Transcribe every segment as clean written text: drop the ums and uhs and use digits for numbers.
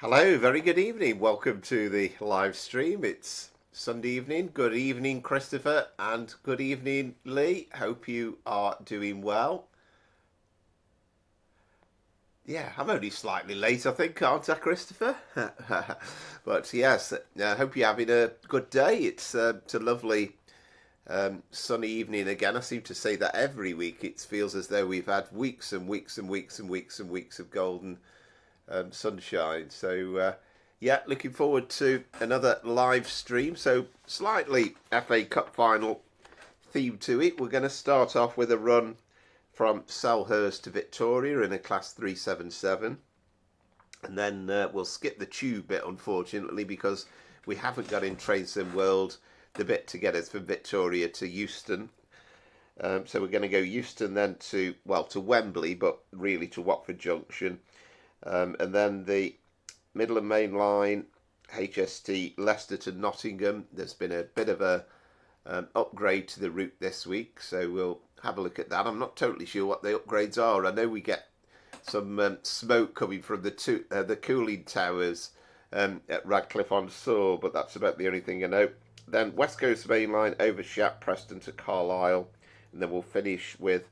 Hello, very good evening. Welcome to the live stream. It's Sunday evening. Good evening, Christopher, and good evening, Lee. Hope you are doing well. Yeah, I'm only slightly late, I think, aren't I, Christopher? But yes, I hope you're having a good day. It's a lovely sunny evening again. I seem to say that every week. It feels as though we've had weeks and weeks and weeks and weeks and weeks of golden sunshine. So yeah, looking forward to another live stream. So slightly FA Cup final theme to it. We're going to start off with a run from Selhurst to Victoria in a Class 377. And then we'll skip the tube bit, unfortunately, because we haven't got in Train Sim World the bit to get us from Victoria to Euston. So we're going to go Euston then to Wembley, but really to Watford Junction. And then the Midland Main Line, HST Leicester to Nottingham. There's been a bit of a upgrade to the route this week, so we'll have a look at that. I'm not totally sure what the upgrades are. I know we get some smoke coming from the cooling towers at Radcliffe on Soar, but that's about the only thing I know. Then West Coast Main Line over Shap, Preston to Carlisle, and then we'll finish with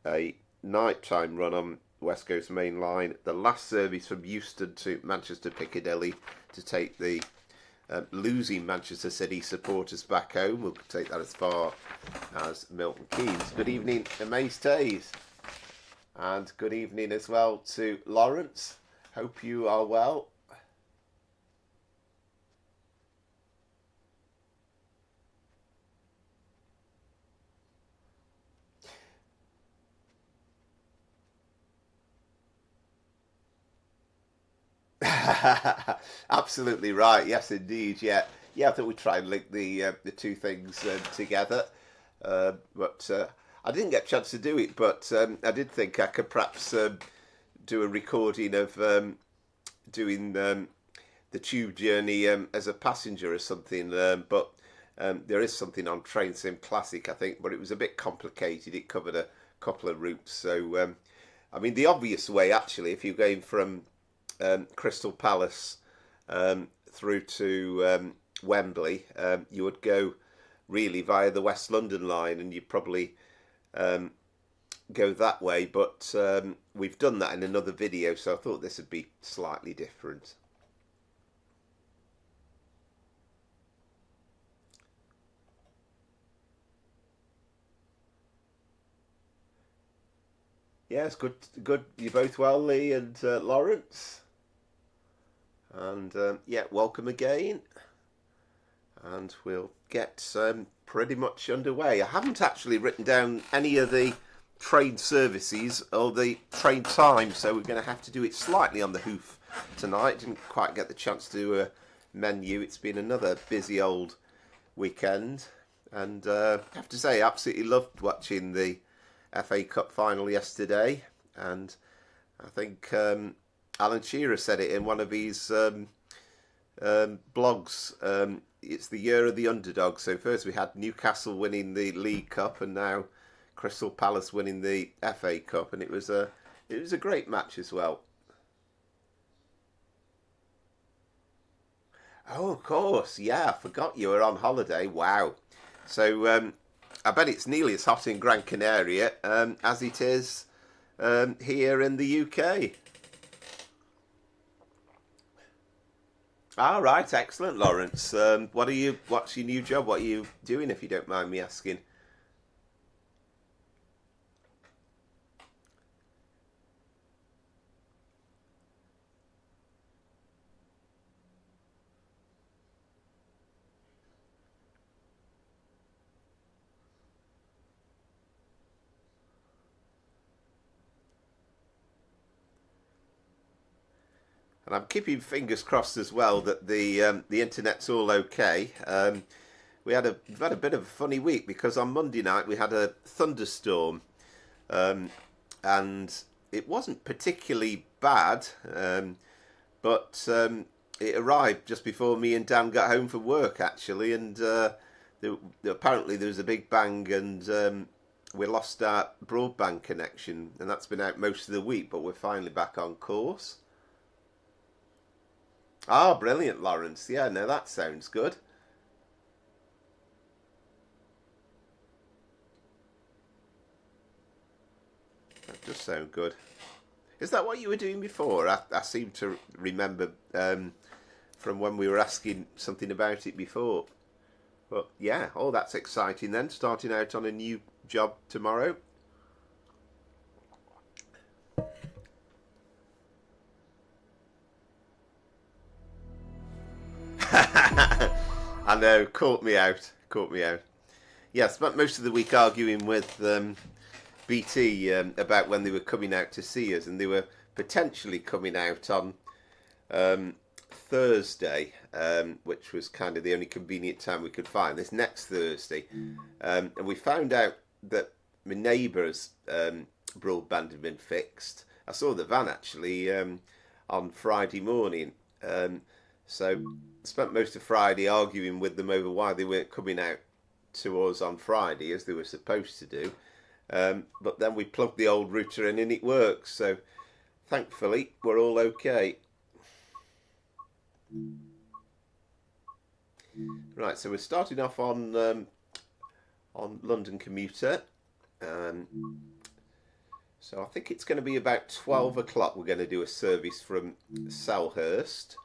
a nighttime run on West Coast Main Line. The last service from Euston to Manchester Piccadilly to take the losing Manchester City supporters back home. We'll take that as far as Milton Keynes. Good evening, Amaze Tays. And good evening as well to Lawrence. Hope you are well. Absolutely right. Yes, indeed. Yeah, yeah. I thought we'd try and link the two things together, but I didn't get a chance to do it. But I did think I could perhaps do a recording of doing the tube journey as a passenger or something. But there is something on Train Sim Classic, I think, but it was a bit complicated. It covered a couple of routes. So I mean, the obvious way actually, if you're going from Crystal Palace through to Wembley, you would go really via the West London line, and you'd probably go that way. But we've done that in another video, so I thought this would be slightly different. Yes, good, good. You're both well, Lee and Lawrence, and yeah, welcome again. And we'll get pretty much underway. I haven't actually written down any of the train services or the train time, so we're going to have to do it slightly on the hoof tonight. Didn't quite get the chance to do a menu. It's been another busy old weekend, and I have to say, I absolutely loved watching the FA Cup final yesterday. And I think Alan Shearer said it in one of his blogs. It's the year of the underdog. So first we had Newcastle winning the League Cup, and now Crystal Palace winning the FA Cup, and it was a great match as well. Oh, of course, yeah. I forgot you were on holiday. Wow. So I bet it's nearly as hot in Gran Canaria as it is here in the UK. All right, excellent, Lawrence. What are you? What's your new job? What are you doing, if you don't mind me asking? And I'm keeping fingers crossed as well that the internet's all okay. We've had a bit of a funny week because on Monday night we had a thunderstorm, um, and it wasn't particularly bad, but it arrived just before me and Dan got home from work actually, and apparently there was a big bang, and we lost our broadband connection, and that's been out most of the week, but we're finally back on course. Ah, brilliant, Lawrence. Yeah, no, that sounds good. That does sound good. Is that what you were doing before? I seem to remember from when we were asking something about it before. But yeah, oh, that's exciting then, starting out on a new job tomorrow. I know, caught me out, caught me out. Yeah, I spent most of the week arguing with BT about when they were coming out to see us, and they were potentially coming out on um, Thursday, which was kind of the only convenient time we could find. This next Thursday, and we found out that my neighbour's broadband had been fixed. I saw the van actually on Friday morning, so spent most of Friday arguing with them over why they weren't coming out to us on Friday as they were supposed to do. But then we plugged the old router in and it works. So thankfully we're all okay. Right, so we're starting off on London Commuter. So I think it's going to be about 12 o'clock. We're going to do a service from Selhurst.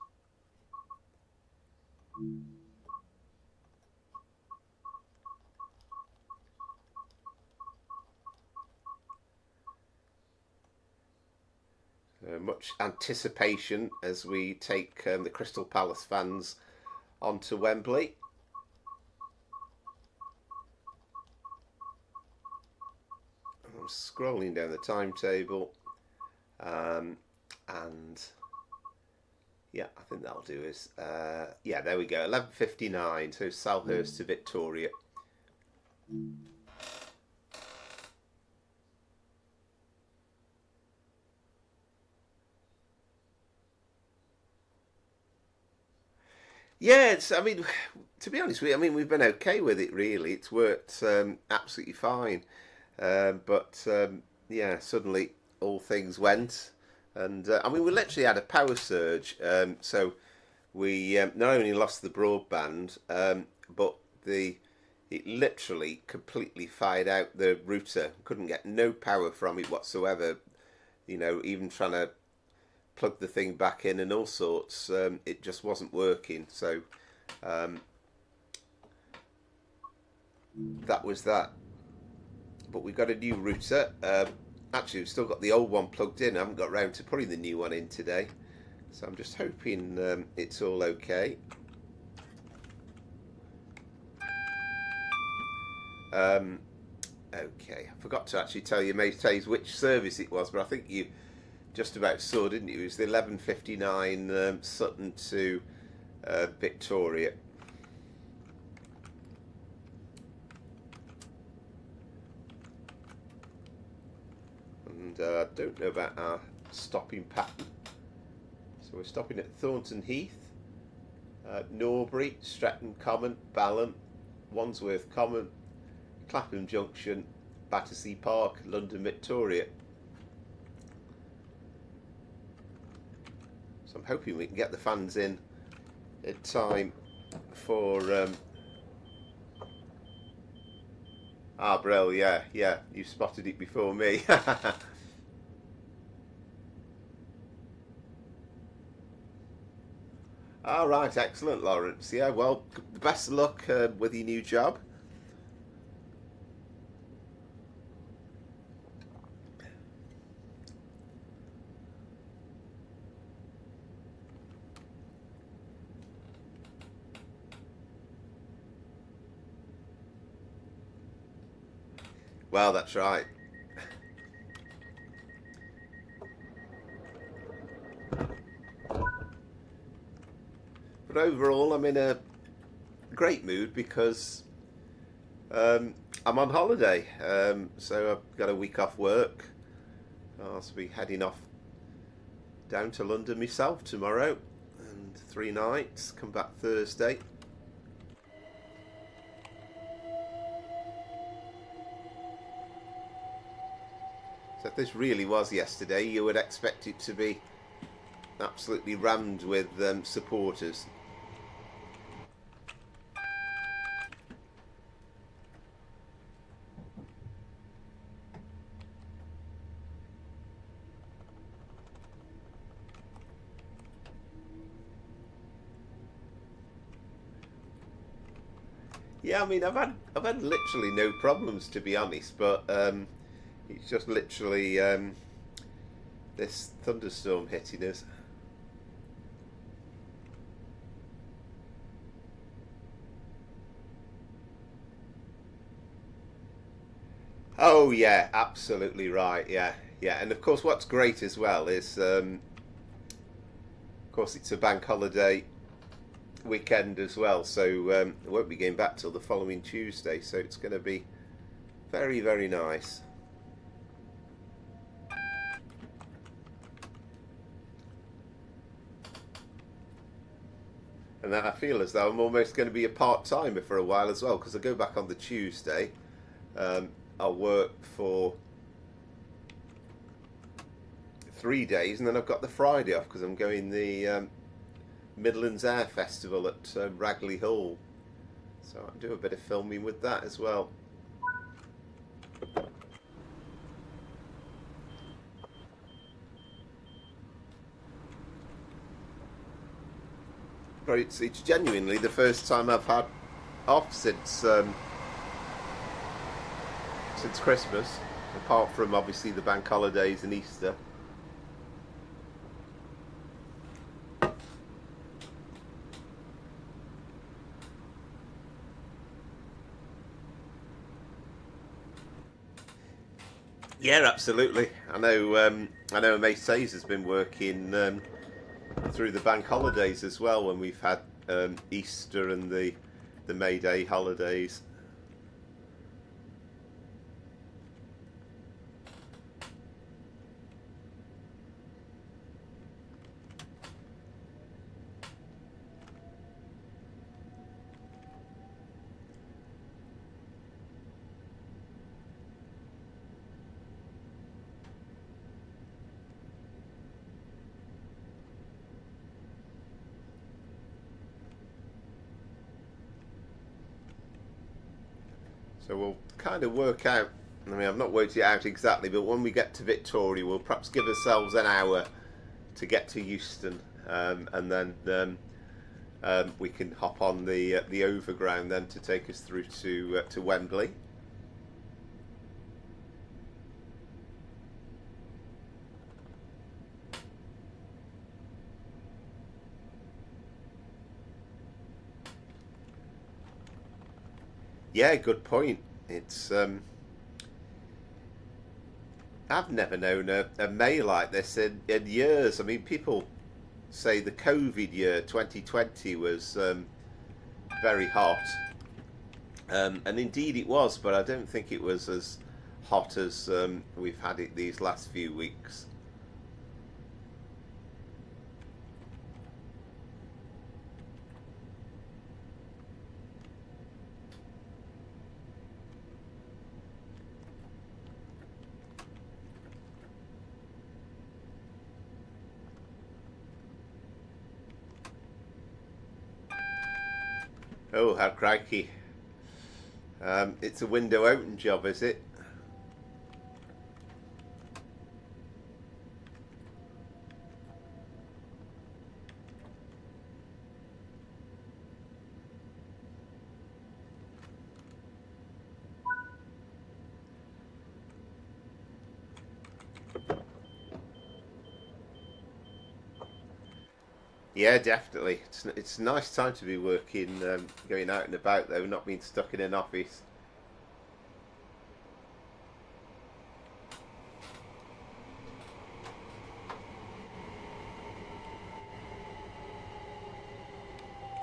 Much anticipation as we take the Crystal Palace fans onto Wembley. I'm scrolling down the timetable, and yeah, I think that'll do us. Yeah, there we go, 11:59. So Selhurst to Victoria. Yeah, it's. I mean, to be honest, we've been okay with it. Really, it's worked absolutely fine. But yeah, suddenly all things went, and we literally had a power surge. So we not only lost the broadband, but the it literally completely fired out the router. Couldn't get no power from it whatsoever. You know, even trying to plug the thing back in and all sorts, it just wasn't working. So that was that. But we've got a new router. Actually, we've still got the old one plugged in. I haven't got round to putting the new one in today. So I'm just hoping it's all okay. Okay, I forgot to actually tell you, Mateys, which service it was, but I think you just about saw, didn't you? It was the 11:59 Sutton to Victoria. And I don't know about our stopping pattern. So we're stopping at Thornton Heath, Norbury, Stretton Common, Balham, Wandsworth Common, Clapham Junction, Battersea Park, London Victoria. So I'm hoping we can get the fans in time for Brill, yeah, you spotted it before me. All right, excellent, Lawrence. Yeah, well, best of luck with your new job. Well, that's right. But overall, I'm in a great mood because I'm on holiday. So I've got a week off work. I'll be heading off down to London myself tomorrow and 3 nights. Come back Thursday. So if this really was yesterday, you would expect it to be absolutely rammed with supporters. Yeah, I mean, I've had literally no problems, to be honest, but it's just literally this thunderstorm hitting us. Oh yeah, absolutely right. Yeah, yeah, and of course, what's great as well is, of course, it's a bank holiday weekend as well, so I won't be getting back till the following Tuesday. So it's going to be very, very nice. And then I feel as though I'm almost going to be a part-timer for a while as well, because I go back on the Tuesday. I'll work for 3 days, and then I've got the Friday off because I'm going the Midlands Air Festival at Ragley Hall. So I'll do a bit of filming with that as well. But it's genuinely the first time I've had off since Christmas, apart from obviously the bank holidays and Easter. Yeah, absolutely. I know May Says has been working through the bank holidays as well, when we've had Easter and the May Day holidays. So we'll kind of work out. I mean, I've not worked it out exactly, but when we get to Victoria, we'll perhaps give ourselves an hour to get to Euston, and then we can hop on the Overground then to take us through to Wembley. Yeah, good point. It's I've never known a May like this in years. I mean, people say the COVID year 2020 was very hot, and indeed it was, but I don't think it was as hot as we've had it these last few weeks. Oh, how crikey. It's a window open job, is it? Yeah, definitely. It's a nice time to be working, going out and about though, not being stuck in an office.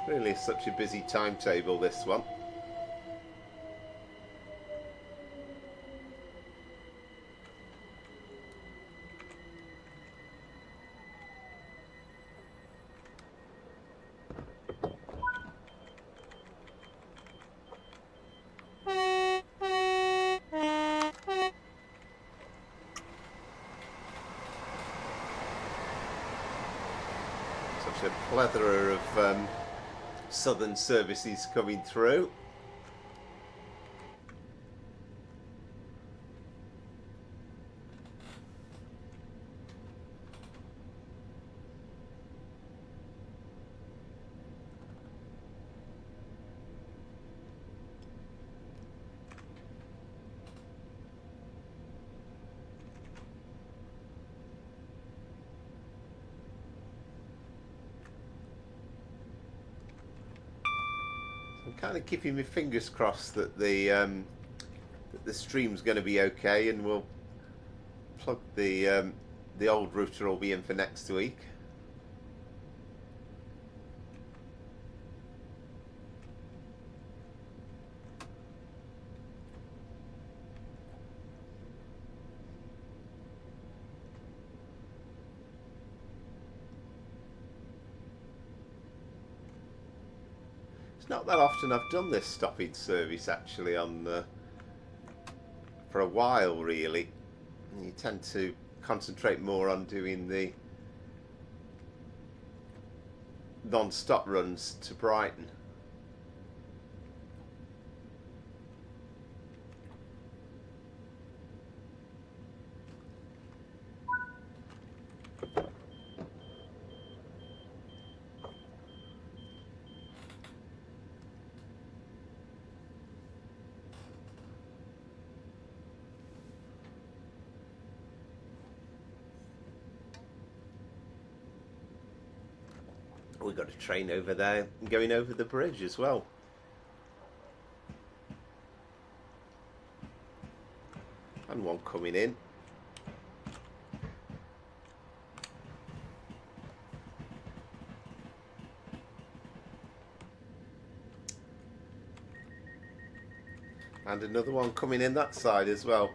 Really is such a busy timetable, this one. such a plethora of southern services coming through. I'm kind of keeping my fingers crossed that the stream's going to be okay, and we'll plug the old router will be in for next week. Not that often I've done this stopping service actually on for a while really. You tend to concentrate more on doing the non-stop runs to Brighton. We've got a train over there going over the bridge as well. And one coming in. And another one coming in that side as well.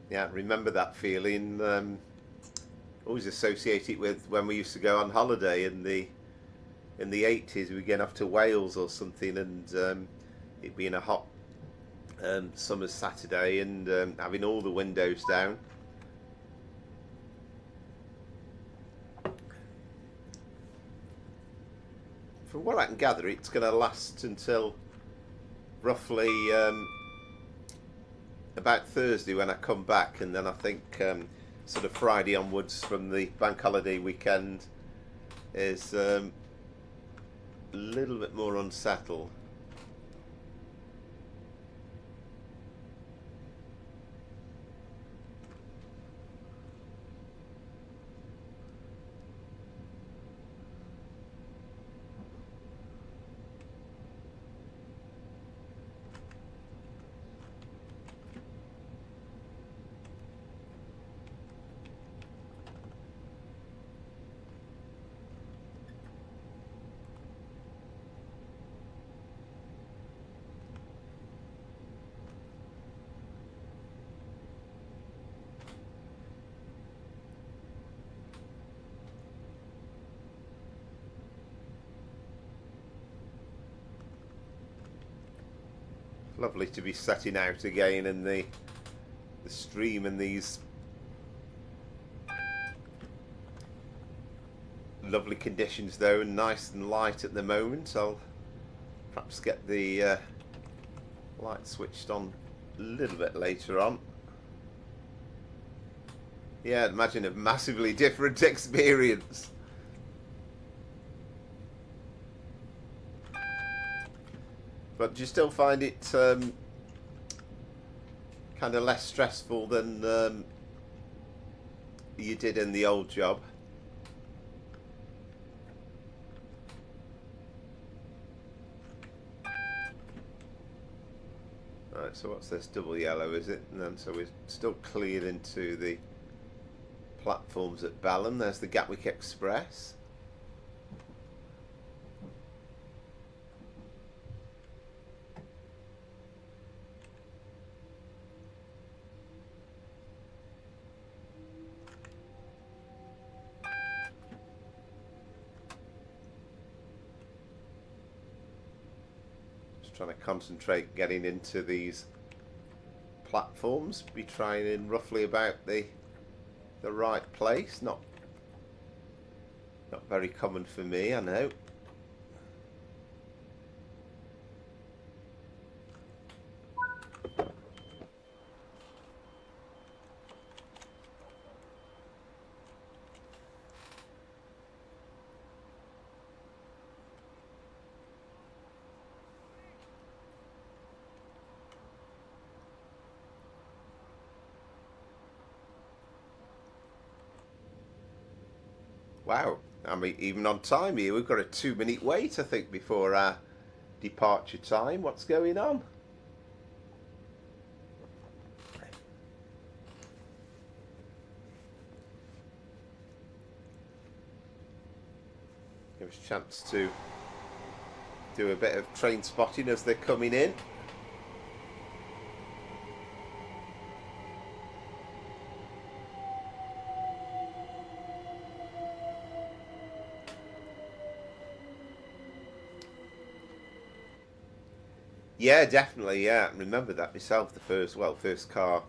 Yeah, remember that feeling. Always associate it with when we used to go on holiday in the 80s. We'd get off to Wales or something, and it being a hot summer's Saturday, and having all the windows down. From what I can gather, it's going to last until roughly about Thursday when I come back, and then I think sort of Friday onwards from the bank holiday weekend is a little bit more unsettled. Lovely to be setting out again in the stream in these lovely conditions though, and nice and light at the moment. I'll perhaps get the light switched on a little bit later on. Yeah, imagine a massively different experience. But do you still find it kind of less stressful than you did in the old job? Right, so what's this? Double yellow, is it? And then so we're still cleared into the platforms at Balham. There's the Gatwick Express. Trying to concentrate getting into these platforms. Be trying in roughly about the right place. Not very common for me, I know. Wow, I mean, even on time here, we've got a 2-minute wait, I think, before our departure time. What's going on? Give us a chance to do a bit of train spotting as they're coming in. Yeah, definitely. Yeah, I remember that myself. The first car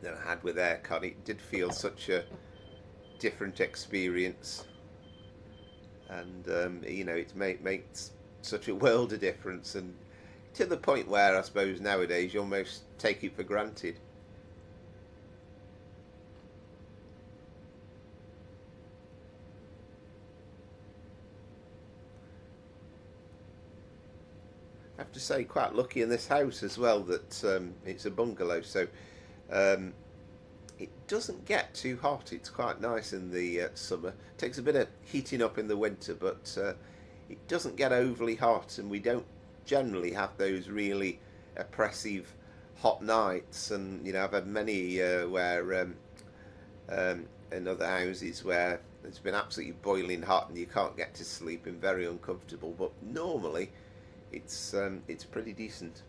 that I had with aircon, it did feel such a different experience, and you know, it makes such a world of difference, and to the point where I suppose nowadays you almost take it for granted. I have to say, quite lucky in this house as well that it's a bungalow, so um, it doesn't get too hot. It's quite nice in the summer. Takes a bit of heating up in the winter, but it doesn't get overly hot, and we don't generally have those really oppressive hot nights. And you know, I've had many where in other houses where it's been absolutely boiling hot and you can't get to sleep and very uncomfortable. But normally, it's pretty decent.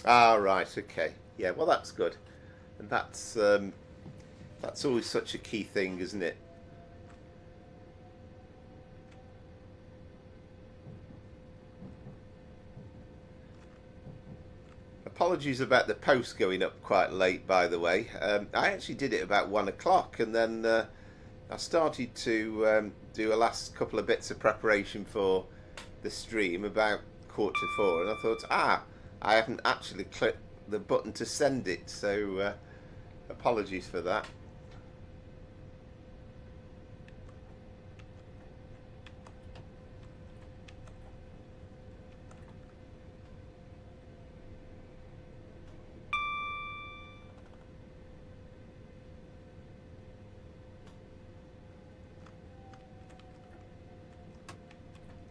Ah, right, okay, yeah. Well, that's good, and that's always such a key thing, isn't it? Apologies about the post going up quite late, by the way. I actually did it about 1 o'clock, and then I started to do a last couple of bits of preparation for the stream about 3:45, and I thought, I haven't actually clicked the button to send it, so apologies for that.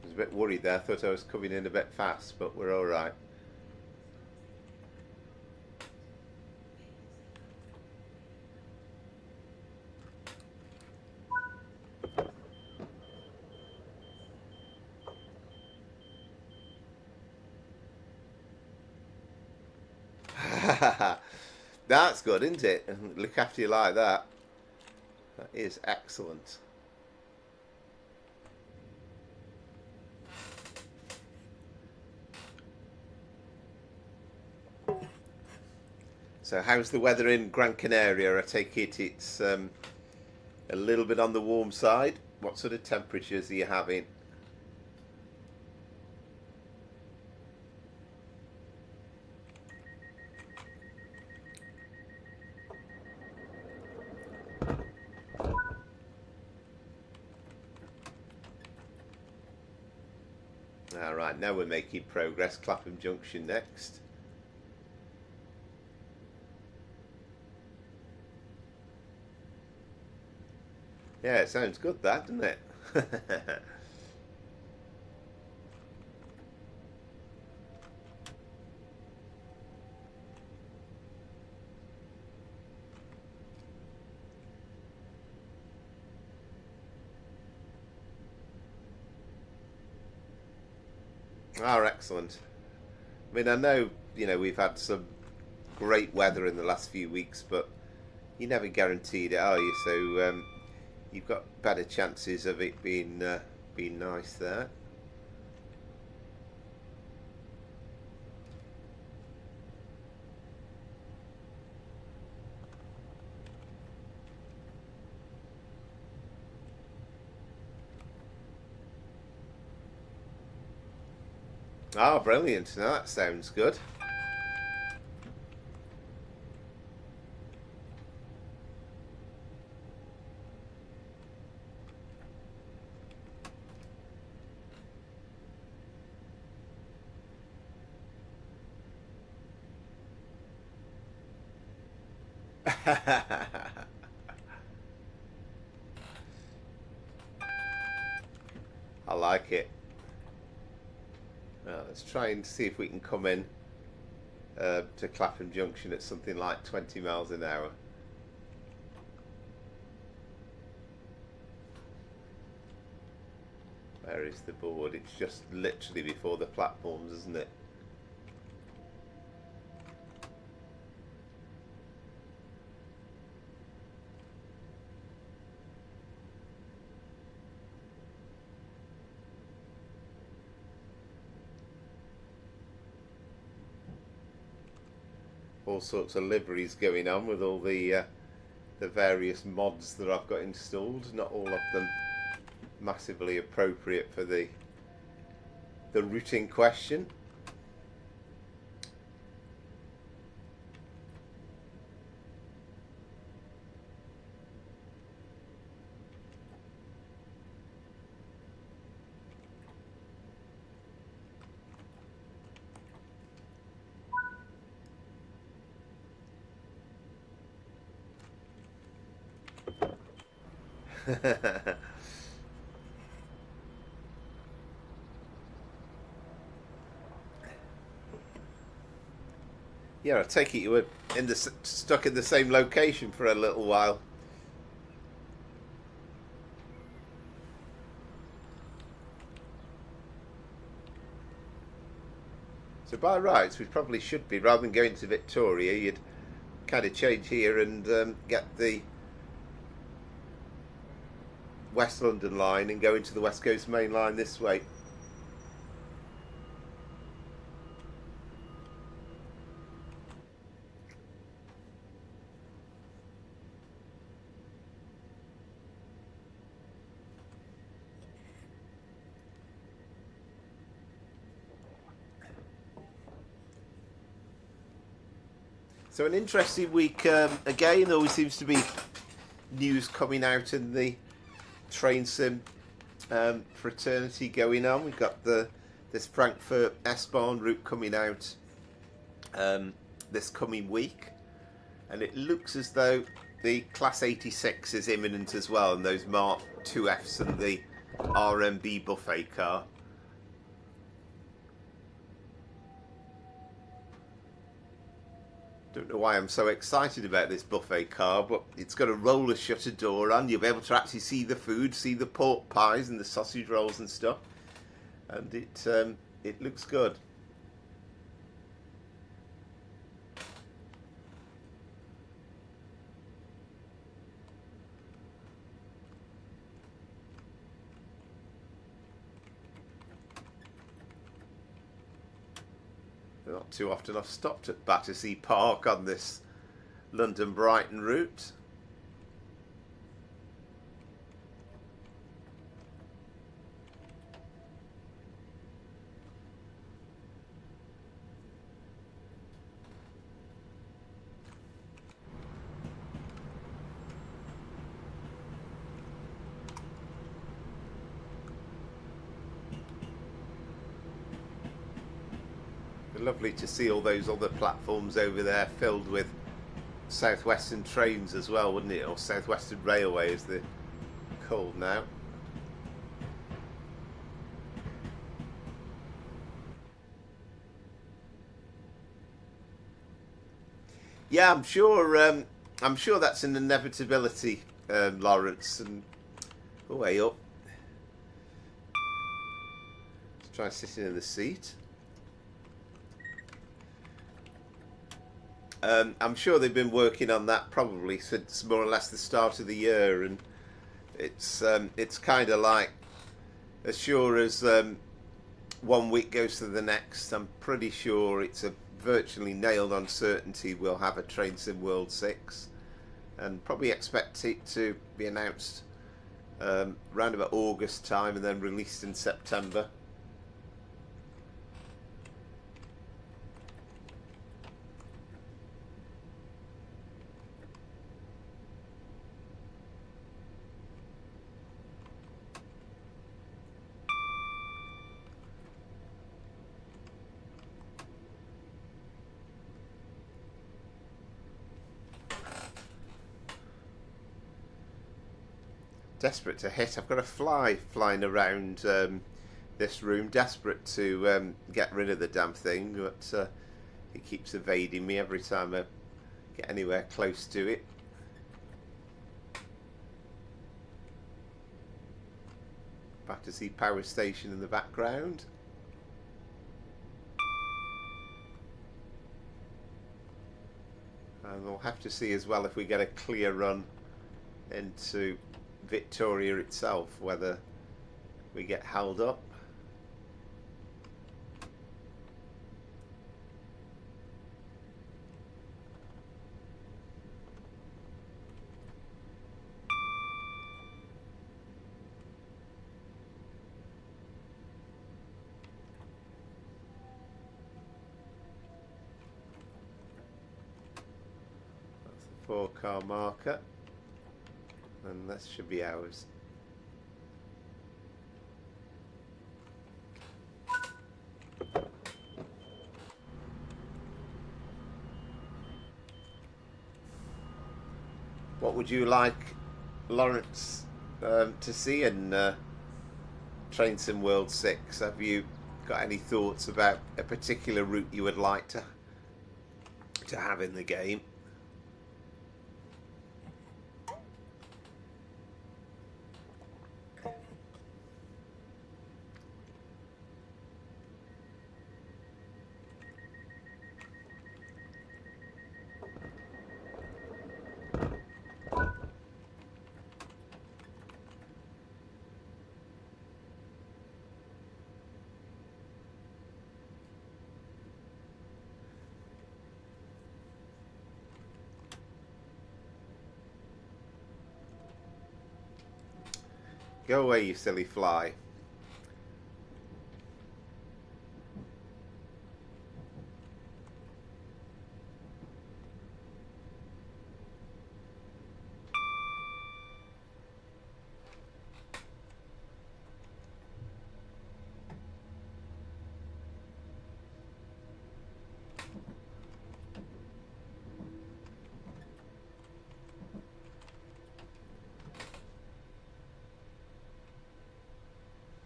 I was a bit worried there. I thought I was coming in a bit fast, but we're all right. That's good, isn't it? Look after you like that. That is excellent. So how's the weather in Gran Canaria? I take it it's a little bit on the warm side. What sort of temperatures are you having? All right, now we're making progress. Clapham Junction next. Yeah, it sounds good, that, doesn't it? Ah, excellent. I mean, I know, we've had some great weather in the last few weeks, but you never guaranteed it, are you? So you've got better chances of it being nice there. Ah, brilliant. Now that sounds good. I like it. Well, let's try and see if we can come in to Clapham Junction at something like 20 miles an hour. Where is the board? It's just literally before the platforms, isn't it? All sorts of liveries going on with all the various mods that I've got installed. Not all of them massively appropriate for the route in question. Yeah, I take it you were stuck in the same location for a little while. So by rights, we probably should be, rather than going to Victoria, you'd kind of change here and get the West London line and go into the West Coast Main Line this way. So an interesting week again. There always seems to be news coming out in the train sim fraternity going on. We've got this Frankfurt S-Bahn route coming out this coming week, and it looks as though the Class 86 is imminent as well, and those Mark 2Fs and the RMB buffet car. Don't know why I'm so excited about this buffet car, but it's got a roller shutter door on. You'll be able to actually see the food, see the pork pies and the sausage rolls and stuff, and it looks good. Not too often I've stopped at Battersea Park on this London Brighton route. Lovely to see all those other platforms over there filled with Southwestern trains as well, wouldn't it? Or Southwestern Railway as they're called now. Yeah, I'm sure that's an inevitability, Lawrence. And way up. Let's Try sitting in the seat. I'm sure they've been working on that probably since more or less the start of the year, and it's kind of like, as sure as 1 week goes to the next, I'm pretty sure it's a virtually nailed on certainty we'll have a Train Sim World 6, and probably expect it to be announced round about August time and then released in September. Desperate to hit. I've got a fly flying around this room, desperate to get rid of the damn thing, but it keeps evading me every time I get anywhere close to it. Battersea Power Station in the background. And we'll have to see as well if we get a clear run into Victoria itself, whether we get held up. That's the 4-car marker. And this should be ours. What would you like, Lawrence, to see in Train Sim World 6? Have you got any thoughts about a particular route you would like to have in the game? Go away, you silly fly.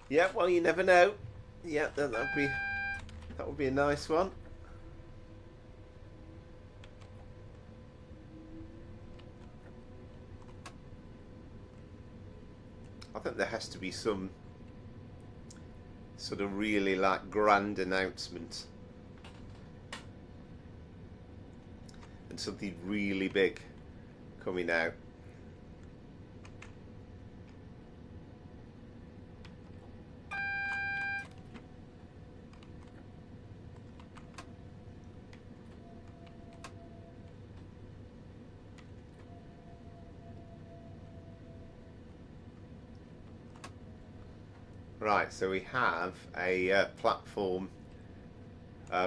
Yeah, well, you never know. Yeah, that would be a nice one. I think there has to be some sort of really like grand announcement and something really big coming out. Right, so we have a platform,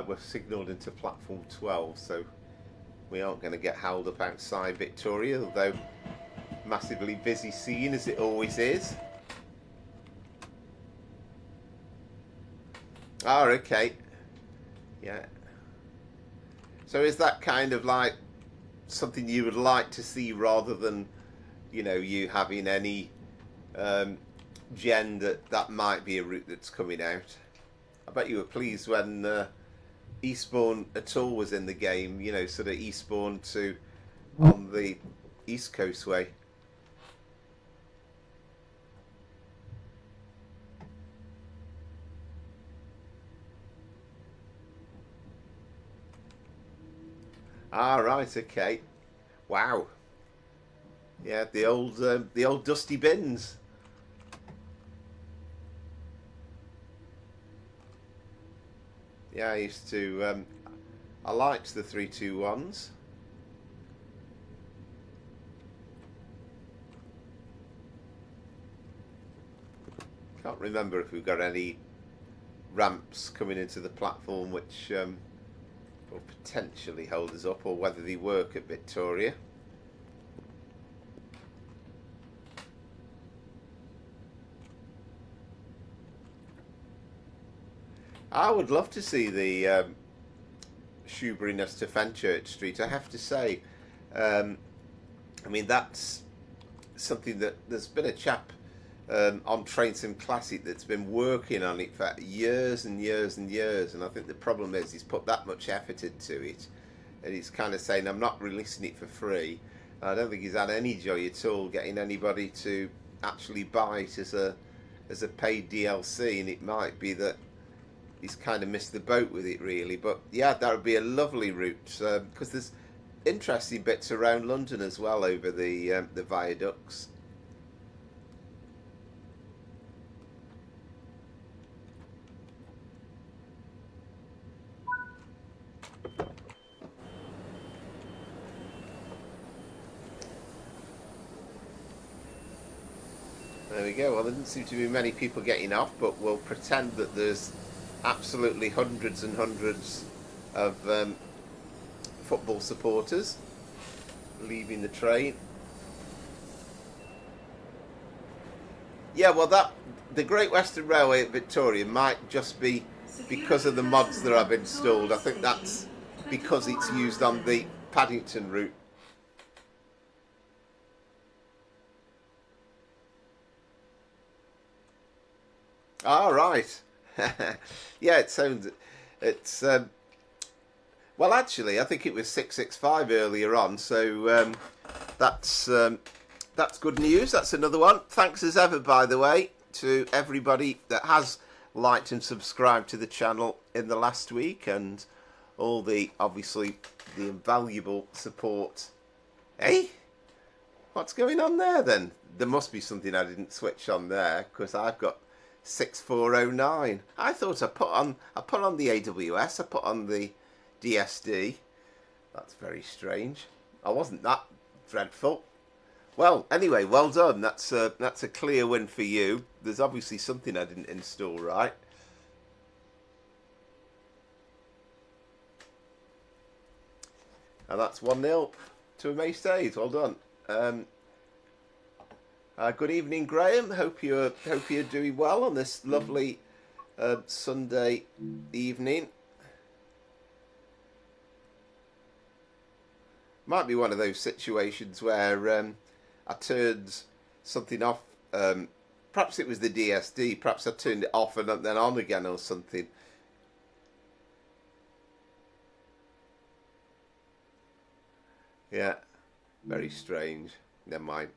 we're signalled into platform 12, so we aren't going to get held up outside Victoria, although massively busy scene as it always is. Oh, okay. Yeah. So is that kind of like something you would like to see rather than, you know, you having any gen that might be a route that's coming out? I bet you were pleased when Eastbourne at all was in the game, you know, sort of Eastbourne to on the East Coast way. Ah, right, okay. Wow. Yeah, the old dusty bins. Yeah, I used to. I liked the 321s. Can't remember if we've got any ramps coming into the platform which will potentially hold us up, or whether they work at Victoria. I would love to see the Shoeburyness to Fenchurch Street. I have to say, um, I mean that's something that there's been a chap on Train Sim Classic that's been working on it for years and years and years, and I think the problem is he's put that much effort into it, and he's kind of saying I'm not releasing it for free. I don't think he's had any joy at all getting anybody to actually buy it as a paid DLC, and it might be that he's kind of missed the boat with it really. But yeah, that would be a lovely route, because there's interesting bits around London as well over the viaducts. There we go. Well, there didn't seem to be many people getting off, but we'll pretend that there's absolutely hundreds and hundreds of football supporters leaving the train. Yeah, well, the Great Western Railway at Victoria might just be because of the mods that I've installed. I think that's because it's used on the Paddington route. All right. Yeah, it sounds. It's well, actually, I think it was 665 earlier on, so that's good news. That's another one. Thanks as ever, by the way, to everybody that has liked and subscribed to the channel in the last week, and all the obviously the invaluable support. Hey, what's going on there then? There must be something I didn't switch on there, because I've got 6409. I thought I put on the AWS, I put on the DSD. That's very strange. I wasn't that dreadful. Well, anyway, well done. That's a clear win for you. There's obviously something I didn't install right. And that's 1-0 to Amaze. Well done. Good evening, Graham. Hope you're doing well on this lovely Sunday evening. Might be one of those situations where I turned something off. Perhaps it was the DSD. Perhaps I turned it off and then on again or something. Yeah, very strange. Never mind.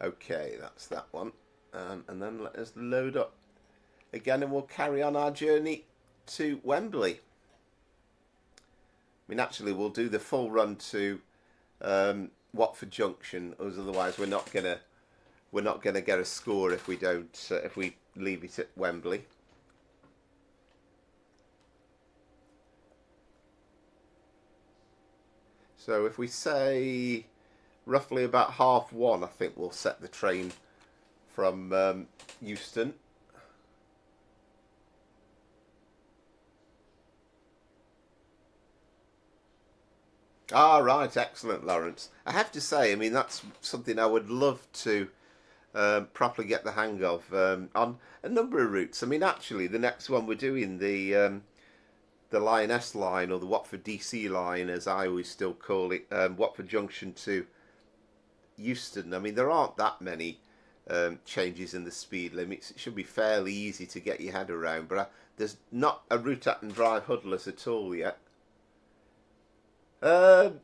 Okay, that's that one. And then let us load up again and we'll carry on our journey to Wembley. I mean, actually, we'll do the full run to Watford Junction, as otherwise we're not gonna get a score if we don't if we leave it at Wembley. So if we say roughly about 1:30, I think we'll set the train from Euston. Ah, right, excellent, Lawrence. I have to say, I mean, that's something I would love to properly get the hang of on a number of routes. I mean, actually, the next one we're doing, the Lioness line, or the Watford DC line, as I always still call it, Watford Junction to Euston. I mean, there aren't that many changes in the speed limits. It should be fairly easy to get your head around, but there's not a route I can drive hoodless at all yet. It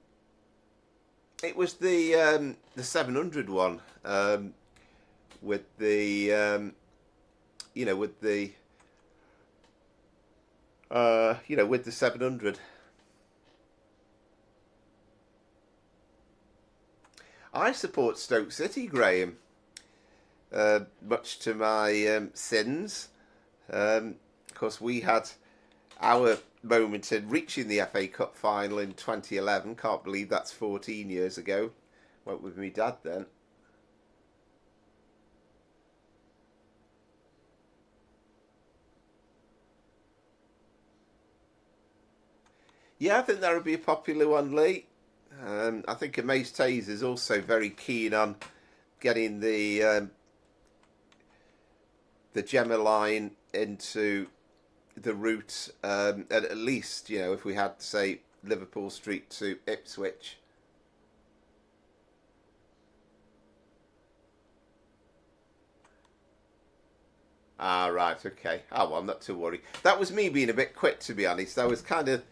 was the 700 one, with the you know, with the with the 700. I support Stoke City, Graham. Much to my sins. Of course, we had our moment in reaching the FA Cup final in 2011. Can't believe that's 14 years ago. Went with me dad then. Yeah, I think that would be a popular one, Lee. I think Amaze Taze is also very keen on getting the Gemma line into the route, at least, you know, if we had, say, Liverpool Street to Ipswich. Ah, right, okay. Oh, well, not to worry. That was me being a bit quick, to be honest. I was kind of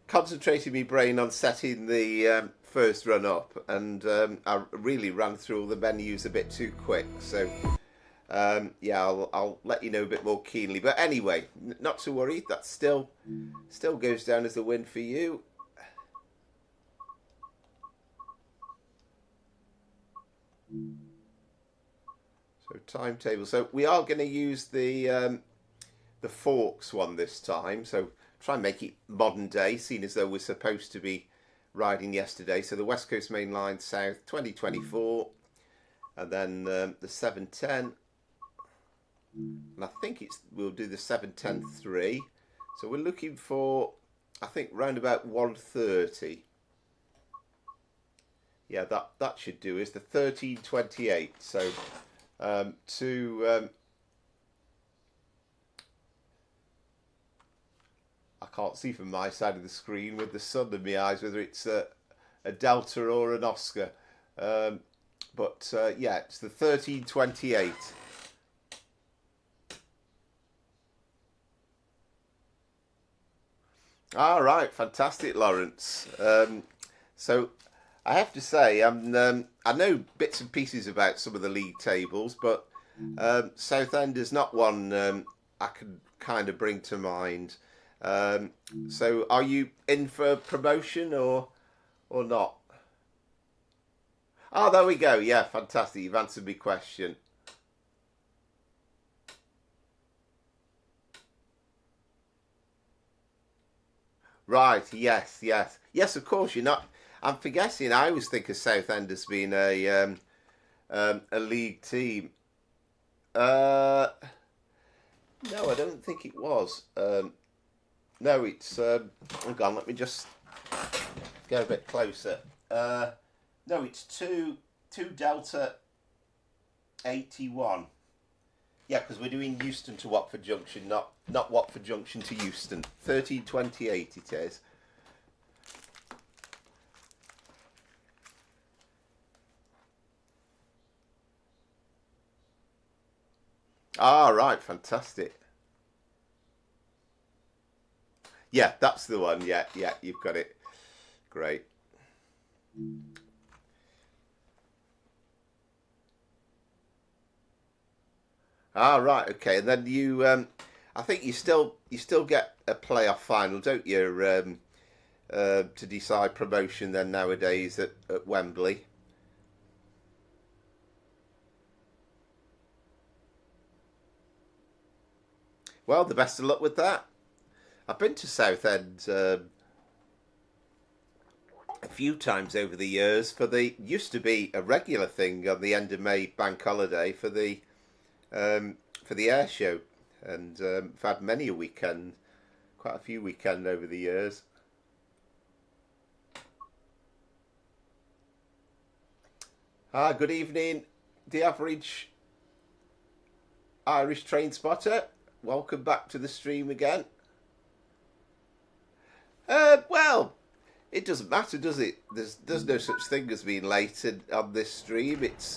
concentrating my brain on setting the first run up, and I really ran through all the menus a bit too quick. So, yeah, I'll let you know a bit more keenly. But anyway, not to worry. That still goes down as a win for you. So timetable. So we are going to use the Forks one this time. So try and make it modern day, seeing as though we're supposed to be riding yesterday. So the West Coast Main Line South 2024, and then the 710. And I think we'll do the 710-3. So we're looking for, I think, round about 1:30. Yeah, that should do is the 13:28. So I can't see from my side of the screen with the sun in my eyes whether it's a Delta or an Oscar. But yeah, it's the 13:28. All right, fantastic, Lawrence. So I have to say, I know bits and pieces about some of the league tables, but Southend is not one I can kind of bring to mind. So are you in for promotion or not? Oh, there we go. Yeah, fantastic. You've answered my question. Right, yes, of course. You're not. I'm forgetting. I always think of Southend as being a league team. Uh, no, I don't think it was. No, it's. Hang on, let me just go a bit closer. No, it's two Delta 81. Yeah, because we're doing Euston to Watford Junction, not Watford Junction to Euston. 13:28 it is. Ah, right, fantastic. Yeah, that's the one. Yeah, you've got it. Great. Ah, right, okay. And then I think you still get a playoff final, don't you? To decide promotion then nowadays at Wembley. Well, the best of luck with that. I've been to Southend a few times over the years for the used to be a regular thing on the end of May bank holiday for the air show, and I've had many a weekend, quite a few weekend over the years. Ah, good evening, the average Irish train spotter. Welcome back to the stream again. Well, it doesn't matter, does it? There's no such thing as being late on this stream. It's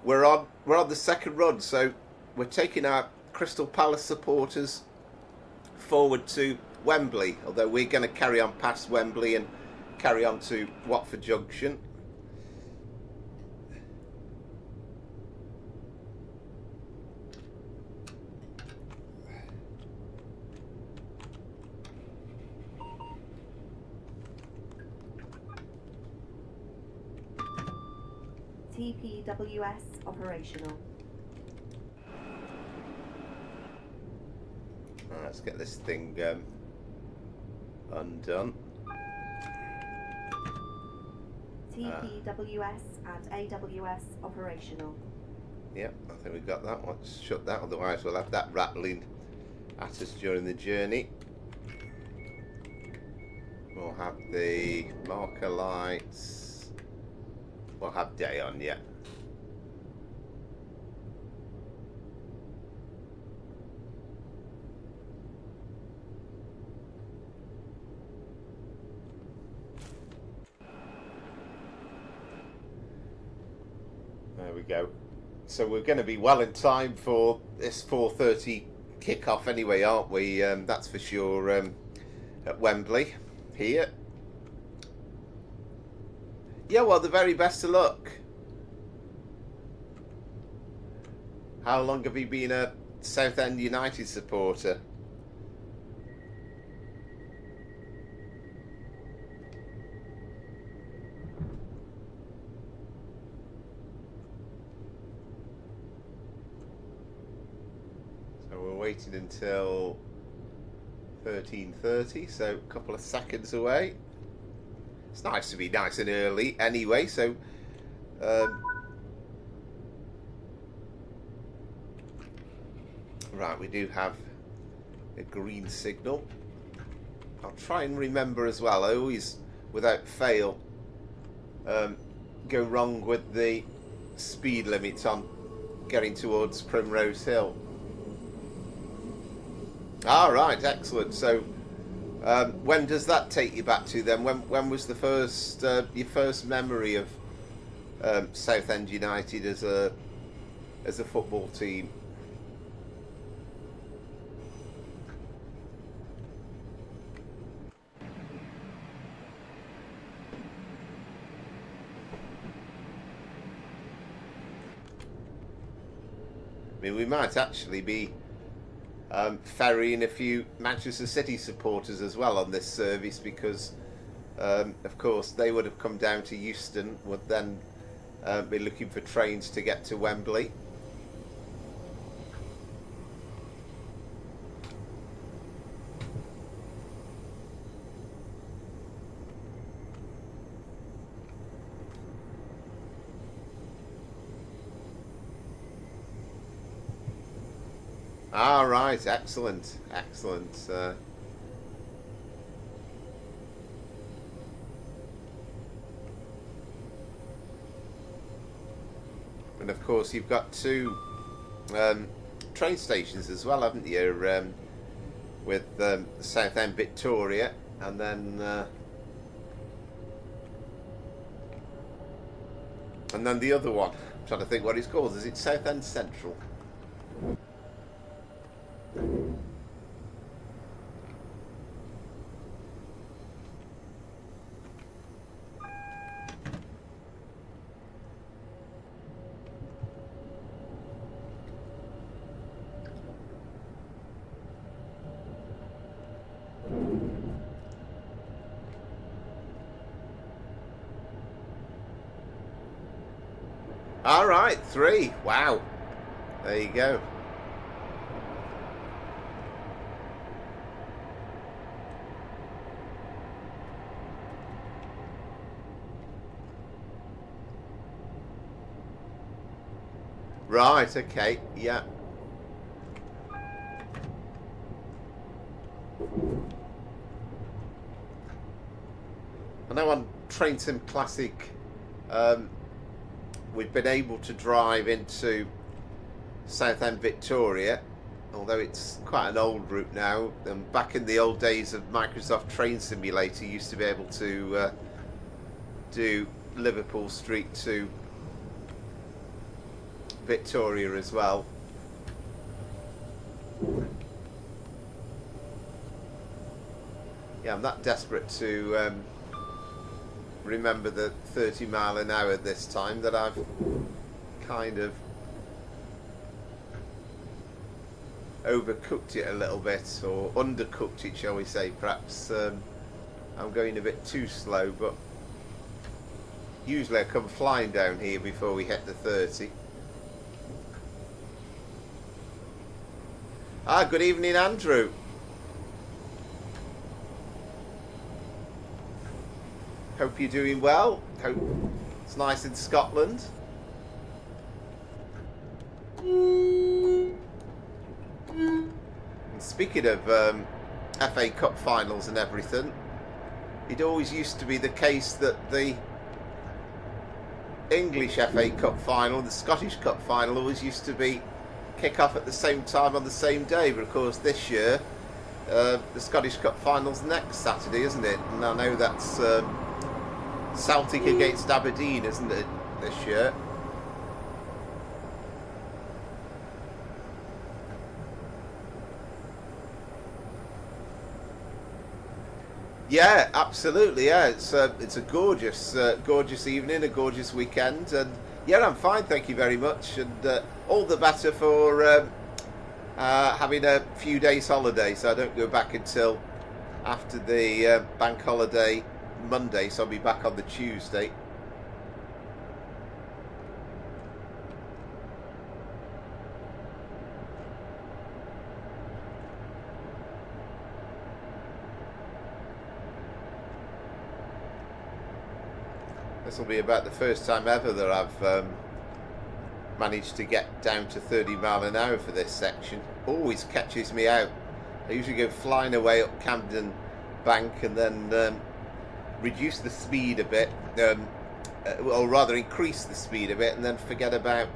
we're on the second run, so we're taking our Crystal Palace supporters forward to Wembley. Although we're going to carry on past Wembley and carry on to Watford Junction. TPWS operational. Let's get this thing undone. TPWS and AWS operational. Yep, I think we've got that. Let's shut that, otherwise we'll have that rattling at us during the journey. We'll have the marker lights. We'll have day on, yeah. There we go. So we're going to be well in time for this 4:30 kick-off anyway, aren't we? That's for sure, at Wembley here. Yeah, well, the very best of luck. How long have you been a Southend United supporter? Waiting until 13:30, so a couple of seconds away. It's nice to be nice and early anyway, so right, we do have a green signal. I'll try and remember as well. I always, without fail, go wrong with the speed limits on getting towards Primrose Hill. All right, excellent. So, when does that take you back to then? When was the first your first memory of Southend United as a football team? I mean, we might actually be ferrying a few Manchester City supporters as well on this service, because of course they would have come down to Euston, would then be looking for trains to get to Wembley. All right, excellent, excellent. And of course, you've got two train stations as well, haven't you? With Southend Victoria, and then the other one. I'm trying to think what it's called. Is it Southend Central? All right, 3. Wow. There you go. Right, okay, yeah. I know on Train Sim Classic, we've been able to drive into Southend Victoria, although it's quite an old route now. And back in the old days of Microsoft Train Simulator, you used to be able to do Liverpool Street to Victoria as well. Yeah, I'm that desperate to remember the 30 mile an hour this time that I've kind of overcooked it a little bit, or undercooked it, shall we say. Perhaps I'm going a bit too slow, but Usually I come flying down here before we hit the 30. Good evening, Andrew. Hope you're doing well. Hope it's nice in Scotland. And speaking of FA Cup finals and everything, it always used to be the case that the English FA Cup final and the Scottish Cup final always used to be kick off at the same time on the same day, but of course this year the Scottish Cup final's next Saturday, isn't it? And I know that's Celtic against Aberdeen, isn't it, this year? Yeah, absolutely. Yeah, it's a gorgeous, gorgeous evening, a gorgeous weekend, and yeah, I'm fine, thank you very much, and all the better for having a few days holiday, so I don't go back until after the bank holiday Monday, so I'll be back on the Tuesday. This will be about the first time ever that I've managed to get down to 30 mile an hour for this section. Always catches me out. I usually go flying away up Camden Bank and then reduce the speed a bit, or rather increase the speed a bit, and then forget about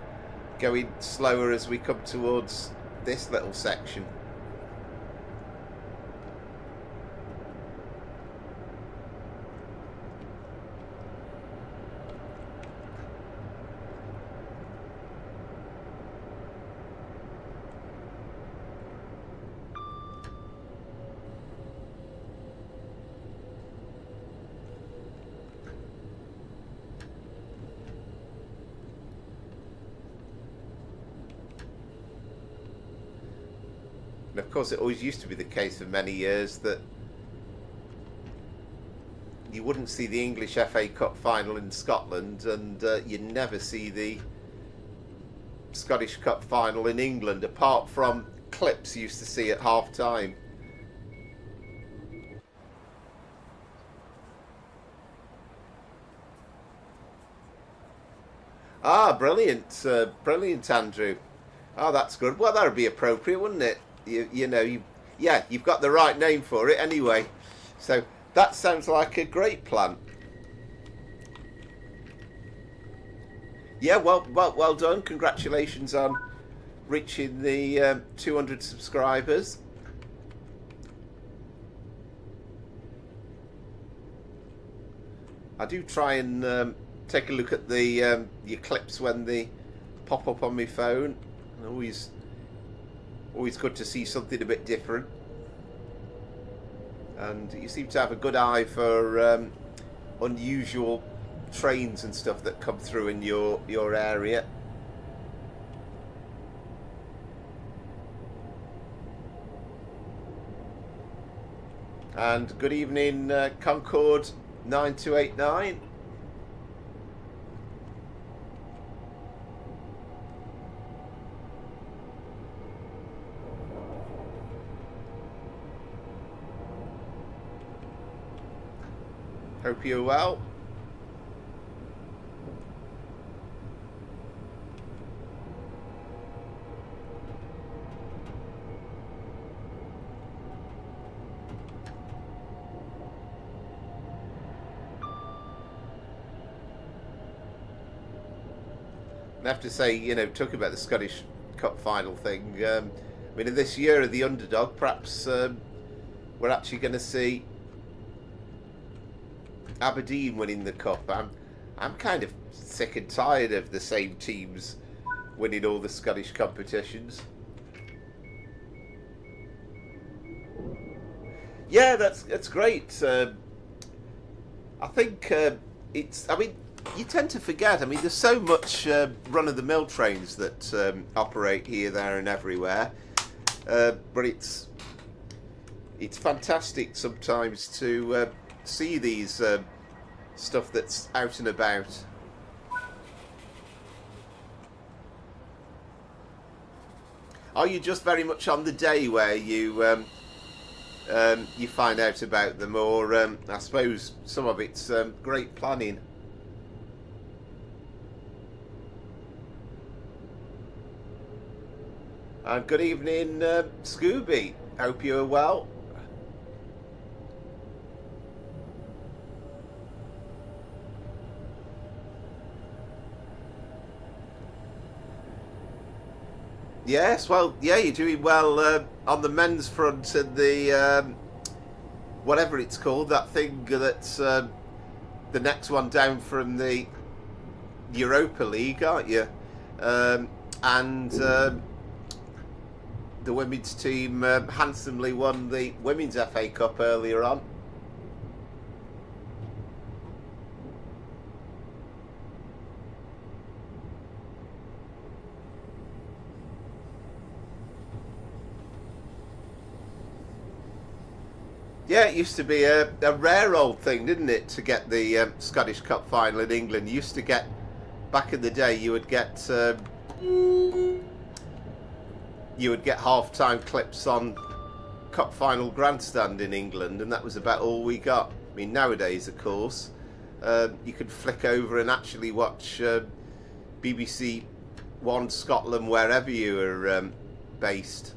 going slower as we come towards this little section. And of course it always used to be the case for many years that you wouldn't see the English FA Cup final in Scotland, and you'd never see the Scottish Cup final in England, apart from clips you used to see at half time. Brilliant, brilliant, Andrew. That's good. Well, that would be appropriate, wouldn't it? Yeah, you've got the right name for it anyway. So that sounds like a great plan. Yeah, well done. Congratulations on reaching the 200 subscribers. I do try and take a look at the your clips when they pop up on my phone. And always good to see something a bit different. And you seem to have a good eye for unusual trains and stuff that come through in your area. And good evening, Concord 9289. Hope you're well. I have to say, talking about the Scottish Cup final thing, I mean, in this year of the underdog, perhaps we're actually going to see Aberdeen winning the cup. I'm kind of sick and tired of the same teams winning all the Scottish competitions. Yeah, that's great. I think it's. I mean, you tend to forget. I mean, there's so much run-of-the-mill trains that operate here, there, and everywhere. But it's fantastic sometimes to see these stuff that's out and about. Are you just very much on the day where you find out about them, or I suppose some of it's great planning? Good evening, Scooby. Hope you're well. Yes, well, yeah, you're doing well on the men's front and the whatever it's called, that thing that's the next one down from the Europa League, aren't you? And the women's team handsomely won the Women's FA Cup earlier on. Yeah, it used to be a rare old thing, didn't it, to get the Scottish Cup final in England. You used to get, back in the day, you would get half-time clips on Cup final grandstand in England, and that was about all we got. I mean, nowadays, of course, you could flick over and actually watch BBC One Scotland wherever you were based.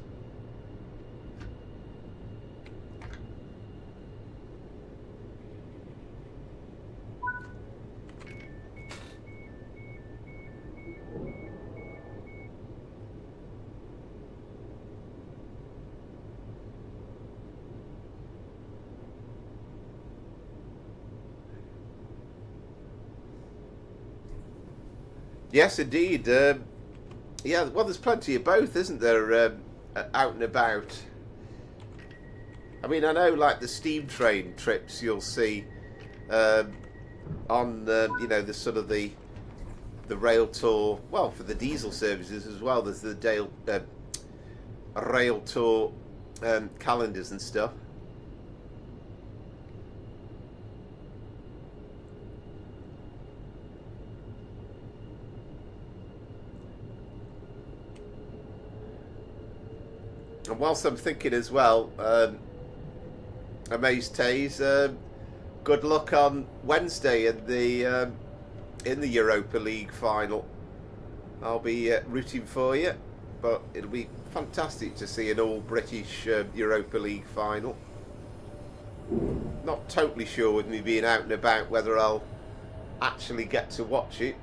Yes, indeed. Yeah, well, there's plenty of both, isn't there, out and about. I mean, I know, like, the steam train trips you'll see on, you know, the sort of the rail tour, well, for the diesel services as well. There's the rail tour calendars and stuff. And whilst I'm thinking as well, Amazed Tays, good luck on Wednesday in the Europa League final. I'll be rooting for you, but it'll be fantastic to see an all-British Europa League final. Not totally sure with me being out and about whether I'll actually get to watch it.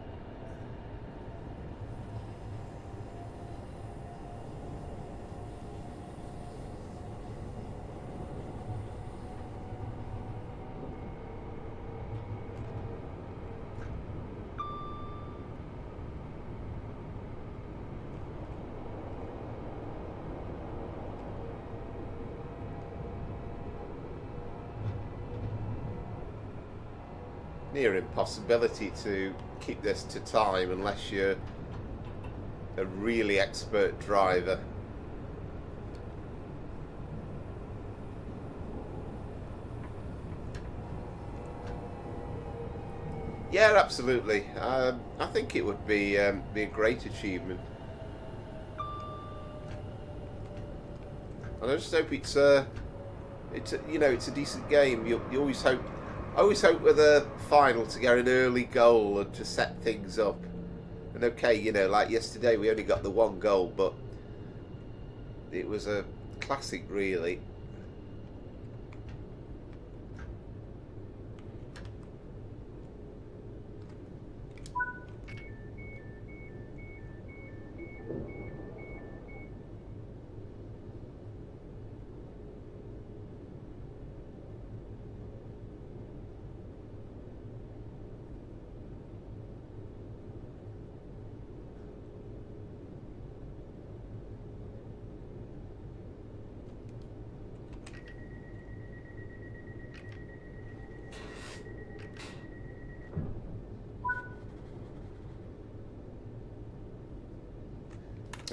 Near impossibility to keep this to time unless you're a really expert driver. Yeah, absolutely. I think it would be a great achievement. And I just hope it's you know, it's a decent game. You always hope. I always hope with a final to get an early goal and to set things up. And okay, you know, like yesterday we only got the one goal, but it was a classic, really.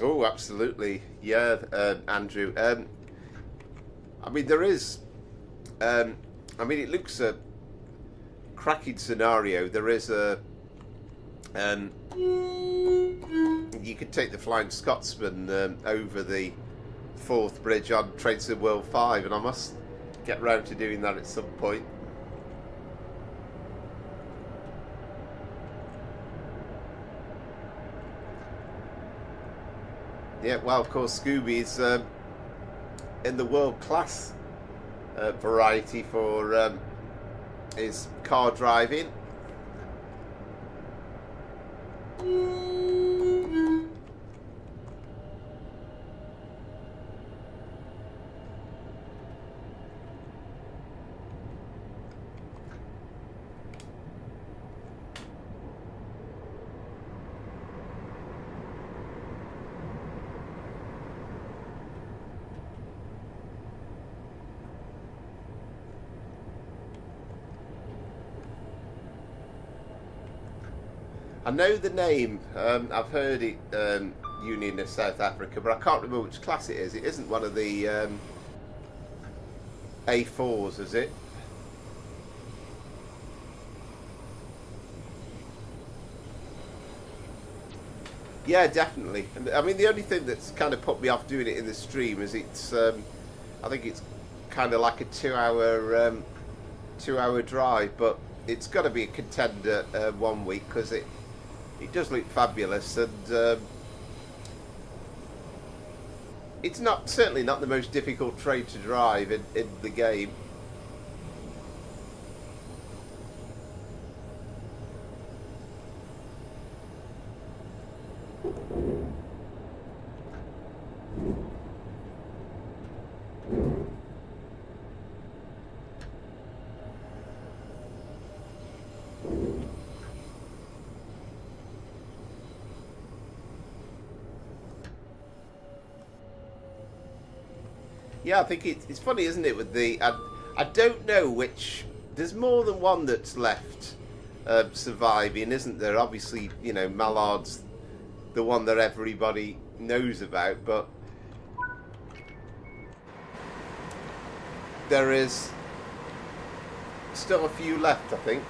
Oh, absolutely. Yeah, Andrew. I mean, there is... I mean, it looks cracking scenario. There is a you could take the Flying Scotsman over the Forth Bridge on Trains to World 5, and I must get round to doing that at some point. Yeah, well, of course, Scooby's in the world class variety for his car driving. I know the name, I've heard it, Union of South Africa, but I can't remember which class it is. It isn't one of the A4s, is it? Yeah, definitely. And I mean, the only thing that's kind of put me off doing it in the stream is it's, I think it's kind of like a 2-hour drive, but it's got to be a contender 1 week, because it does look fabulous, and it's certainly not the most difficult train to drive in the game. Yeah, I think it's funny, isn't it, with the... I don't know which... There's more than one that's left surviving, isn't there? Obviously, you know, Mallard's the one that everybody knows about, but there is still a few left, I think.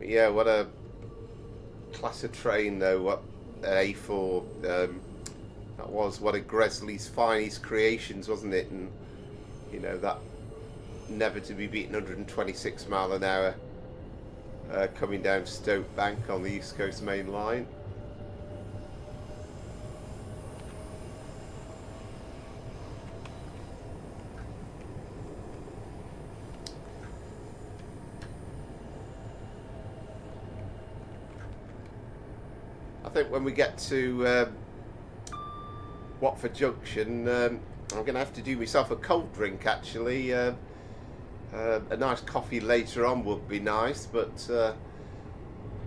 Yeah, what a class of train though. What A4 that was. One of Gresley's finest creations, wasn't it? And you know, that never to be beaten 126 mile an hour coming down Stoke Bank on the East Coast Main Line. I think when we get to Watford Junction, I'm going to have to do myself a cold drink, actually. A nice coffee later on would be nice, but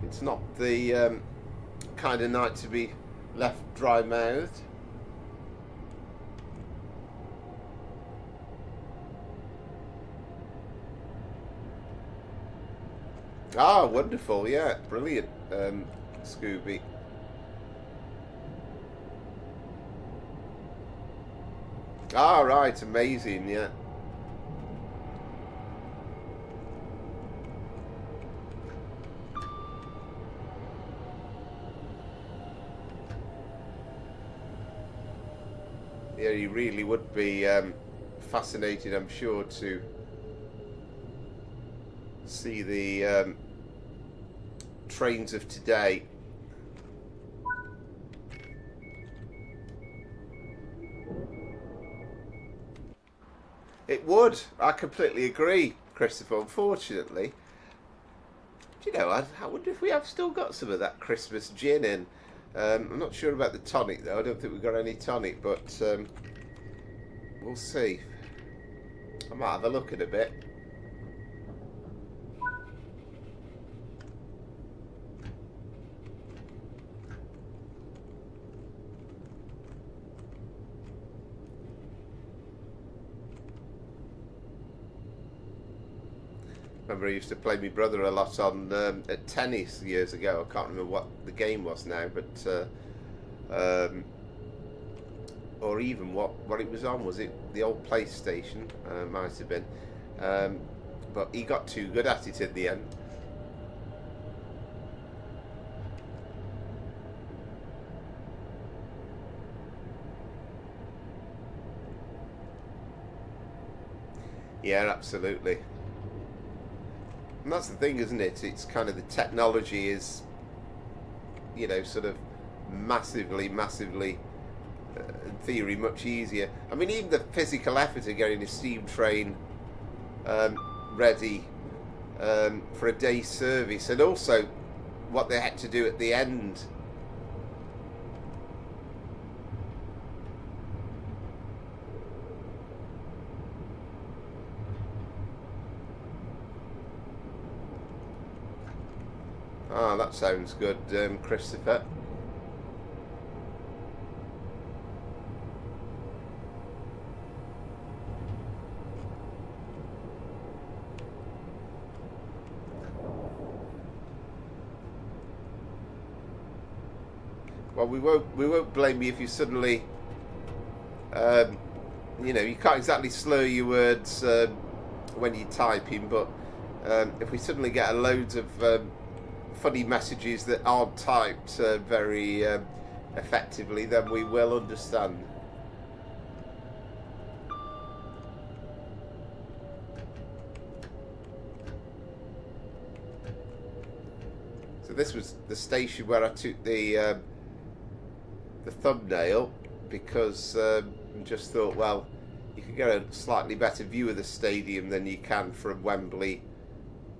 it's not the kind of night to be left dry-mouthed. Ah, wonderful, yeah, brilliant, Scooby. Ah, right, amazing, yeah. Yeah, you really would be fascinated, I'm sure, to see the trains of today. It would. I completely agree, Christopher. Unfortunately, do you know, I wonder if we have still got some of that Christmas gin in. I'm not sure about the tonic, though. I don't think we've got any tonic, but we'll see. I might have a look in a bit. remember I used to play my brother a lot on at tennis years ago. I can't remember what the game was now, but or even what it was on. Was it the old PlayStation? Might have been. But he got too good at it in the end. Yeah, absolutely. And that's the thing, isn't it? It's kind of the technology is, you know, sort of massively, in theory, much easier. I mean, even the physical effort of getting a steam train ready for a day's service, and also what they had to do at the end. Ah, that sounds good, Christopher. Well, we won't blame you if you suddenly, you know, you can't exactly slur your words when you're typing, but if we suddenly get loads of funny messages that aren't typed very effectively, then we will understand. So this was the station where I took the thumbnail, because I just thought, well, you can get a slightly better view of the stadium than you can from Wembley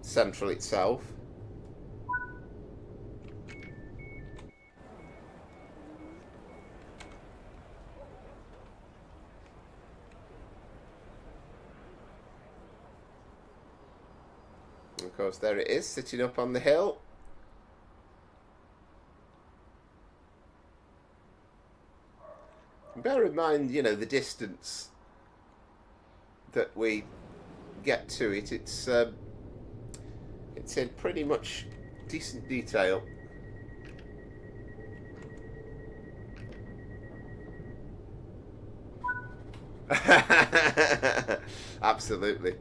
Central itself. And of course, there it is, sitting up on the hill. Bear in mind, you know, the distance that we get to it. It's in pretty much decent detail. Absolutely.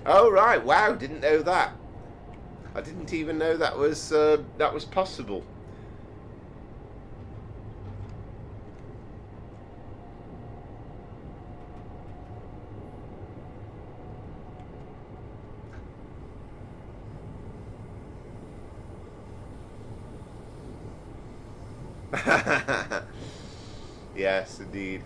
Oh right! Wow! Didn't know that. I didn't even know that was possible. Yes, indeed.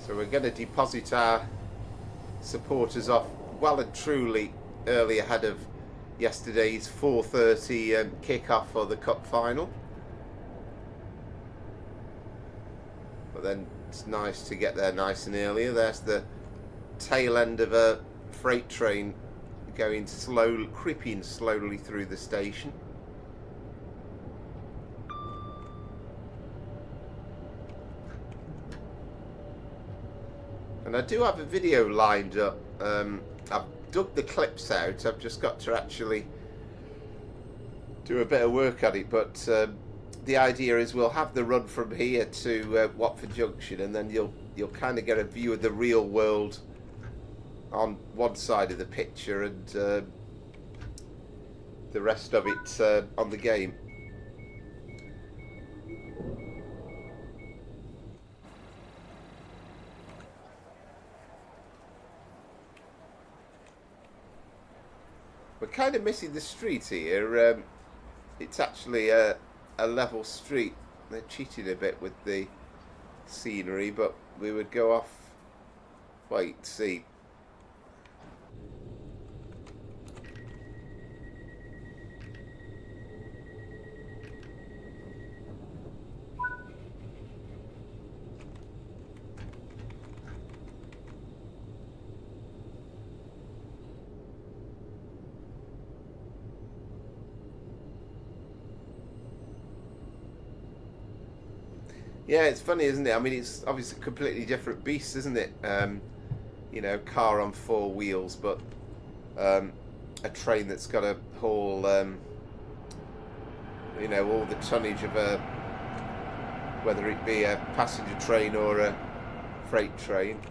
So we're going to deposit our supporters off well and truly early ahead of yesterday's 4:30 kick-off for the cup final. But then it's nice to get there nice and earlier. There's the tail end of a freight train going slow, creeping slowly through the station. And I do have a video lined up. I've dug the clips out. I've just got to actually do a bit of work on it. But the idea is we'll have the run from here to Watford Junction, and then you'll kind of get a view of the real world on one side of the picture, and the rest of it on the game. We're kind of missing the street here. It's actually a level street. They're cheating a bit with the scenery, but we would go off. Wait, see. Yeah, it's funny, isn't it? I mean, it's obviously a completely different beast, isn't it? You know, car on four wheels, but a train that's got to haul, you know, all the tonnage of a, whether it be a passenger train or a freight train.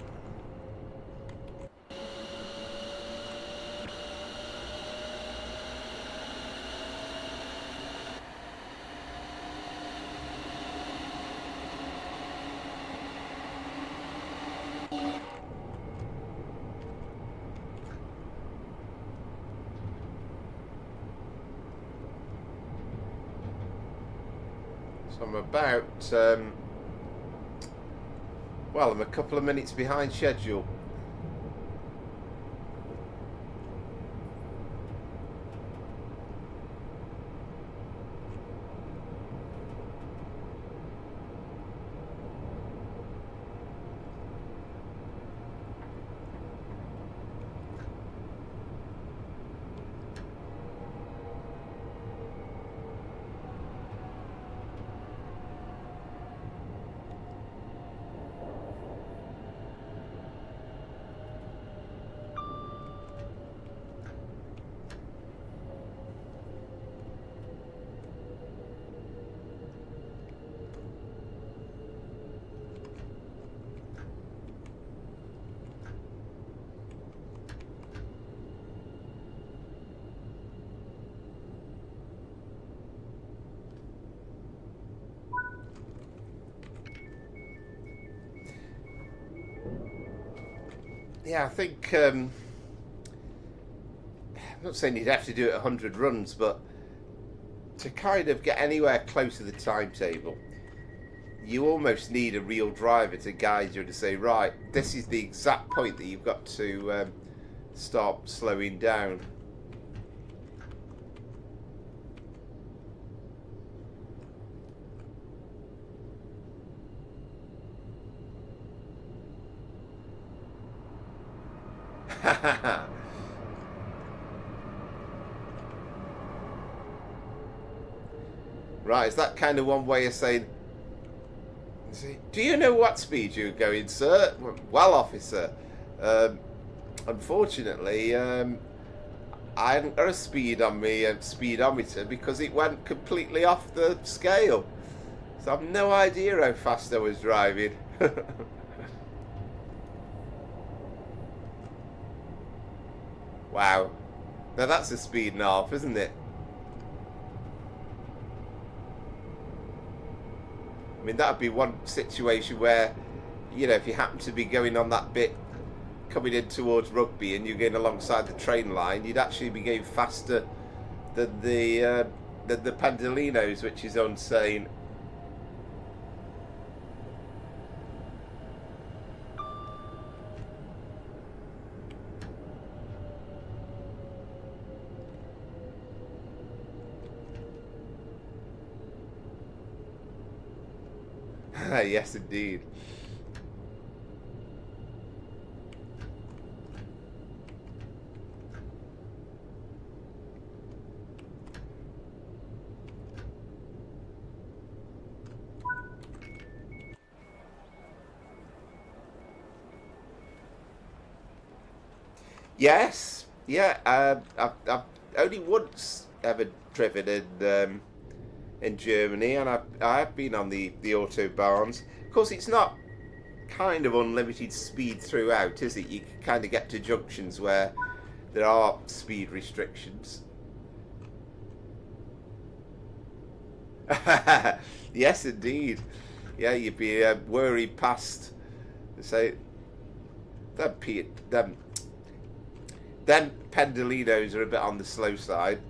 So I'm about, well, I'm a couple of minutes behind schedule. Yeah, I think I'm not saying you'd have to do it 100 runs, but to kind of get anywhere close to the timetable, you almost need a real driver to guide you, to say, right, this is the exact point that you've got to start slowing down. Right, is that kind of one way of saying, do you know what speed you're going, sir? Well, officer, unfortunately, I hadn't got a speed on me speedometer because it went completely off the scale. So I've no idea how fast I was driving. Wow. Now that's a speed and a half, isn't it? I mean, that would be one situation where, you know, if you happen to be going on that bit coming in towards Rugby and you're going alongside the train line, you'd actually be going faster than the Pendolinos, which is insane. Yes, indeed. Yes, yeah. I've only once ever driven in Germany, and I've been on the autobahns. Of course, it's not kind of unlimited speed throughout, is it? You can kind of get to junctions where there are speed restrictions. Yes, indeed. Yeah, you'd be worried past. Say, them Pendolinos are a bit on the slow side.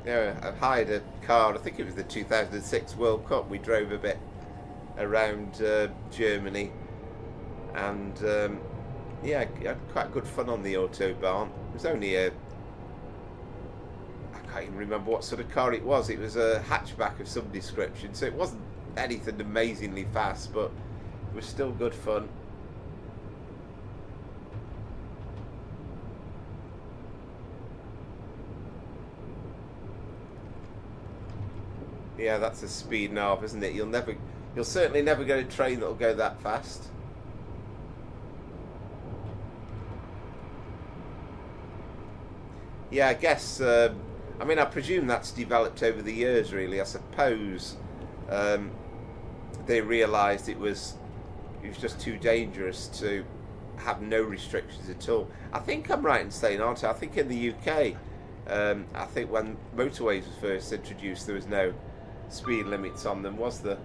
Yeah, I hired a car. I think it was the 2006 World Cup. We drove a bit around Germany, and yeah, I had quite good fun on the autobahn. It was only I can't even remember what sort of car it was. It was a hatchback of some description, so it wasn't anything amazingly fast, but it was still good fun. Yeah, that's a speed knob, isn't it? You'll certainly never get a train that'll go that fast. Yeah, I guess. I mean, I presume that's developed over the years. Really, I suppose they realised it was just too dangerous to have no restrictions at all. I think I'm right in saying, aren't I? I think in the UK, I think when motorways were first introduced, there was no speed limits on them, was there?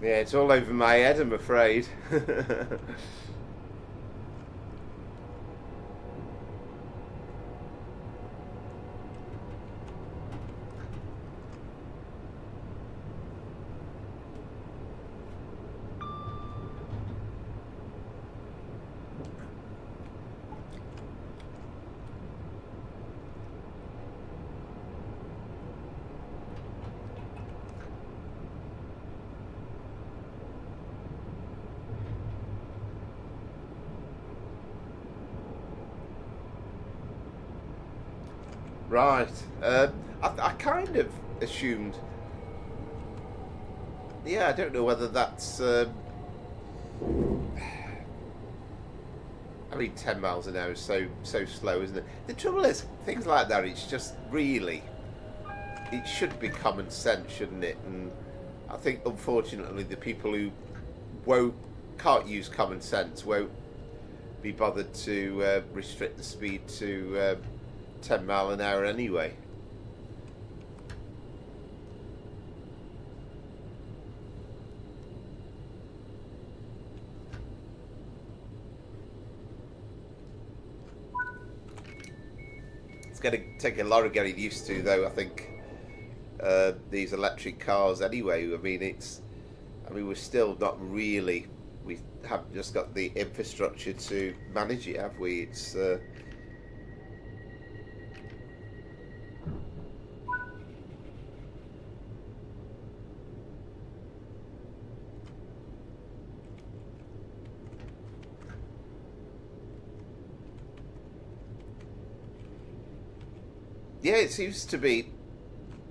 Yeah, it's all over my head, I'm afraid. Right. I kind of assumed. Yeah, I don't know whether that's. I mean, 10 miles an hour is so slow, isn't it? The trouble is, things like that. It's just really. It should be common sense, shouldn't it? And I think, unfortunately, the people who can't use common sense won't be bothered to restrict the speed to 10 mile an hour anyway. It's going to take a lot of getting used to, though, I think, these electric cars anyway. I mean, we're still not really, we have just got the infrastructure to manage it, have we? Yeah, it seems to be.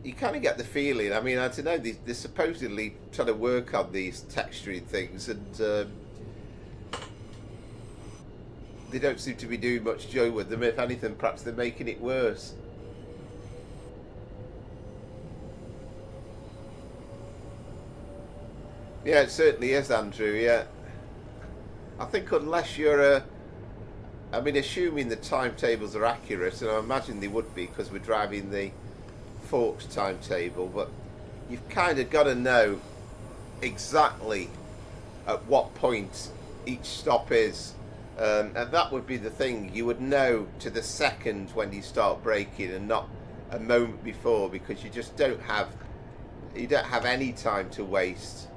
You kind of get the feeling. I mean, I don't know. They're supposedly trying to work on these texturing things, and they don't seem to be doing much joy with them. If anything, perhaps they're making it worse. Yeah, it certainly is, Andrew. Yeah, I think unless you're a, I mean, assuming the timetables are accurate, and I imagine they would be because we're driving the Forks timetable, but you've kind of got to know exactly at what point each stop is. And that would be the thing. You would know to the second when you start braking, and not a moment before, because you just don't have any time to waste.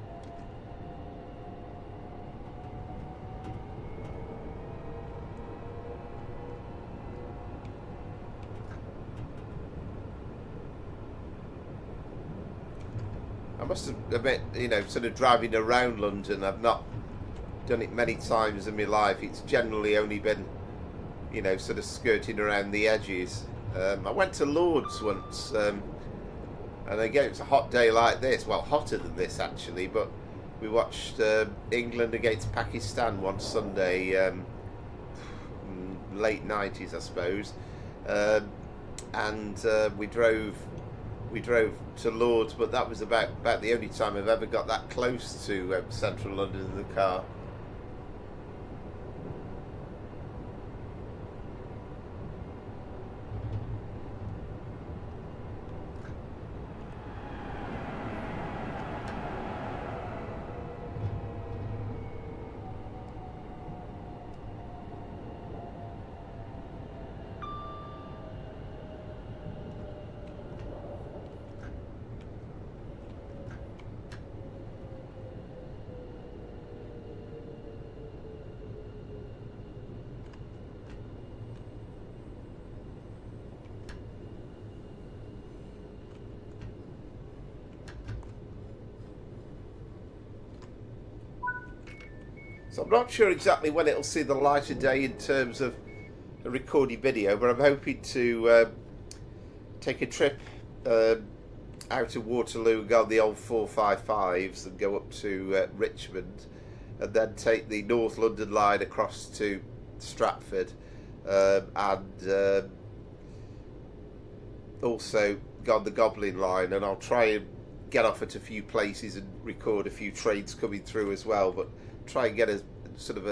I must admit, sort of driving around London, I've not done it many times in my life. It's generally only been, sort of skirting around the edges. I went to Lord's once, and again, it's a hot day like this. Well, hotter than this actually, but we watched England against Pakistan one Sunday, late 90s, I suppose, and we drove to Lord's, but that was about the only time I've ever got that close to central London in the car. So I'm not sure exactly when it'll see the light of day in terms of a recorded video, but I'm hoping to take a trip out of Waterloo, go on the old 455s and go up to Richmond, and then take the North London line across to Stratford, and also go on the Goblin line, and I'll try and get off at a few places and record a few trains coming through as well, but try and get a sort of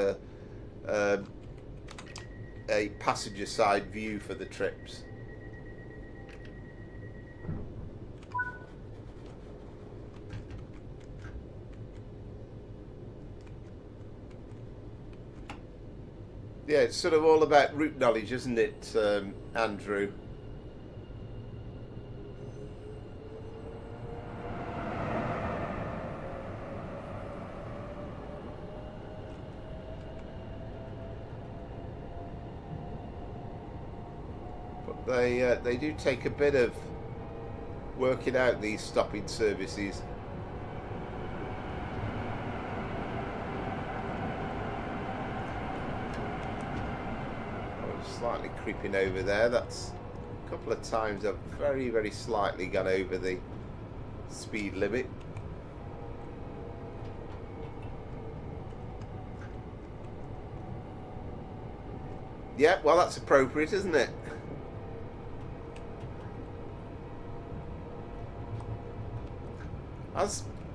a passenger side view for the trips. Yeah, it's sort of all about route knowledge, isn't it, Andrew? They do take a bit of working out, these stopping services. I'm slightly creeping over there. That's a couple of times I've very, very slightly gone over the speed limit. Yeah, well, that's appropriate, isn't it?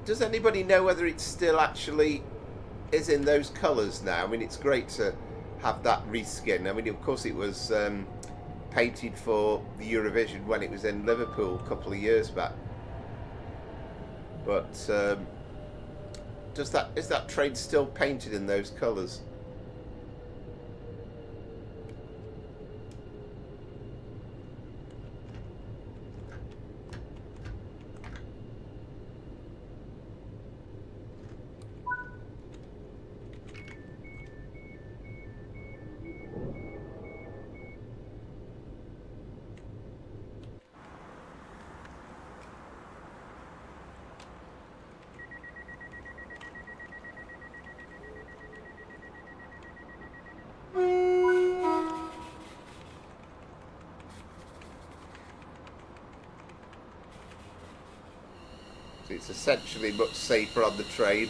Does anybody know whether it still actually is in those colours now? I mean, it's great to have that reskin. I mean, of course, it was painted for the Eurovision when it was in Liverpool a couple of years back. But is that train still painted in those colours? it's essentially much safer on the train.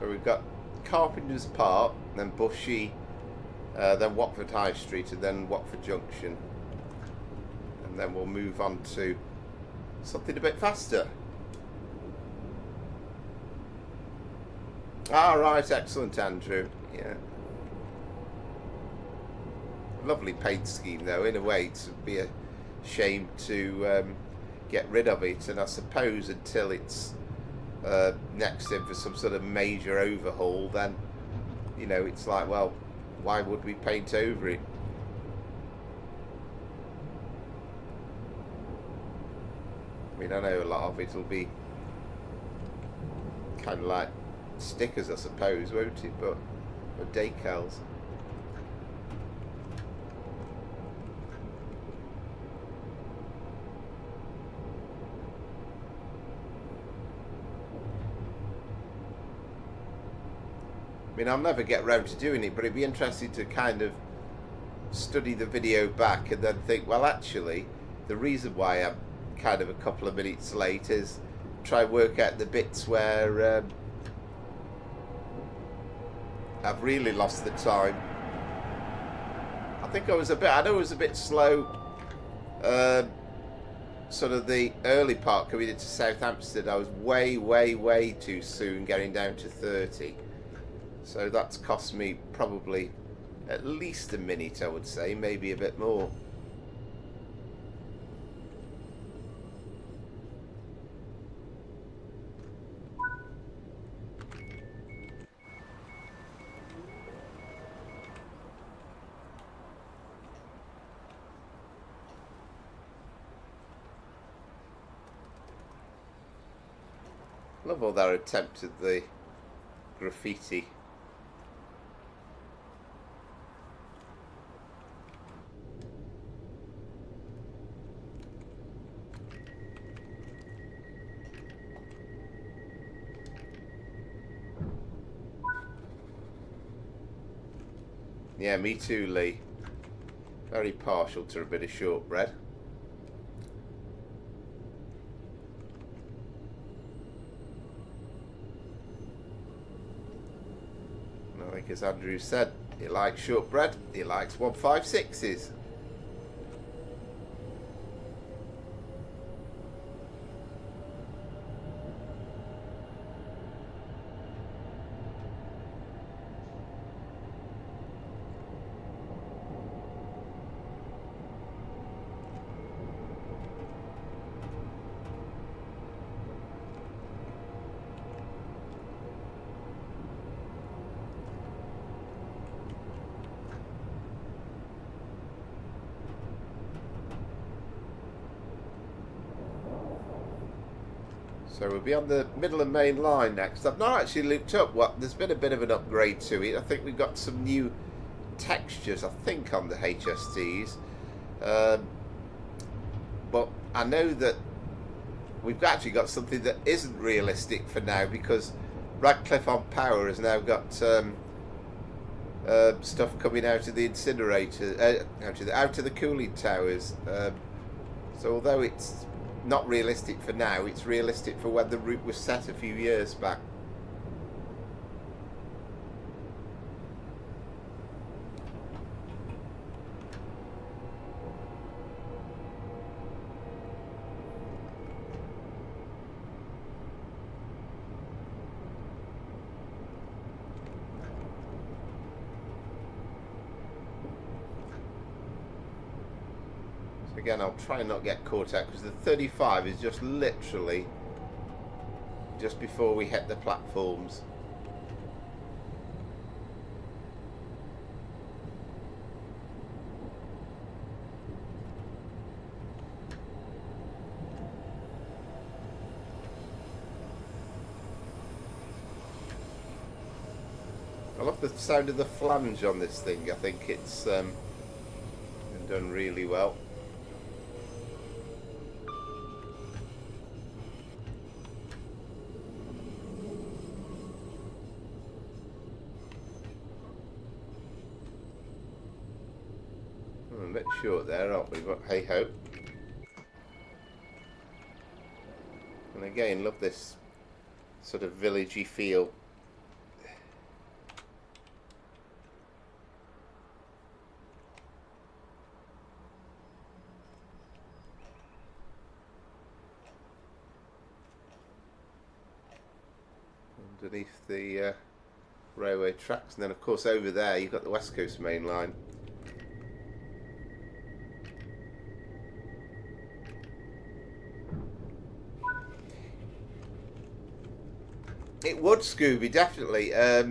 So we've got Carpenter's Park, then Bushy, then Watford High Street, and then Watford Junction. And then we'll move on to something a bit faster. Ah, right, excellent, Andrew. Yeah. Lovely paint scheme, though. In a way, it would be a shame to get rid of it, and I suppose until it's next in for some sort of major overhaul, then, you know, it's like, well, why would we paint over it? I mean, I know a lot of it will be kind of like stickers, I suppose, won't it? But, or decals. I mean, I'll never get round to doing it, but it'd be interesting to kind of study the video back and then think, well, actually, the reason why I'm kind of a couple of minutes late is try and work out the bits where I've really lost the time. I think I know it was a bit slow, sort of the early part coming into Southampton. I was way too soon getting down to 30. So that's cost me probably at least a minute, I would say, maybe a bit more. Love all their attempt at the graffiti. Yeah, me too, Lee. Very partial to a bit of shortbread. And I think, as Andrew said, he likes shortbread, he likes 156s. So we'll be on the Midland Main Line next. I've not actually looked up what... There's been a bit of an upgrade to it. I think we've got some new textures, I think, on the HSTs. But I know that we've actually got something that isn't realistic for now, because Radcliffe on Power has now got stuff coming out of the incinerator, out of the cooling towers. So although it's not realistic for now, it's realistic for when the route was set a few years back. Again, I'll try and not get caught out, because the 35 is just literally just before we hit the platforms. the sound of the flange on this thing. I think it's been done really well. I'm a bit short there, aren't we? But hey ho. And again, love this sort of villagey feel. Underneath the railway tracks, and then of course over there you've got the West Coast Main Line. It would, Scooby, definitely. I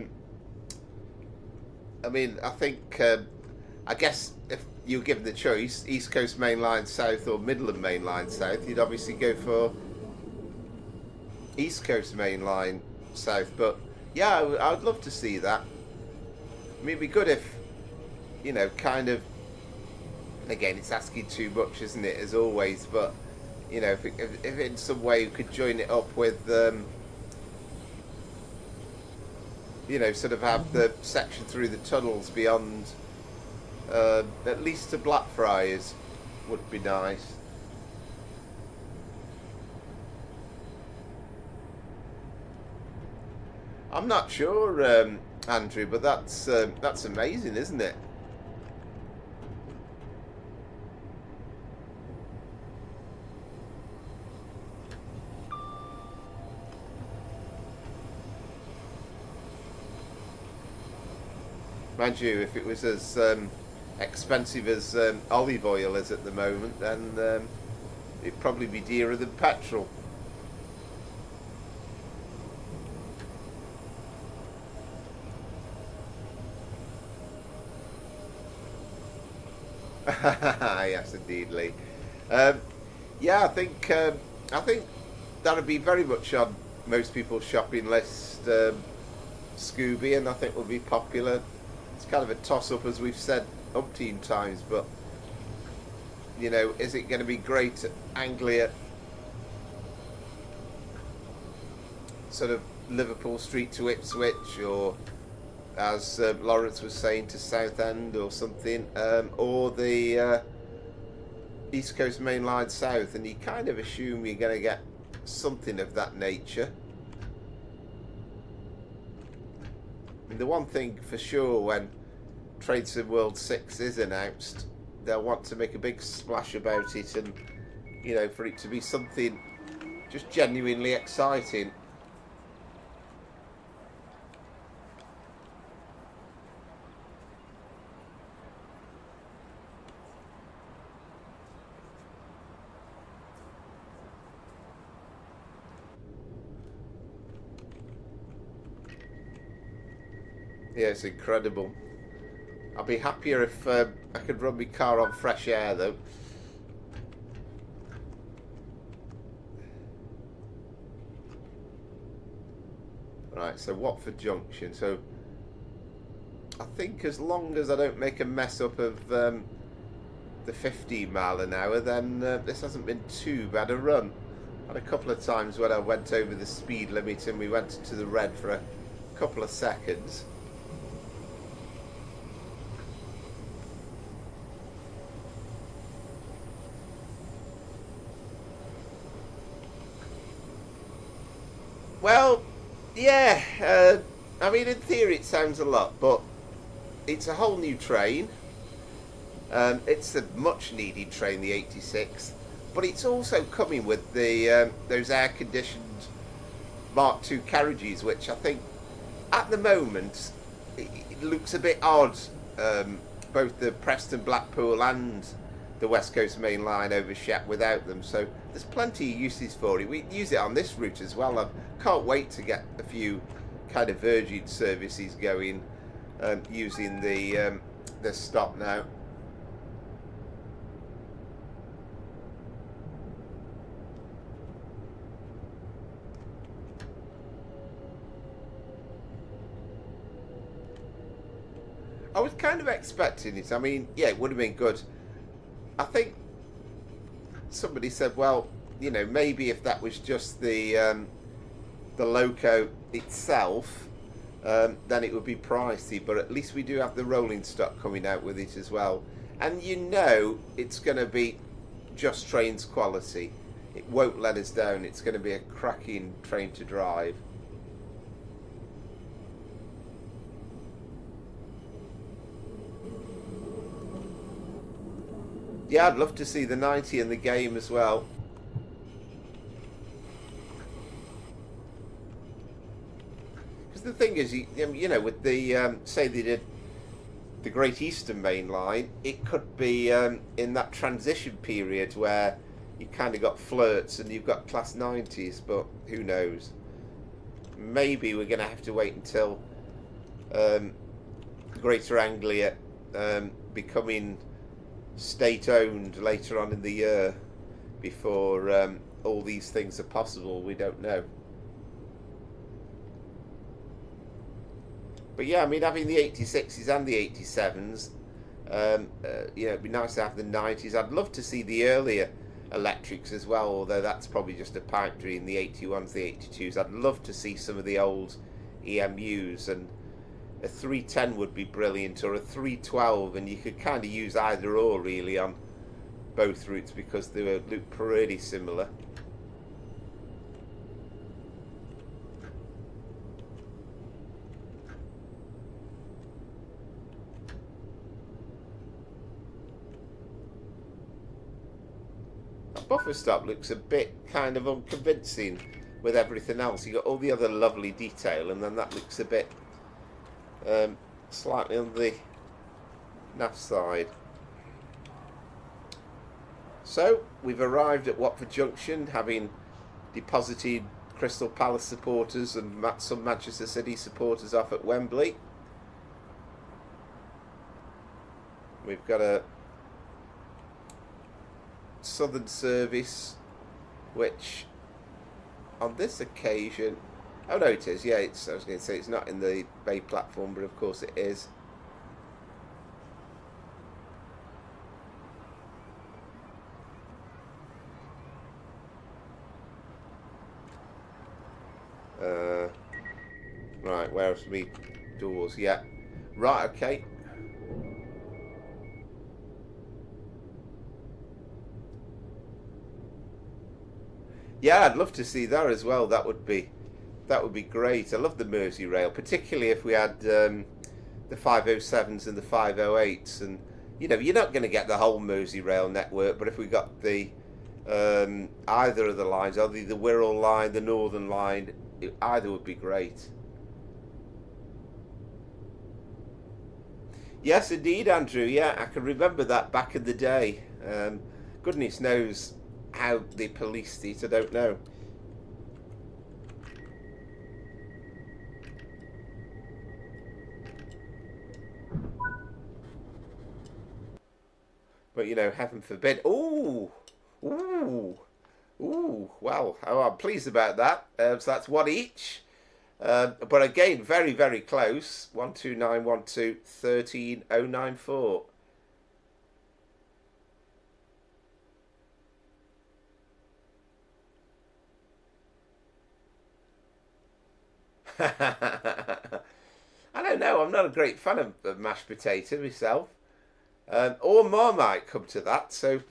mean, I think, I guess if you were given the choice, East Coast Main Line South or Midland Main Line South, you'd obviously go for East Coast Main Line South. But yeah, I'd love to see that. I mean, it'd be good if, you know, kind of, again, it's asking too much, isn't it, as always, but, you know, if in some way you could join it up with, you know, sort of have the section through the tunnels beyond, at least to Blackfriars, would be nice. I'm not sure, Andrew, but that's amazing, isn't it? Mind you, if it was as expensive as olive oil is at the moment, then it'd probably be dearer than petrol. Yes, indeed, Lee. Yeah, I think that would be very much on most people's shopping list, Scooby, and I think will be popular. It's kind of a toss-up, as we've said umpteen times, but, you know, is it going to be great at Anglia, sort of Liverpool Street to Ipswich, or as Lawrence was saying, to Southend or something, or the East Coast Main Line South, and you kind of assume you're going to get something of that nature. I mean, the one thing for sure, when Tradesman World 6 is announced, they'll want to make a big splash about it, and, you know, for it to be something just genuinely exciting. Yeah, it's incredible. I'll be happier if I could run my car on fresh air, though. Right, so Watford Junction. So I think as long as I don't make a mess up of the 15 mile an hour, then this hasn't been too bad a run. Had a couple of times when I went over the speed limit and we went into the red for a couple of seconds. Well, yeah, I mean, in theory it sounds a lot, but it's a whole new train. It's a much needed train, the 86, but it's also coming with the those air-conditioned Mark II carriages, which I think at the moment it looks a bit odd, both the Preston Blackpool and the West Coast Main Line over Shap without them, so there's plenty of uses for it. We use it on this route as well. I can't wait to get a few kind of Virgin services going, using the stop now. I was kind of expecting it. I mean, yeah, it would have been good. I think somebody said, well, you know, maybe if that was just the loco itself, then it would be pricey. But at least we do have the rolling stock coming out with it as well. And you know it's going to be Just Trains quality. It won't let us down. It's going to be a cracking train to drive. Yeah, I'd love to see the 90 in the game as well. Because the thing is, you know, with the, say they did the Great Eastern Main Line, it could be in that transition period where you kind of got flirts and you've got Class 90s, but who knows? Maybe we're going to have to wait until Greater Anglia becoming state-owned later on in the year before all these things are possible. We don't know. But yeah, I mean, having the 86s and the 87s, you know, it'd be nice to have the 90s. I'd love to see the earlier electrics as well, although that's probably just a pipe dream, the 81s, the 82s. I'd love to see some of the old EMUs, and a 310 would be brilliant, or a 312, and you could kind of use either or really on both routes because they look pretty similar. That buffer stop looks a bit kind of unconvincing with everything else. You got all the other lovely detail, and then that looks a bit slightly on the naff side. So we've arrived at Watford Junction, having deposited Crystal Palace supporters and some Manchester City supporters off at Wembley. We've got a Southern service, which on this occasion, oh no, it is. Yeah, I was going to say it's not in the Bay platform, but of course it is. Right, where's me doors? Yeah, right, okay. Yeah, I'd love to see that as well. That would be great. I love the Merseyrail, particularly if we had the 507s and the 508s. And you know, you're not going to get the whole Merseyrail network, but if we got the either of the lines, either the Wirral line, the Northern line, either would be great. Yes, indeed, Andrew. Yeah, I can remember that back in the day. Goodness knows how they policed it, I don't know. But you know, heaven forbid. Ooh, ooh, ooh. Well, oh, I'm pleased about that. So that's one each. But again, very, very close. 12912 13094. I don't know. I'm not a great fan of mashed potato myself. Or Marmite, come to that. So,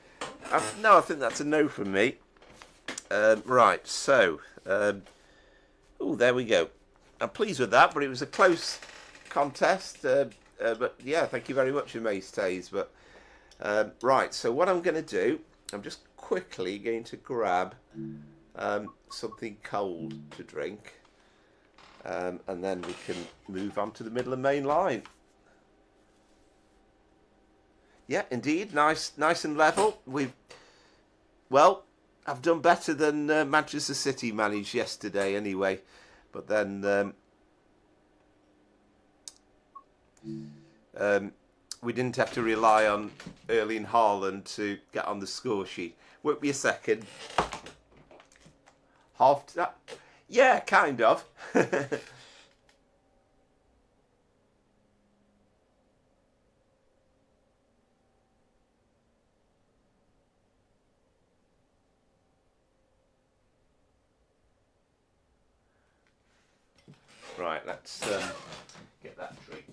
no, I think that's a no from me. Right, so, oh, there we go. I'm pleased with that, but it was a close contest. But yeah, thank you very much, Mace Tays. But right, so what I'm going to do, I'm just quickly going to grab something cold to drink. And then we can move on to the Midland Main Line. Yeah, indeed, nice and level. Well, I've done better than Manchester City managed yesterday, anyway. But then we didn't have to rely on Erling Haaland to get on the score sheet. Won't be a second. Yeah, kind of. Right, let's get that drink.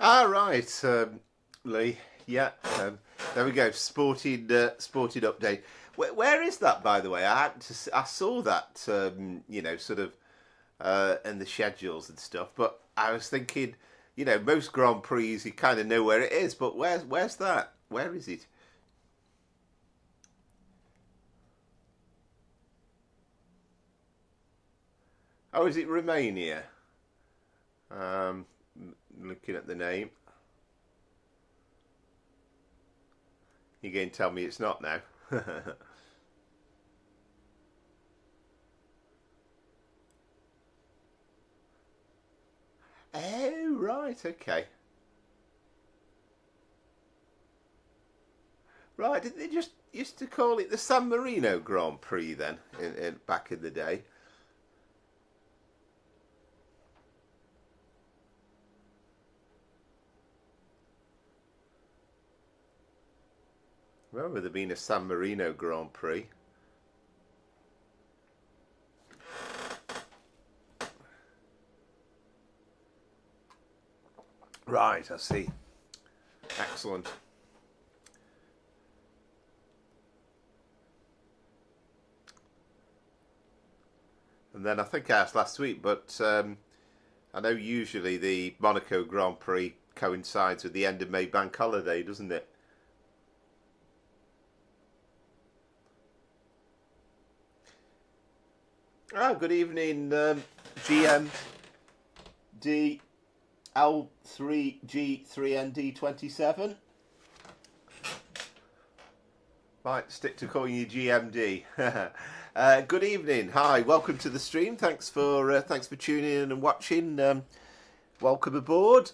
Ah, right, Lee. Yeah, there we go. Sporting update. Where is that, by the way? I saw that, sort of in the schedules and stuff. But I was thinking, most Grand Prix you kind of know where it is. But where's that? Where is it? Oh, is it Romania? Looking at the name. You're going to tell me it's not now. Oh, right, okay. Right, did they just used to call it the San Marino Grand Prix then, back in the day? Remember there being a San Marino Grand Prix? Right, I see. Excellent. And then I think I asked last week, but I know usually the Monaco Grand Prix coincides with the end of May bank holiday, doesn't it? Ah, good evening, GMD L3G3ND27. Might stick to calling you GMD. Good evening. Hi, welcome to the stream. Thanks for tuning in and watching. Welcome aboard.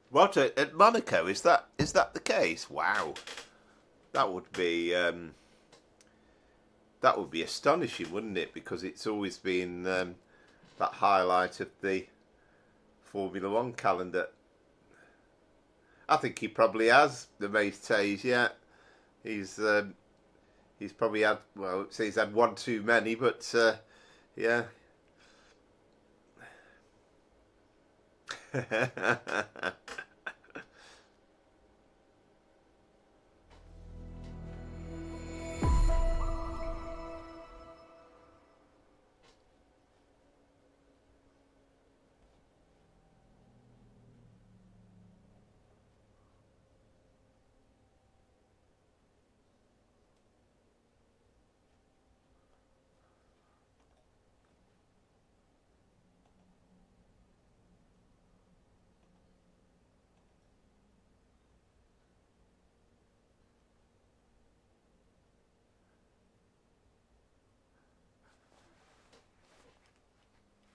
What at Monaco is that the case? Wow, that would be astonishing, wouldn't it? Because it's always been that highlight of the Formula One calendar. I think he probably has, the Mates. Yeah, he's probably had, well, say he's had one too many, but yeah.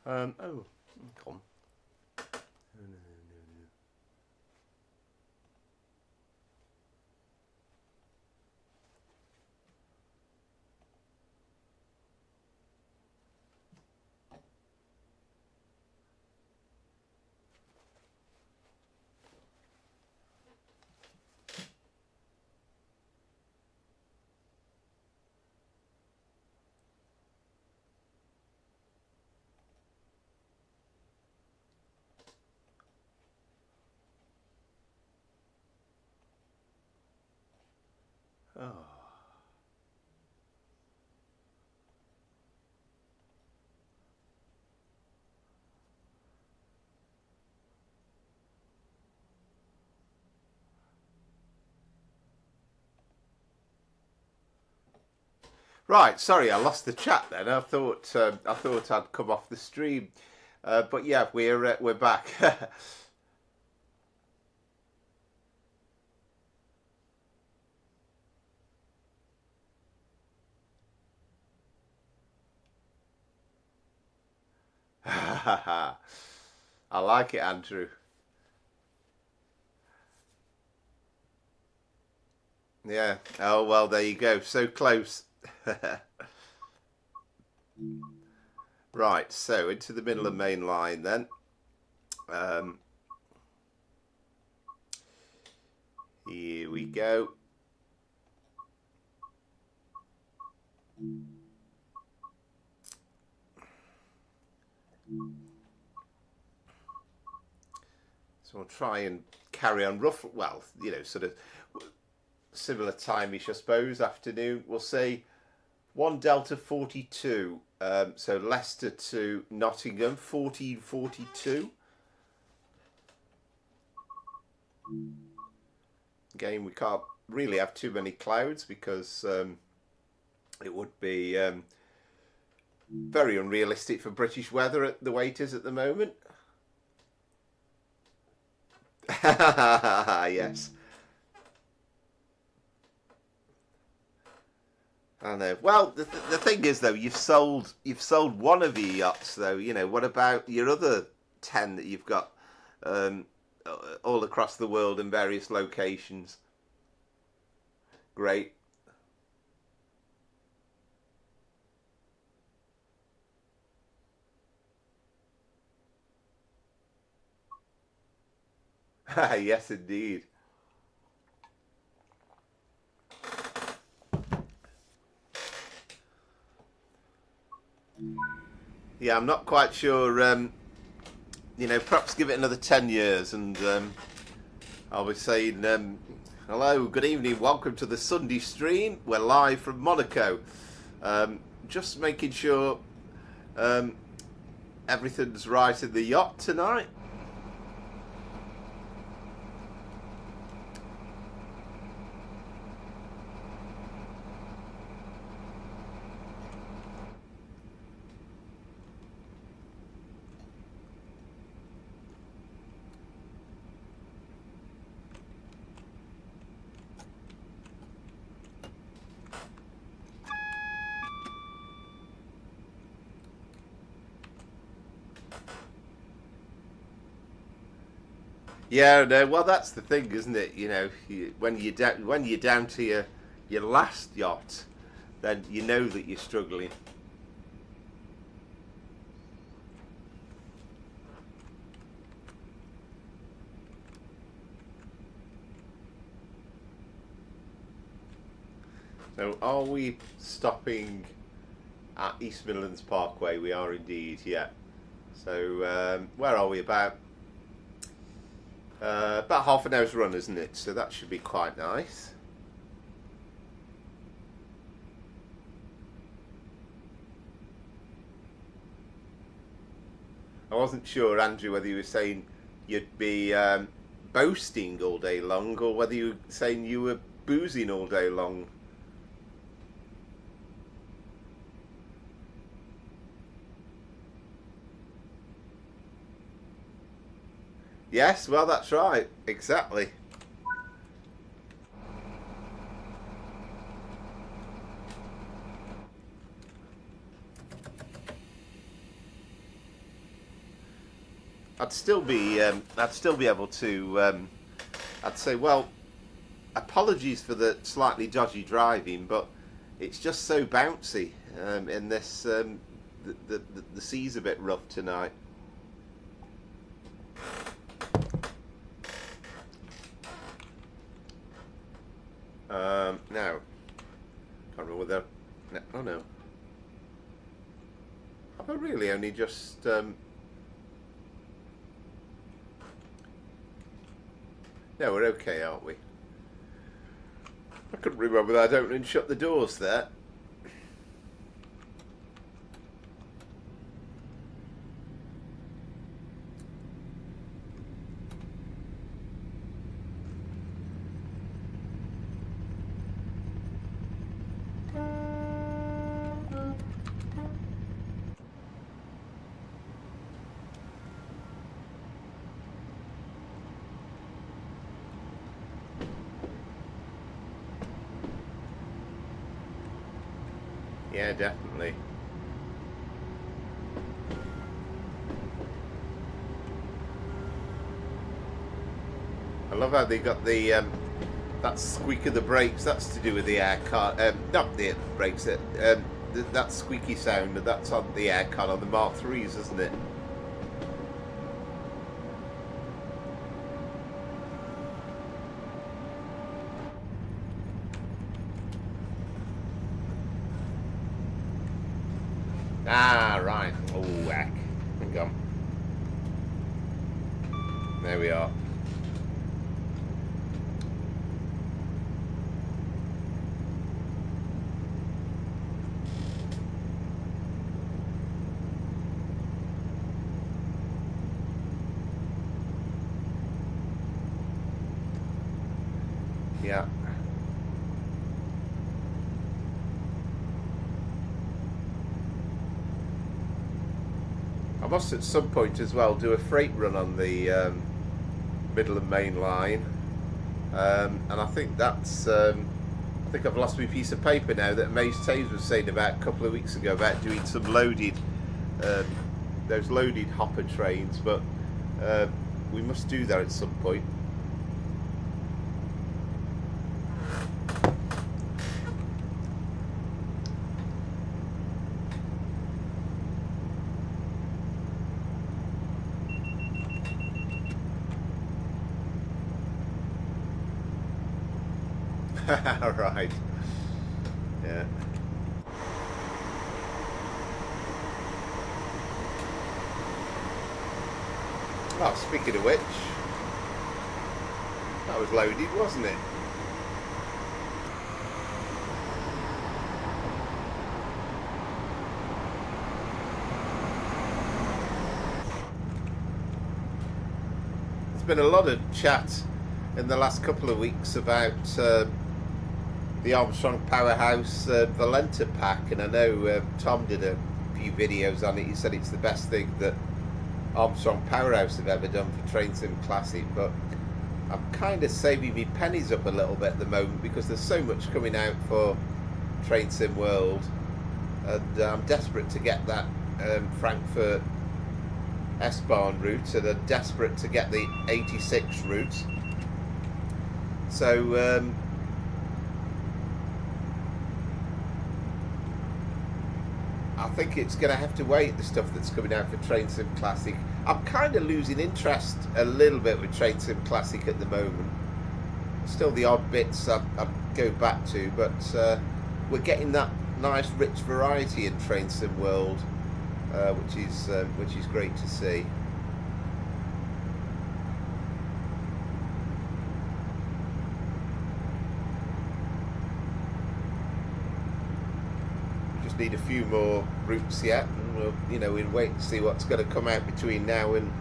Oh, come on. No, no, no, no. Oh. Right, sorry, I lost the chat then. I thought I'd come off the stream, but yeah, we're back. I like it, Andrew. Yeah. Oh well, there you go. So close. Right. So into the Midland Main Line then. Here we go. So I'll try and carry on well, sort of similar time-ish, I suppose, afternoon. We'll say 1 Delta 42. So Leicester to Nottingham, 14:42. Again, we can't really have too many clouds because it would be very unrealistic for British weather at the way it is at the moment. Yes. I know. Well, the thing is, though, you've sold one of your yachts, though. What about your other 10 that you've got all across the world in various locations? Great. Yes, indeed. Yeah, I'm not quite sure. Perhaps give it another 10 years, and I'll be saying, hello, good evening, welcome to the Sunday stream. We're live from Monaco. Just making sure everything's right in the yacht tonight. Yeah, no. Well, that's the thing, isn't it? When you're down to your last yacht, then you know that you're struggling. So, are we stopping at East Midlands Parkway? We are indeed. Yeah. So, where are we? About half an hour's run, isn't it? So that should be quite nice. I wasn't sure, Andrew, whether you were saying you'd be boasting all day long, or whether you were saying you were boozing all day long. Yes, well, that's right. Exactly. I'd still be able to. I'd say, well, apologies for the slightly dodgy driving, but it's just so bouncy in this. The sea's a bit rough tonight. Now, can't remember whether. No, oh no. Have I really only just? No, we're okay, aren't we? I couldn't remember that. I don't and shut the doors there. Yeah, definitely. I love how they got the that squeak of the brakes. That's to do with the aircon. Not the brakes. That squeaky sound. That's on the aircon on the Mark III's, isn't it? Ah, right. Oh, whack. Hang on. There we are. Yeah. I must at some point as well do a freight run on the Midland Main Line, and I think that's I think I've lost my piece of paper now that Mace Taves was saying about a couple of weeks ago about doing some loaded those loaded hopper trains, but we must do that at some point. Right. Yeah. Oh, speaking of which, that was loaded, wasn't it? There's been a lot of chat in the last couple of weeks about the Armstrong Powerhouse Valenta pack, and I know Tom did a few videos on it. He said it's the best thing that Armstrong Powerhouse have ever done for Train Sim Classic, but I'm kind of saving me pennies up a little bit at the moment because there's so much coming out for Train Sim World, and I'm desperate to get that Frankfurt S-Bahn route, and I'm desperate to get the 86 route. So I think it's going to have to wait, the stuff that's coming out for Train Sim Classic. I'm kind of losing interest a little bit with Train Sim Classic at the moment. Still the odd bits I'd go back to, but we're getting that nice rich variety in Train Sim World, which is great to see. Need a few more routes yet, and we'll wait and see what's going to come out between now and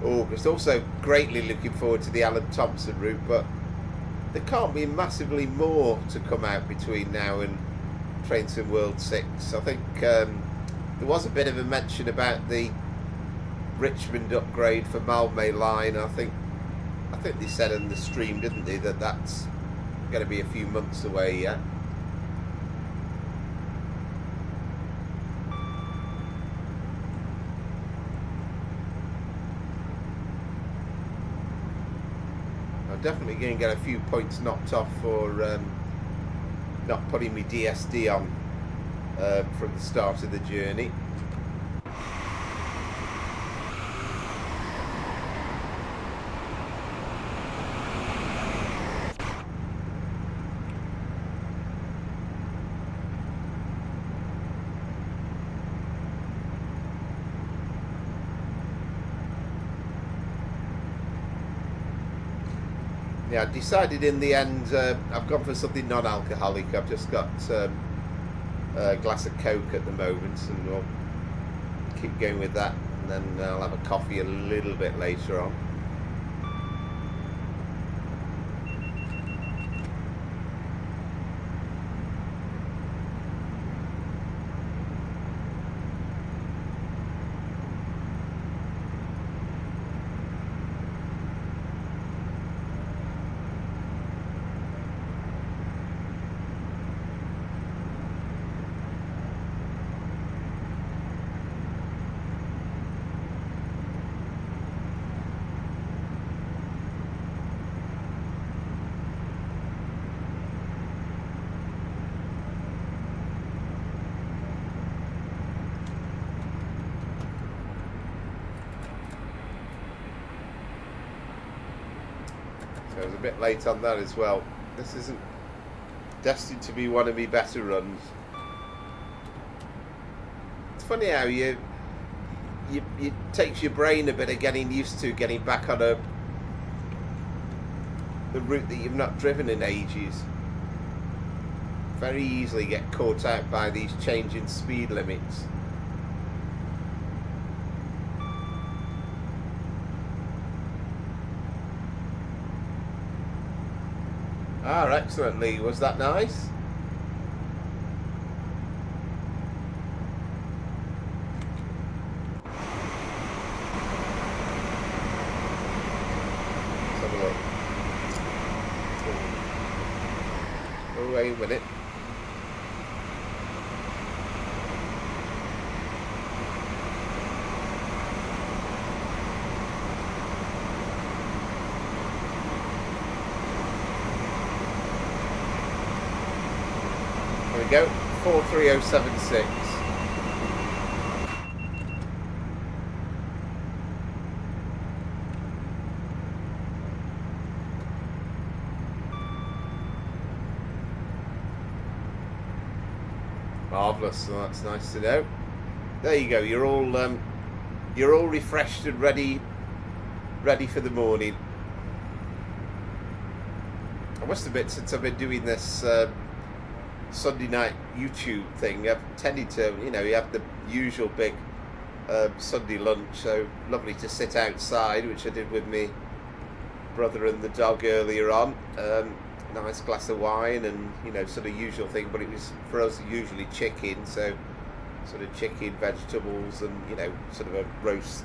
August. Also greatly looking forward to the Alan Thompson route, but there can't be massively more to come out between now and Train Sim World 6. I think there was a bit of a mention about the Richmond upgrade for Milton Main Line. I think they said in the stream, didn't they, that that's going to be a few months away yet. definitely going to get a few points knocked off for not putting me DSD on from the start of the journey. Yeah, I decided in the end I've gone for something non-alcoholic. I've just got a glass of Coke at the moment, and we'll keep going with that, and then I'll have a coffee a little bit later on. So I was a bit late on that as well. This isn't destined to be one of my better runs. It's funny how it takes your brain a bit of getting used to getting back on the route that you've not driven in ages. Very easily get caught out by these changing speed limits. Ah, excellent, Lee. Was that nice? Let's have a look. Oh, wait a minute. There we go, 43076. Marvellous, so that's nice to know. There you go, you're all refreshed and ready for the morning. I must admit, since I've been doing this Sunday night YouTube thing, I've tended to, you have the usual big Sunday lunch, so lovely to sit outside, which I did with me brother and the dog earlier on. Nice glass of wine and, sort of usual thing, but it was, for us, usually chicken, so sort of chicken, vegetables and, sort of a roast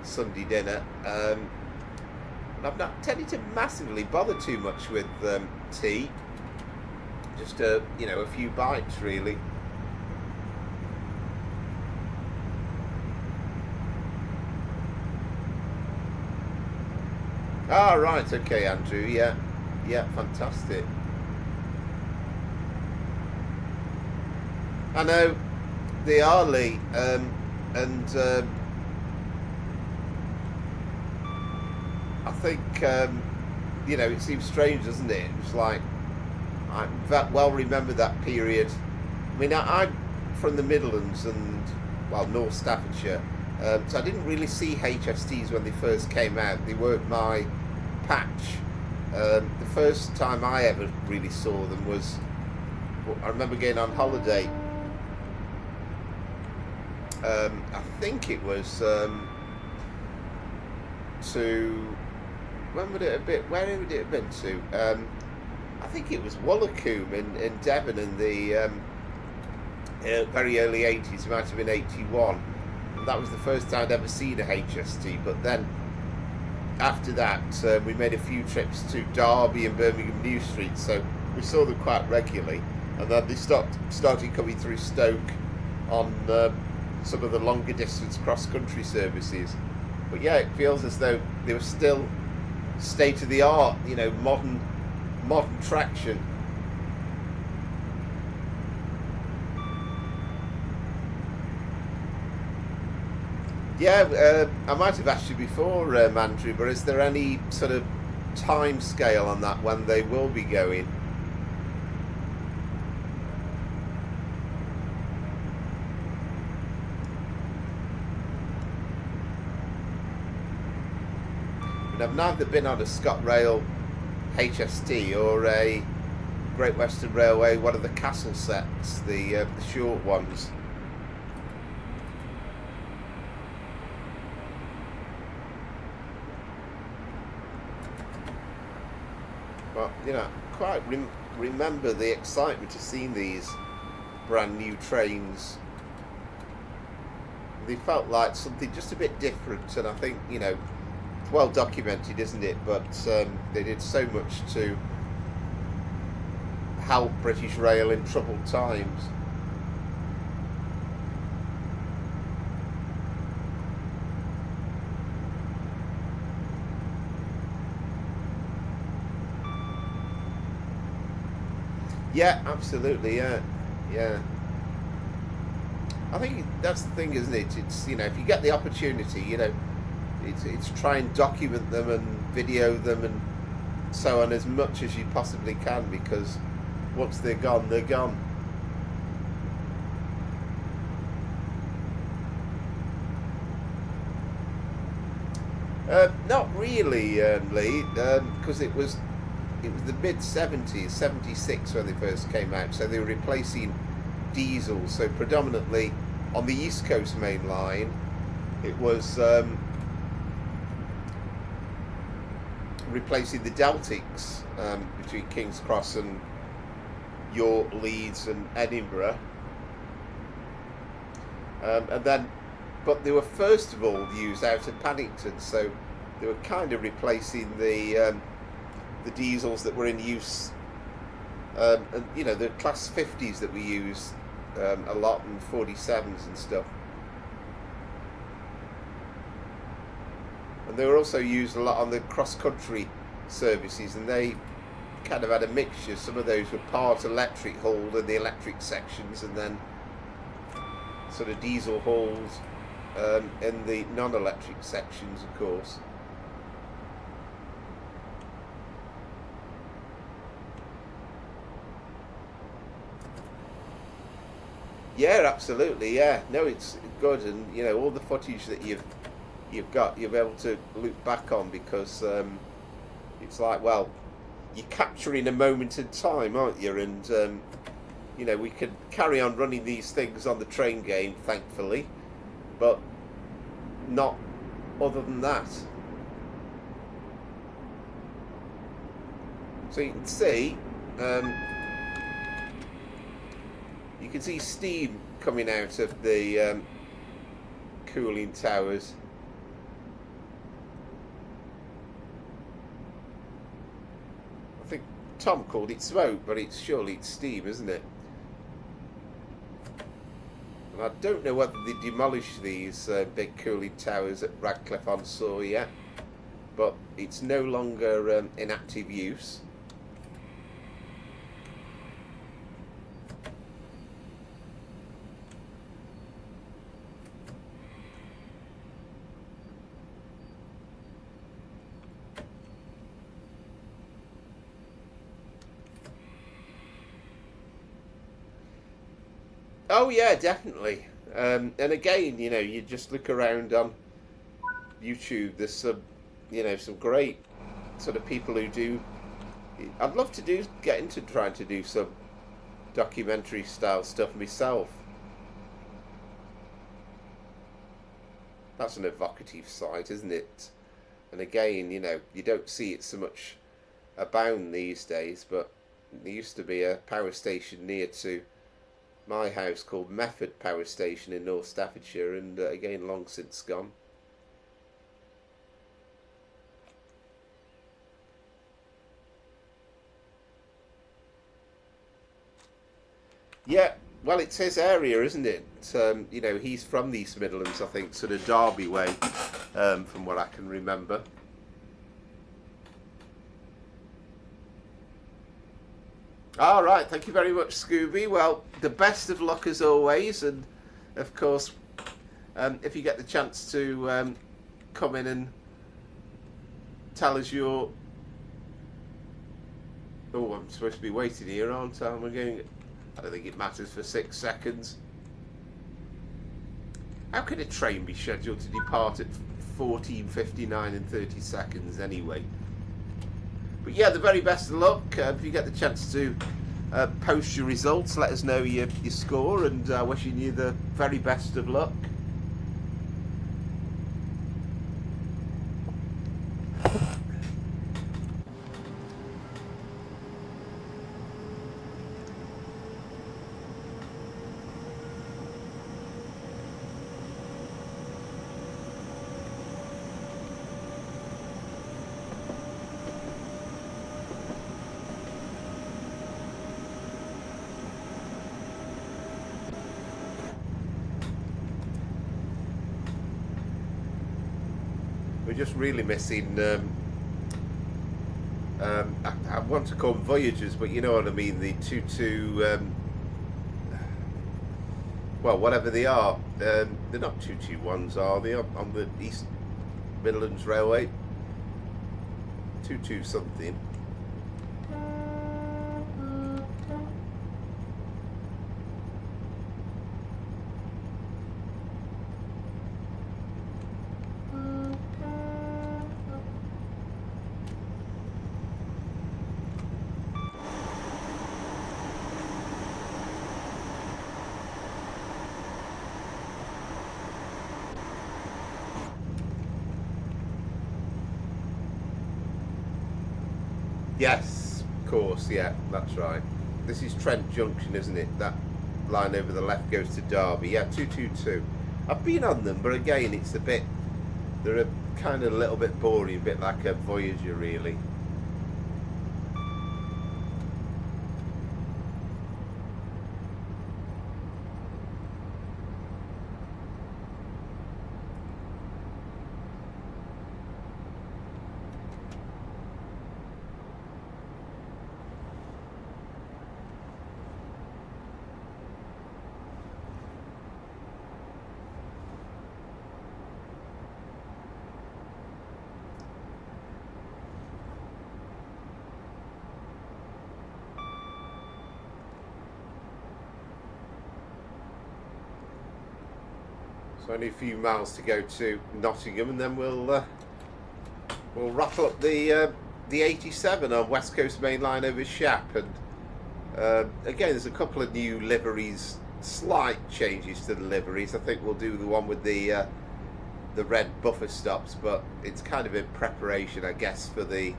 Sunday dinner. And I've not tended to massively bother too much with tea. Just a few bites really. Ah, right, okay, Andrew, yeah, fantastic. I know they are, Lee, and I think it seems strange, doesn't it? It's like, I well remember that period. I mean, I'm from the Midlands and, North Staffordshire, so I didn't really see HSTs when they first came out. They weren't my patch. The first time I ever really saw them was, I remember going on holiday. I think it was where would it have been to? I think it was Wollacombe in Devon in the very early 80s, it might have been 81. And that was the first time I'd ever seen a HST, but then after that we made a few trips to Derby and Birmingham New Street, so we saw them quite regularly, and then they started coming through Stoke on some of the longer distance cross-country services. But yeah, it feels as though they were still state of the art, you know, modern traction. Yeah, I might have asked you before, Andrew, but is there any sort of time scale on that when they will be going? And I've neither been on a ScotRail HST or a Great Western Railway, one of the castle sets, the short ones. But, you know, quite remember the excitement of seeing these brand new trains. They felt like something just a bit different, and I think, you know, it's well documented, isn't it? But they did so much to help British Rail in troubled times. Yeah, absolutely. Yeah. I think that's the thing, isn't it? It's, you know, if you get the opportunity, you know, it's try and document them and video them and so on as much as you possibly can, because once they're gone, they're gone. Not really, Lee, because it was the mid-70s, 76 when they first came out, so they were replacing diesel. So predominantly on the East Coast Main Line, it was replacing the Deltics between King's Cross and York, Leeds and Edinburgh. And then, but they were first of all used out at Paddington, so they were kind of replacing the diesels that were in use, and, you know, the class 50s that we use a lot, and 47s and stuff. And they were also used a lot on the cross-country services, and they kind of had a mixture. Some of those were part electric hauled in the electric sections, and then sort of diesel hauled in the non-electric sections, of course. Yeah, absolutely. Yeah, no, it's good, and you know, all the footage that you've got, you'll be able to look back on, because it's like, well, you're capturing a moment in time, aren't you? And you know, we can carry on running these things on the train game, thankfully, but not other than that. So you can see. You can see steam coming out of the cooling towers. I think Tom called it smoke, but surely it's steam, isn't it? And I don't know whether they demolished these big cooling towers at Radcliffe-on-Soar yet, but it's no longer in active use. Oh yeah, definitely. And again, you know, you just look around on YouTube. There's some, you know, some great sort of people who do. I'd love to get into trying to do some documentary style stuff myself. That's an evocative sight, isn't it? And again, you know, you don't see it so much abound these days, but there used to be a power station near to my house called Method Power Station in North Staffordshire, and again, long since gone. Yeah, well, it's his area, isn't it? You know, he's from the East Midlands, I think, sort of Derby way, from what I can remember. All right, thank you very much, Scooby. Well, the best of luck as always, and of course, if you get the chance to come in and tell us your... Oh, I'm supposed to be waiting here, aren't I? I don't think it matters for 6 seconds. How can a train be scheduled to depart at 14:59 and 30 seconds anyway? But yeah, the very best of luck. If you get the chance to post your results, let us know your score, and wishing you the very best of luck. We're just really missing. I want to call them Voyagers, but you know what I mean. The 22. Well, whatever they are, they're not 221s, are they? On the East Midlands Railway, 22 something. Yes, of course, yeah, that's right. This is Trent Junction, isn't it? That line over the left goes to Derby. Yeah, 222. I've been on them, but again, it's a bit... They're a kind of a little bit boring, a bit like a Voyager, really. So only a few miles to go to Nottingham, and then we'll rattle up the 87 on West Coast Main Line over Shap. And again, there's a couple of new liveries, slight changes to the liveries. I think we'll do the one with the red buffer stops, but it's kind of in preparation, I guess, for the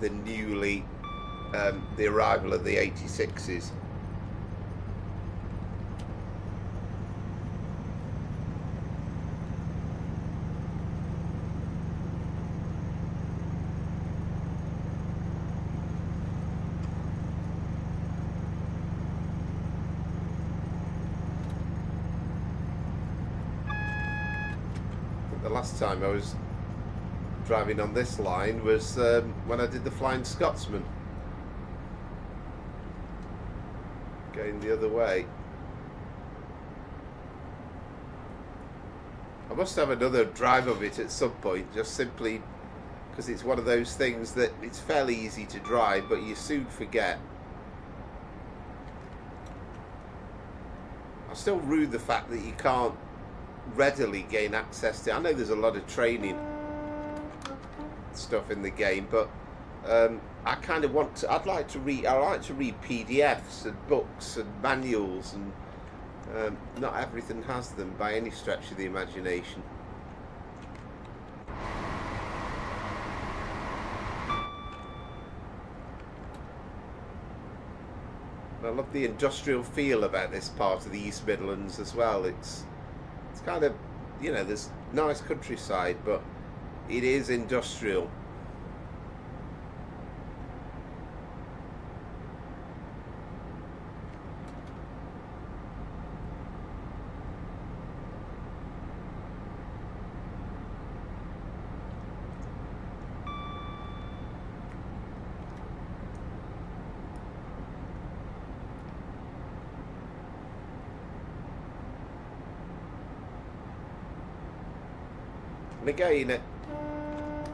newly the arrival of the 86s. The last time I was driving on this line was when I did the Flying Scotsman, going the other way. I must have another drive of it at some point, just simply because it's one of those things that it's fairly easy to drive, but you soon forget. I still rue the fact that you can't readily gain access to... I know there's a lot of training stuff in the game, but I kind of want to... I like to read PDFs and books and manuals, and not everything has them by any stretch of the imagination. I love the industrial feel about this part of the East Midlands as well. It's kind of, you know, there's nice countryside, but it is industrial. And again,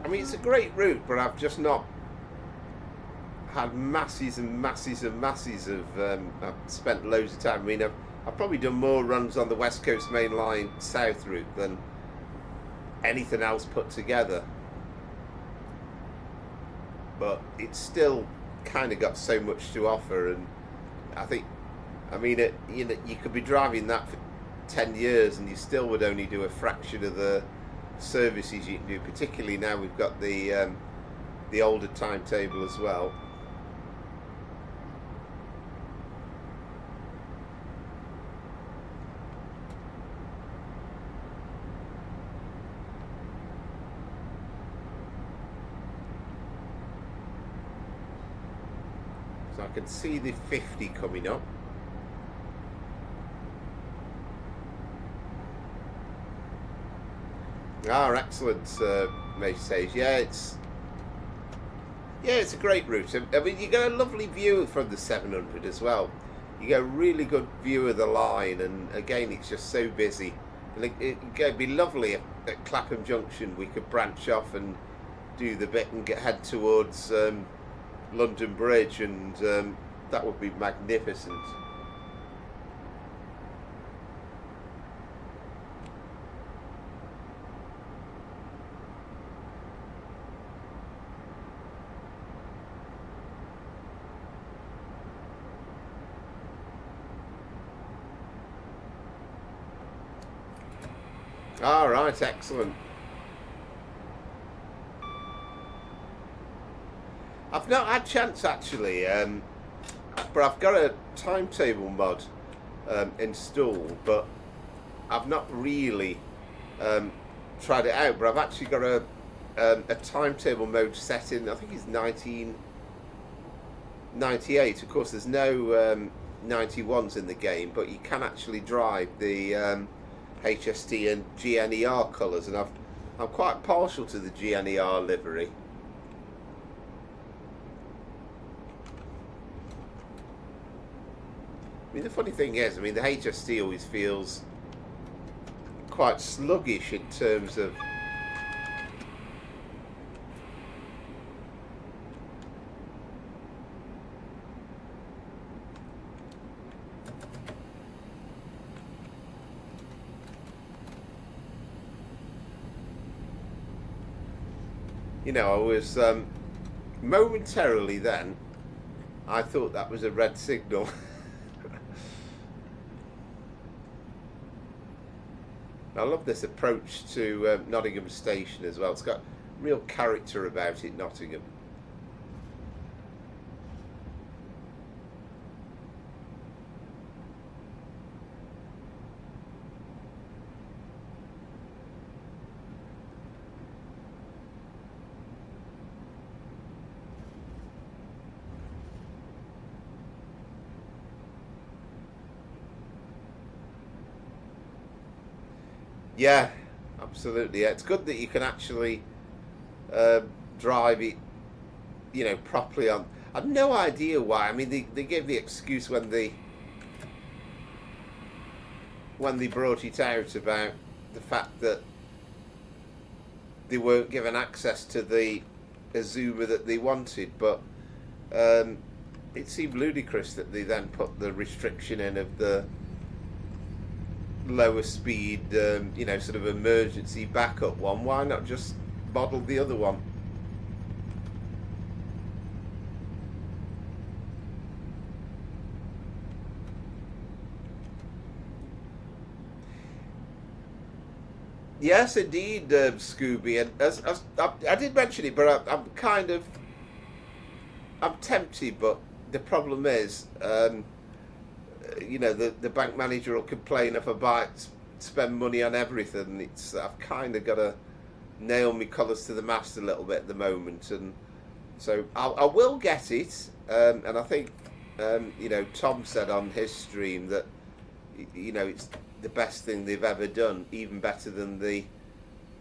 I mean, it's a great route, but I've just not had masses and masses and masses of. I've spent loads of time. I mean, I've probably done more runs on the West Coast Main Line South route than anything else put together. But it's still kind of got so much to offer, and I think, I mean, you know, you could be driving that for 10 years and you still would only do a fraction of the services you can do. Particularly now we've got the older timetable as well. So I can see the 50 coming up. Ah, excellent, May says. Yeah, it's a great route. I mean, you get a lovely view from the 700 as well. You get a really good view of the line, and again, it's just so busy. And it'd be lovely if at Clapham Junction we could branch off and do the bit and head towards London Bridge, and that would be magnificent. All right, excellent. I've not had a chance actually, but I've got a timetable mod installed, but I've not really tried it out. But I've actually got a timetable mode set in. I think it's 1998. Of course, there's no 91s in the game, but you can actually drive the HST and GNER colours, and I'm quite partial to the GNER livery. I mean, the funny thing is, I mean, the HST always feels quite sluggish in terms of you know, I was momentarily then I thought that was a red signal. I love this approach to Nottingham Station as well. It's got real character about it, Nottingham. Yeah, absolutely. Yeah, it's good that you can actually drive it, you know, properly on. I've no idea why. I mean, they gave the excuse when they brought it out about the fact that they weren't given access to the Azuma that they wanted, but it seemed ludicrous that they then put the restriction in of the lower speed, you know, sort of emergency backup one. Why not just model the other one? Yes, indeed, Scooby. And as I did mention it, but I'm tempted. But the problem is, you know, the bank manager will complain if I spend money on everything. I've kind of got to nail my colours to the mast a little bit at the moment, and so I will get it. And I think, you know, Tom said on his stream that, you know, it's the best thing they've ever done, even better than the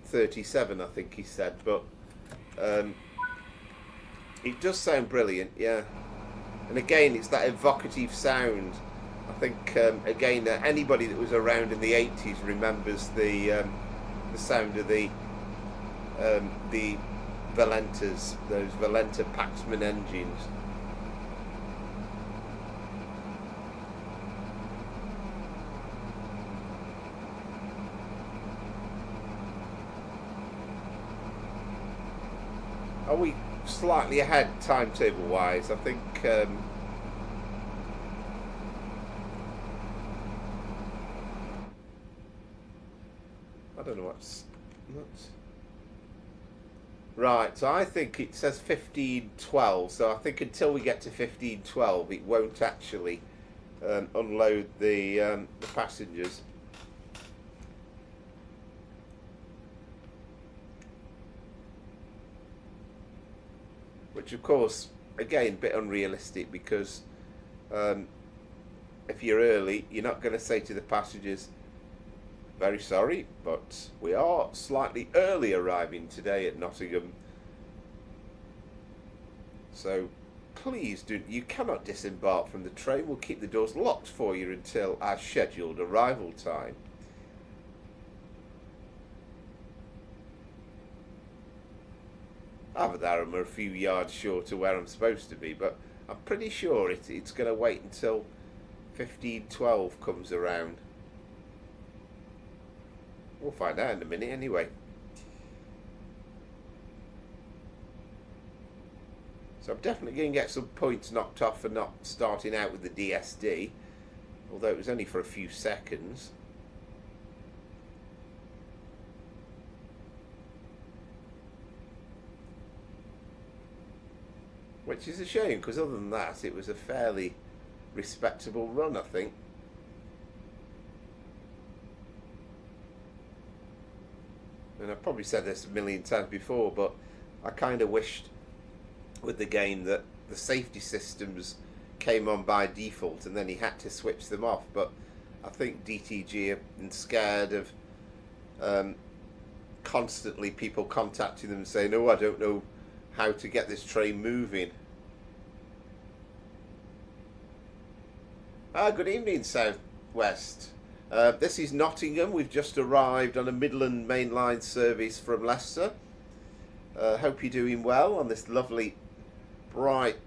37, I think he said. But it does sound brilliant, yeah. And again, it's that evocative sound. I think, again, anybody that was around in the 80s remembers the sound of the the Valentas, those Valenta Paxman engines. Are we slightly ahead timetable wise? I think I don't know what's right, so I think it says 15:12, so I think until we get to 15:12 it won't actually unload the passengers. Which of course, again, a bit unrealistic, because if you're early, you're not going to say to the passengers, very sorry, but we are slightly early arriving today at Nottingham. So please do, you cannot disembark from the train. We'll keep the doors locked for you until our scheduled arrival time. Either that or I'm a few yards short of where I'm supposed to be, but I'm pretty sure it's going to wait until 15:12 comes around. We'll find out in a minute anyway. So I'm definitely going to get some points knocked off for not starting out with the DSD, although it was only for a few seconds. Which is a shame, because other than that, it was a fairly respectable run, I think. And I've probably said this a million times before, but I kind of wished with the game that the safety systems came on by default and then he had to switch them off. But I think DTG have been scared of constantly people contacting them and saying, oh, I don't know how to get this train moving. Good evening, South West. This is Nottingham. We've just arrived on a Midland Main Line service from Leicester. Hope you're doing well on this lovely, bright,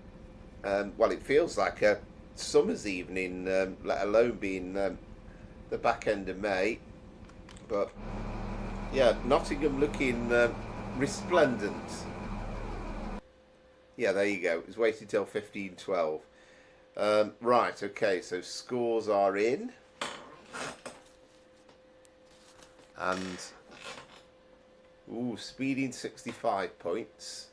well, it feels like a summer's evening, let alone being the back end of May. But yeah, Nottingham looking resplendent. Yeah, there you go. It was waiting till 15:12. Right, okay, so scores are in. And speeding 65 points.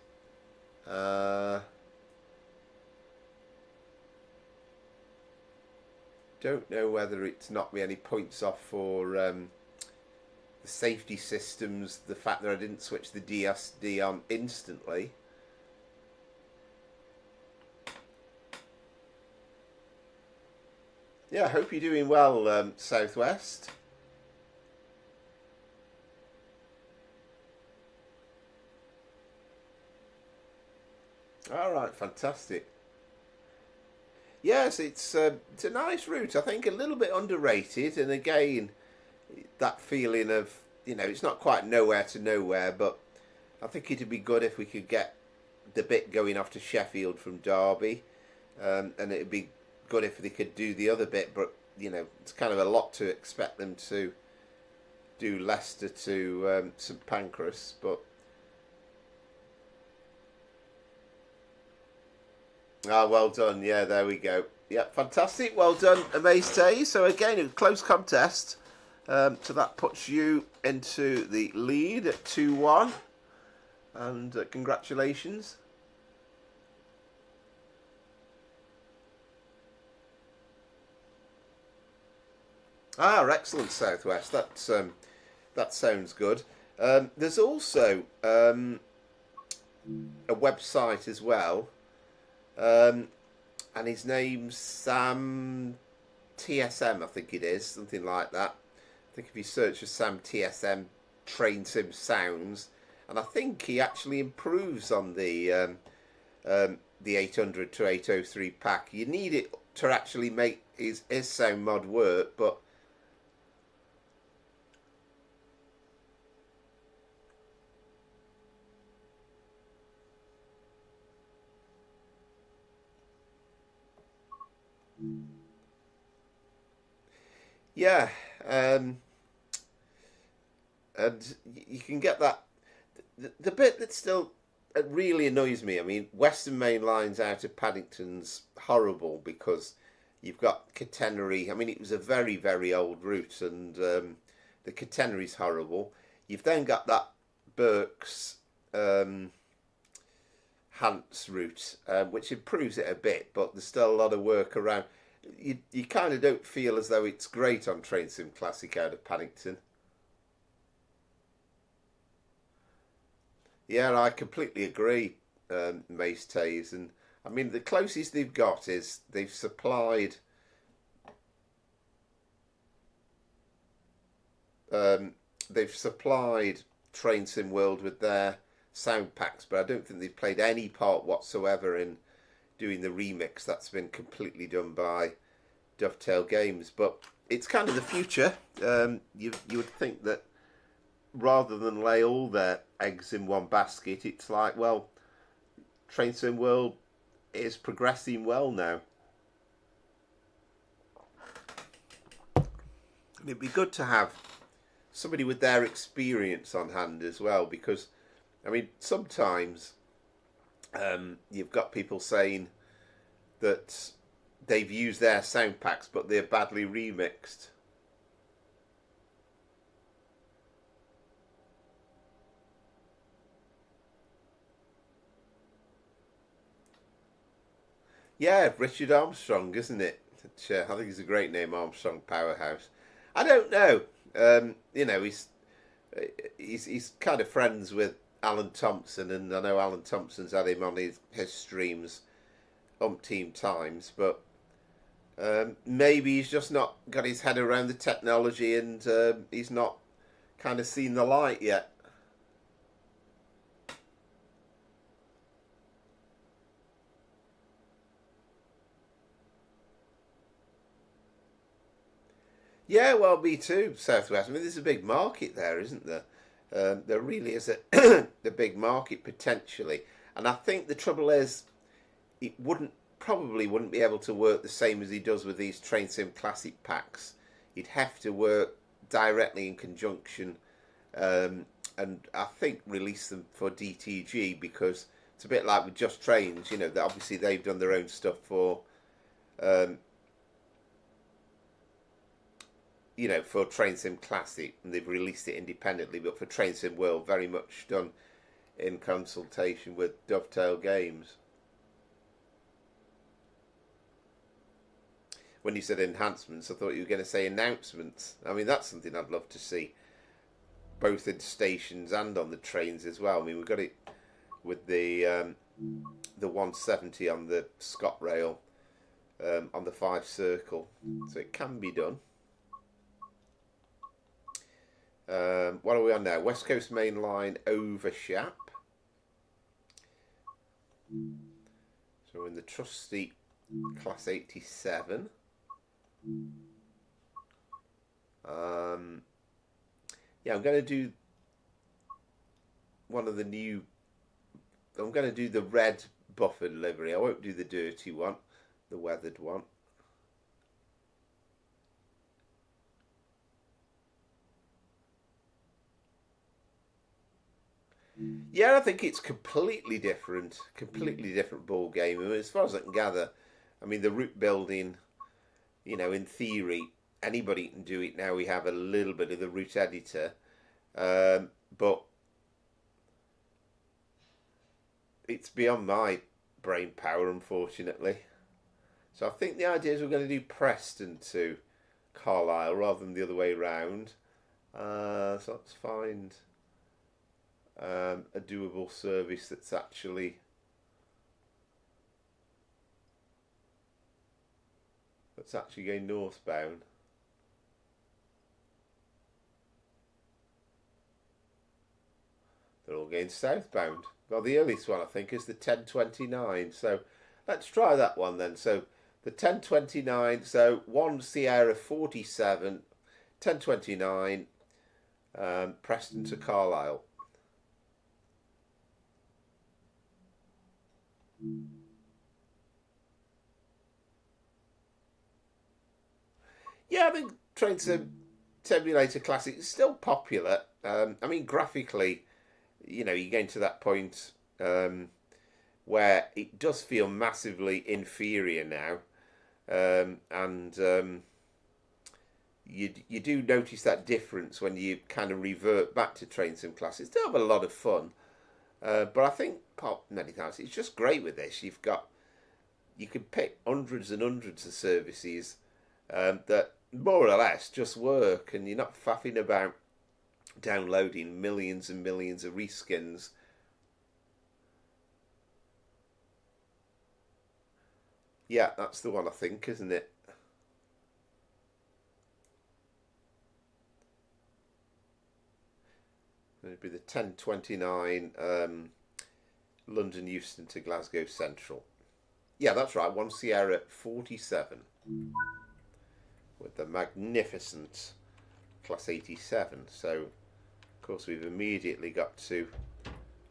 Don't know whether it's knocked me any points off for the safety systems, the fact that I didn't switch the DSD on instantly. Yeah, I hope you're doing well, Southwest. All right, fantastic. Yes, it's a nice route. I think a little bit underrated, and again, that feeling of, you know, it's not quite nowhere to nowhere, but I think it'd be good if we could get the bit going off to Sheffield from Derby, and it'd be good if they could do the other bit, but you know, it's kind of a lot to expect them to do Leicester to St Pancras, but well done. Yeah, there we go. Yeah, fantastic. Well done, Amaze. So again, a close contest. So that puts you into the lead at 2-1, and congratulations. Excellent, Southwest. That sounds good. There's also a website as well, and his name's Sam TSM, I think it is, something like that. I think if you search for Sam TSM Train Sim Sounds, and I think he actually improves on the 800 to 803 pack. You need it to actually make his sound mod work, but Yeah, um, and you can get that. The bit that still really annoys me. I mean, Western Main Line's out of Paddington's horrible because you've got Catenary. I mean, it was a very very old route, and the Catenary's horrible. You've then got that Burke's Hants route, which improves it a bit, but there's still a lot of work around. You kind of don't feel as though it's great on Train Sim Classic out of Paddington. Yeah, I completely agree, Mace Tays. And I mean, the closest they've got is um, they've supplied Train Sim World with their sound packs, but I don't think they've played any part whatsoever in doing the remix. That's been completely done by Dovetail Games. But it's kind of the future. You would think that rather than lay all their eggs in one basket, it's like, well, Train Sim World is progressing well now. And it'd be good to have somebody with their experience on hand as well, because, I mean, sometimes you've got people saying that they've used their sound packs, but they're badly remixed. Yeah, Richard Armstrong, isn't it? I think it's a great name, Armstrong Powerhouse. I don't know. You know, he's kind of friends with Alan Thompson, and I know Alan Thompson's had him on his streams umpteen times, but maybe he's just not got his head around the technology, and he's not kind of seen the light yet. Yeah, well, me too, Southwest. I mean, there's a big market there, isn't there? There really is a big market potentially, and I think the trouble is, it probably wouldn't be able to work the same as he does with these Train Sim Classic packs. He'd have to work directly in conjunction, and I think release them for DTG, because it's a bit like with Just Trains. You know, that obviously they've done their own stuff for. Um, for Train Sim Classic, and they've released it independently, but for Train Sim World, very much done in consultation with Dovetail Games. When you said enhancements, I thought you were going to say announcements. I mean, that's something I'd love to see, both in stations and on the trains as well. I mean, we've got it with the 170 on the ScotRail, on the 5 Circle, so it can be done. What are we on now? West Coast Main Line over Shap. So we're in the trusty Class 87. Yeah, I'm going to do one of the new. I'm going to do the red buffered livery. I won't do the dirty one, the weathered one. Yeah, I think it's completely different ball game. I mean, as far as I can gather, I mean, the route building, in theory, anybody can do it now. We have a little bit of the route editor, but it's beyond my brain power, unfortunately. So I think the idea is we're going to do Preston to Carlisle rather than the other way round. So let's find a doable service that's actually going northbound. They're all going southbound. Well, the earliest one I think is the 1029. So let's try that one then. So the 1029. So 1 Sierra 47, 1029, Preston to Carlisle. Yeah, I think Train Simulator Classic is still popular. I mean, graphically, you're getting to that point where it does feel massively inferior now, and you do notice that difference when you kind of revert back to Train Sim Classic. Still have a lot of fun, but I think many times it's just great with this. You can pick hundreds and hundreds of services that more or less just work, and you're not faffing about downloading millions and millions of reskins. Yeah, that's the one, I think, isn't it? It'd be the 1029 London Euston to Glasgow Central. Yeah, that's right, 1 Sierra 47 with the magnificent Class 87. So, of course, we've immediately got to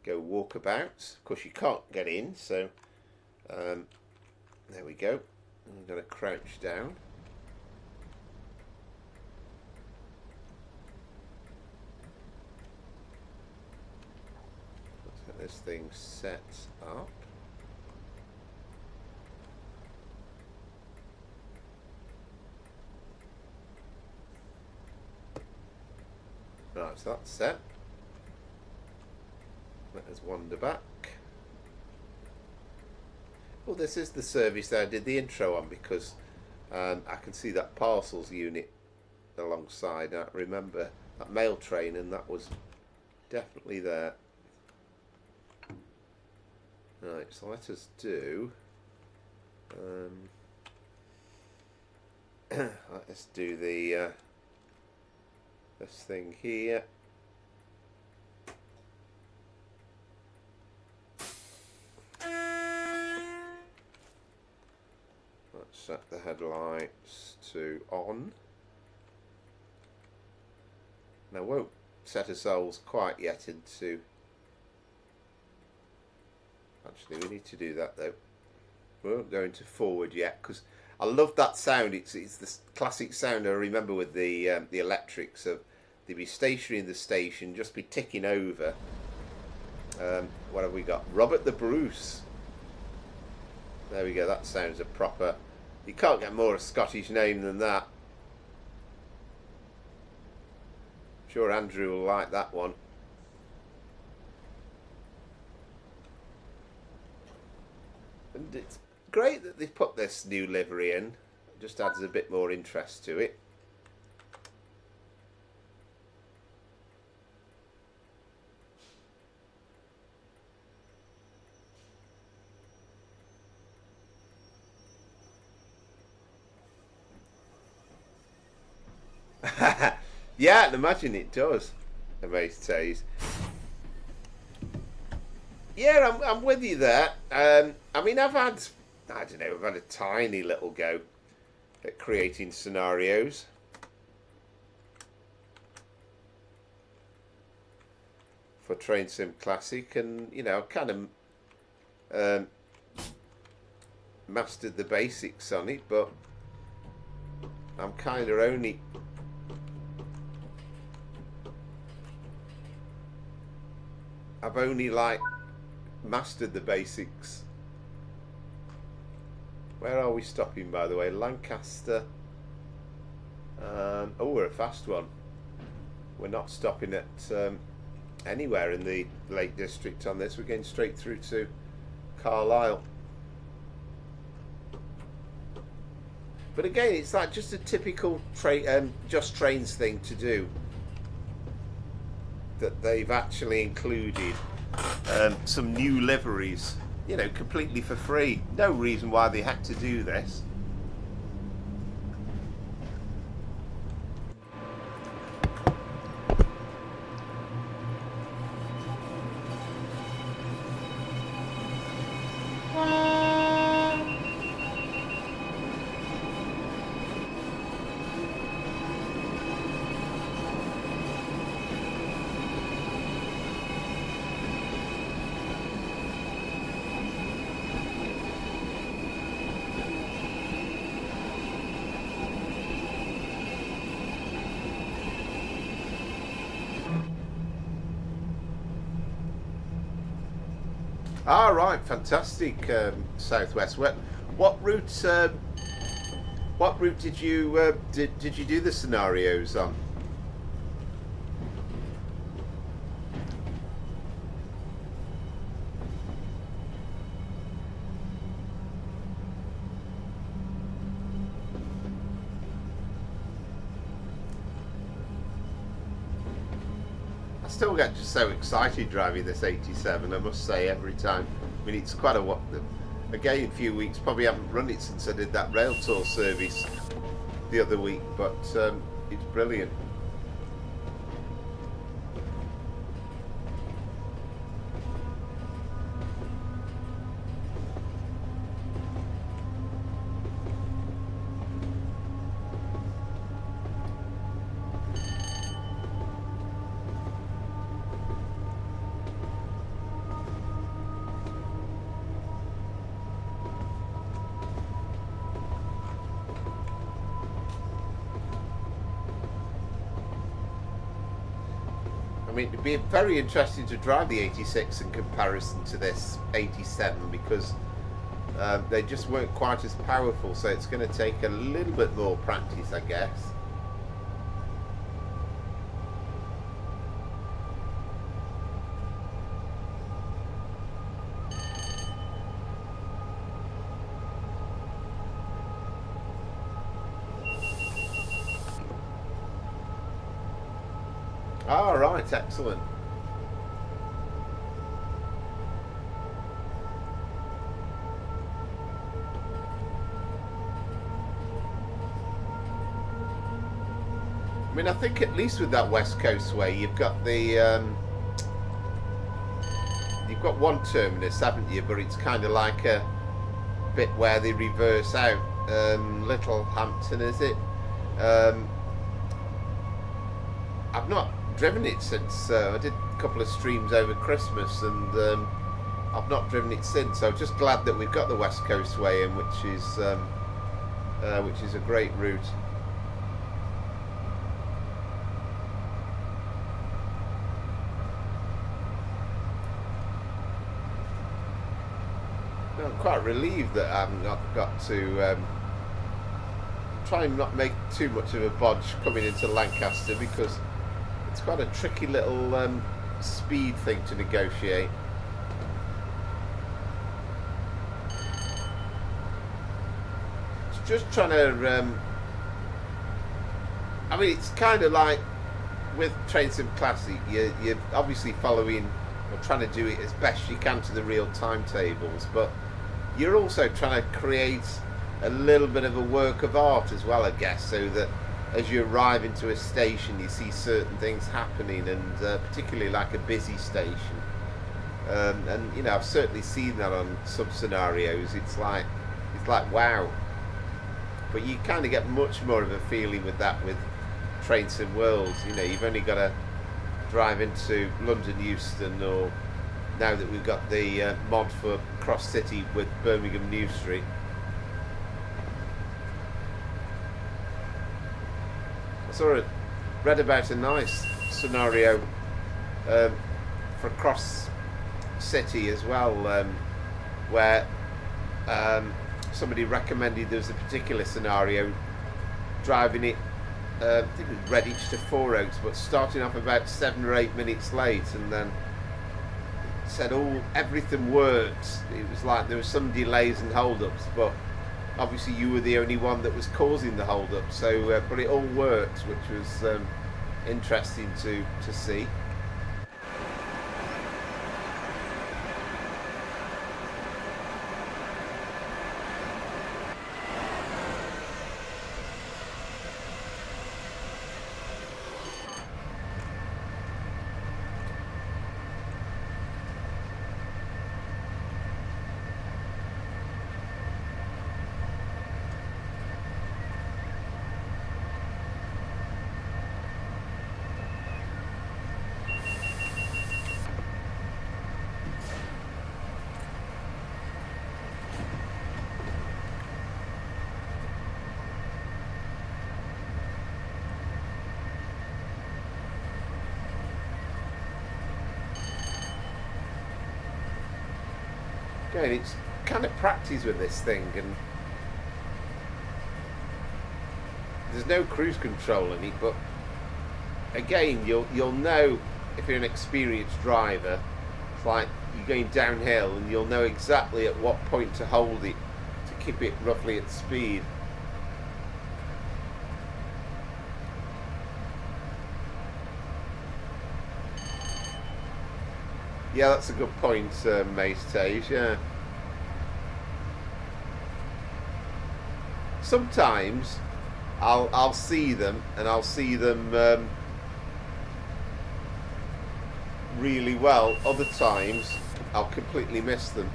go walkabouts. Of course, you can't get in, so there we go. I'm going to crouch down. Let's get this thing set up. Right, so that's set. Let us wander back. Well, this is the service that I did the intro on, because I can see that parcels unit alongside. I remember that mail train, and that was definitely there. Right, so let us do let us do the this thing here. Let's set the headlights to on. Now, won't set ourselves quite yet into. Actually, we need to do that though. We won't go into forward yet, because I love that sound. It's the classic sound I remember with the electrics of they'd be stationary in the station, just be ticking over. What have we got? Robert the Bruce. There we go. That sounds a proper. You can't get more a Scottish name than that. I'm sure Andrew will like that one. And it's great that they've put this new livery in. It just adds a bit more interest to it. Yeah, I'd imagine it does. Amazed says. Yeah, I'm with you there. I mean, I've had a tiny little go at creating scenarios. For Train Sim Classic, and kind of mastered the basics on it, but I'm kind of only. I've only mastered the basics. Where are we stopping, by the way? Lancaster. Oh, we're a fast one. We're not stopping at anywhere in the Lake District on this. We're going straight through to Carlisle. But again, it's just a typical Just Trains thing to do. That they've actually included some new liveries, completely for free. No reason why they had to do this. Ah, right, fantastic. Southwest. What route? What route did you did you do the scenarios on? I still get just so excited driving this 87, I must say, every time. I mean, it's quite a what. Again, a few weeks, probably haven't run it since I did that rail tour service the other week, but it's brilliant. I mean, it'd be very interesting to drive the 86 in comparison to this 87 because they just weren't quite as powerful, so it's going to take a little bit more practice, I guess. All right, excellent. I mean, I think at least with that West Coast way, you've got the you've got one terminus, haven't you? But it's kind of like a bit where they reverse out. Little Hampton, is it? I've not driven it since I did a couple of streams over Christmas, and I've not driven it since. So I'm just glad that we've got the West Coast way in, which is a great route. I'm quite relieved that I've not got to try and not make too much of a bodge coming into Lancaster, because it's quite a tricky little speed thing to negotiate. It's just trying to I mean, it's kind of like with Train Sim Classic, you're obviously following or trying to do it as best you can to the real timetables, but you're also trying to create a little bit of a work of art as well, I guess, so that as you arrive into a station you see certain things happening, and particularly like a busy station, and you know, I've certainly seen that on some scenarios. It's like wow, but you kind of get much more of a feeling with that with Train Sim World. You know, you've only got to drive into London Euston, or now that we've got the mod for Cross City with Birmingham New Street. I read about a nice scenario for Cross City as well, where somebody recommended there was a particular scenario driving it, I think it was Redditch to Four Oaks, but starting off about 7 or 8 minutes late, and then said everything worked. It was like there was some delays and hold-ups, but obviously you were the only one that was causing the hold-up. So, but it all worked, which was interesting to see. again, it's kind of practice with this thing, and there's no cruise control in it, but again, you'll know if you're an experienced driver. It's like you're going downhill, and you'll know exactly at what point to hold it to keep it roughly at speed. Yeah, that's a good point, mate Tage, yeah. Sometimes I'll see them, and I'll see them really well. Other times I'll completely miss them.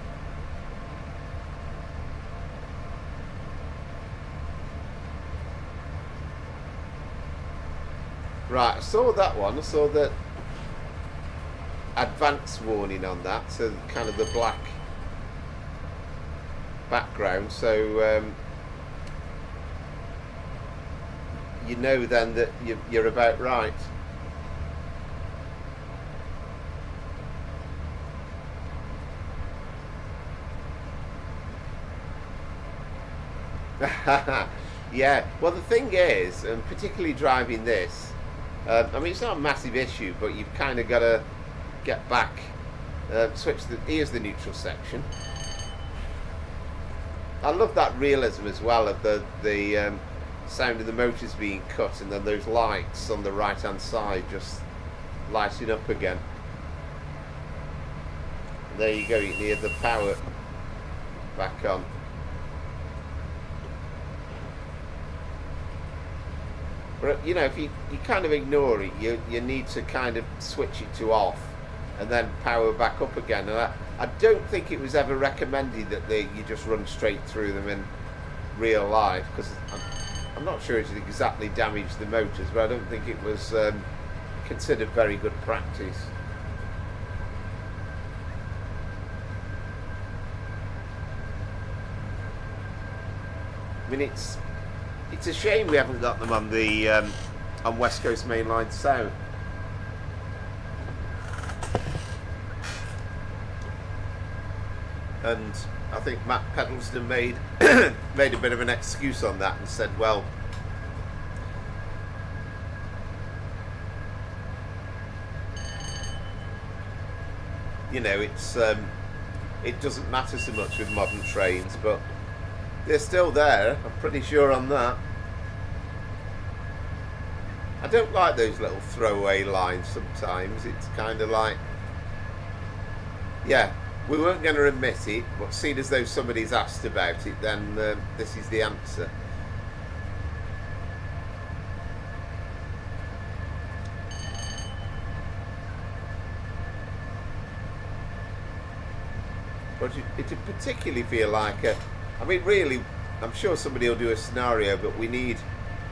Right, I saw that one. I saw that advance warning on that, so kind of the black background, so you know then that you're about right. Yeah, well the thing is, and particularly driving this, I mean it's not a massive issue, but you've kind of got to get back, here's the neutral section. I love that realism as well of the sound of the motors being cut, and then those lights on the right hand side just lighting up again. And there you go, you can hear the power back on. But you know, if you kind of ignore it, you need to kind of switch it to off and then power back up again. And I don't think it was ever recommended that you just run straight through them in real life, because I'm not sure it exactly damaged the motors, but I don't think it was considered very good practice. I mean, it's a shame we haven't got them on the on West Coast Main Line South. And I think Matt Pedleston made a bit of an excuse on that and said, well, you know, it doesn't matter so much with modern trains, but they're still there, I'm pretty sure on that. I don't like those little throwaway lines sometimes. It's kind of like, yeah, we weren't going to admit it, but seeing as though somebody's asked about it, then this is the answer. But it particularly feel like I mean, really, I'm sure somebody will do a scenario, but we need,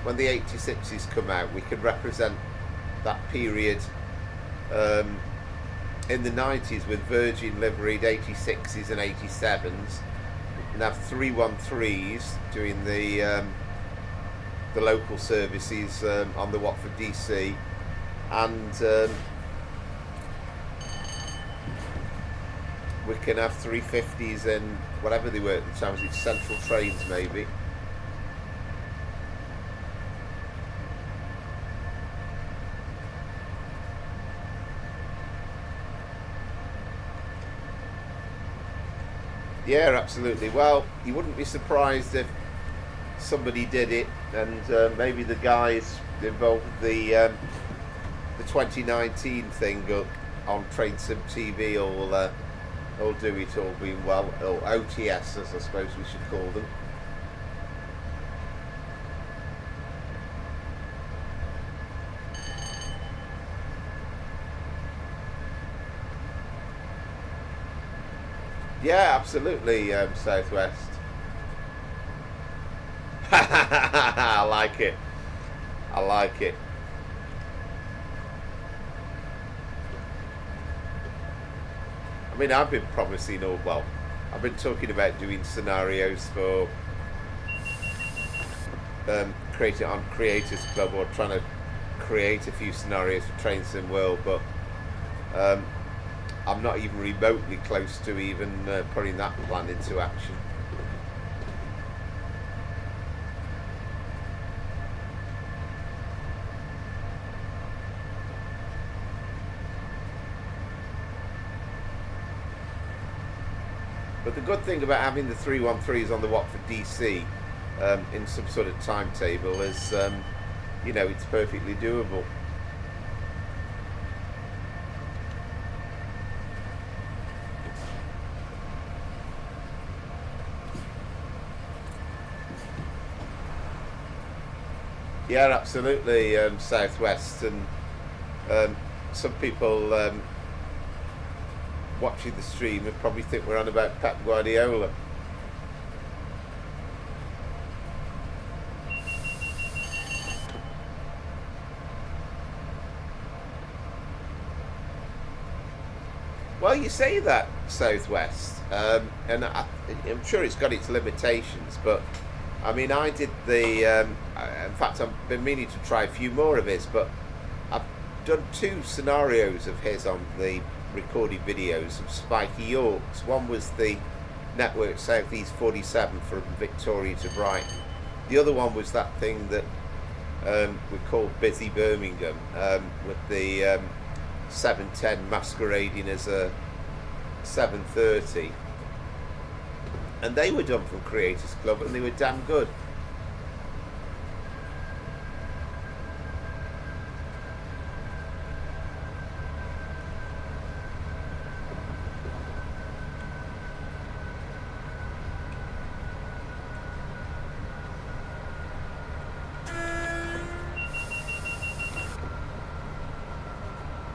when the 86s come out, we could represent that period in the 90s with Virgin liveried 86s and 87s, and have 313s doing the local services on the Watford DC, and we can have 350s and whatever they were at the time, it's Central Trains maybe. Yeah, absolutely. Well, you wouldn't be surprised if somebody did it, and maybe the guys involved with the 2019 thing on Train Sim TV will do it all being well, or OTS as I suppose we should call them. Yeah, absolutely, Southwest. I like it. I like it. I mean, I've been promising, I've been talking about doing scenarios for creating on Creators Club, or trying to create a few scenarios for Train Sim World, but I'm not even remotely close to even putting that plan into action. But the good thing about having the 313s on the Watford DC in some sort of timetable is, you know, it's perfectly doable. Yeah, absolutely, Southwest, and some people watching the stream would probably think we're on about Pep Guardiola. Well, you say that, Southwest, and I'm sure it's got its limitations, but I mean, I did the, in fact, I've been meaning to try a few more of his, but I've done 2 scenarios of his on the recorded videos of Spiky Yorks. One was the Network Southeast 47 from Victoria to Brighton. The other one was that thing that we called Busy Birmingham, with the 710 masquerading as a 730. And they were done from Creators Club, and they were damn good.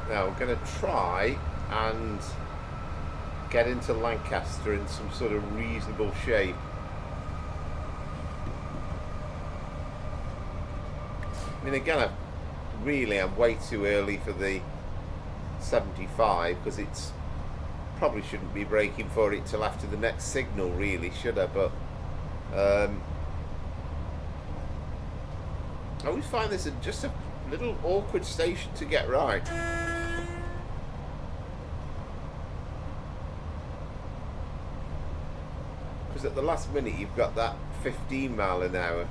Now we're going to try and get into Lancaster in some sort of reasonable shape. I mean, again, I'm way too early for the 75 because it's probably shouldn't be braking for it till after the next signal, really, should I? But I always find this just a little awkward station to get right. Because at the last minute you've got that 15 mile an hour.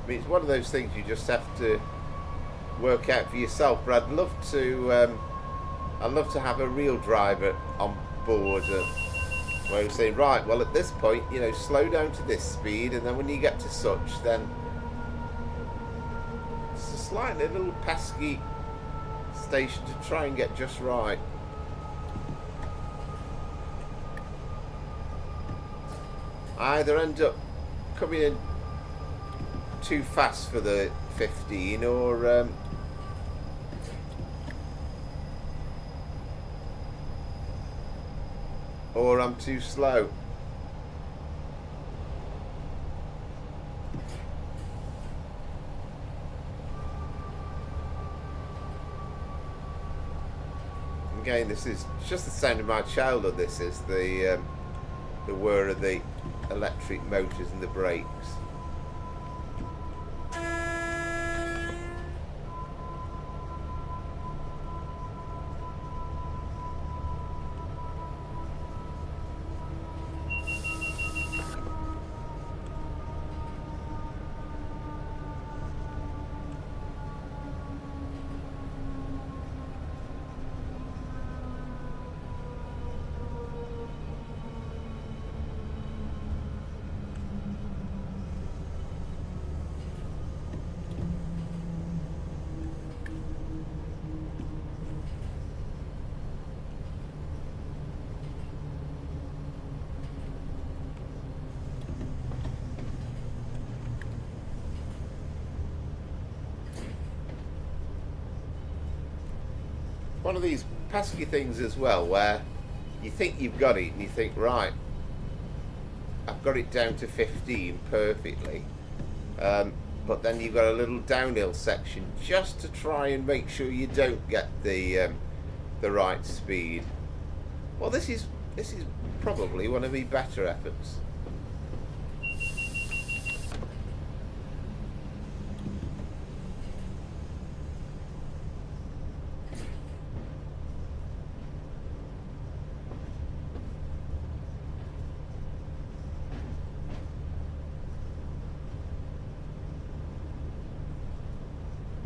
I mean, it's one of those things you just have to work out for yourself. But I'd love to have a real driver on board where you say, right, well, at this point, you know, slow down to this speed, and then when you get to such, then it's a slightly little pesky station to try and get just right. I either end up coming in too fast for the 15 or I'm too slow. Again, this is just the sound of my childhood. This is the whir of the electric motors and the brakes. One of these pesky things as well, where you think you've got it and you think, right, I've got it down to 15 perfectly, but then you've got a little downhill section just to try and make sure you don't get the right speed. Well, this is probably one of the better efforts.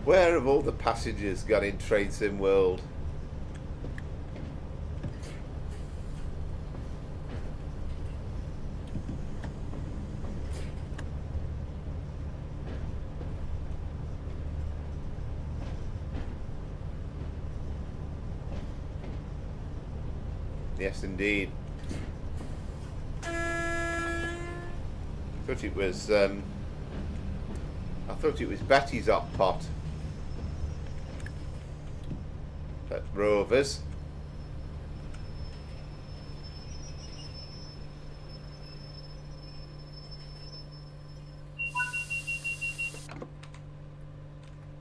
Where have all the passengers gone in Train Sim World? Yes, indeed. I thought it was Betty's hot pot at Rovers.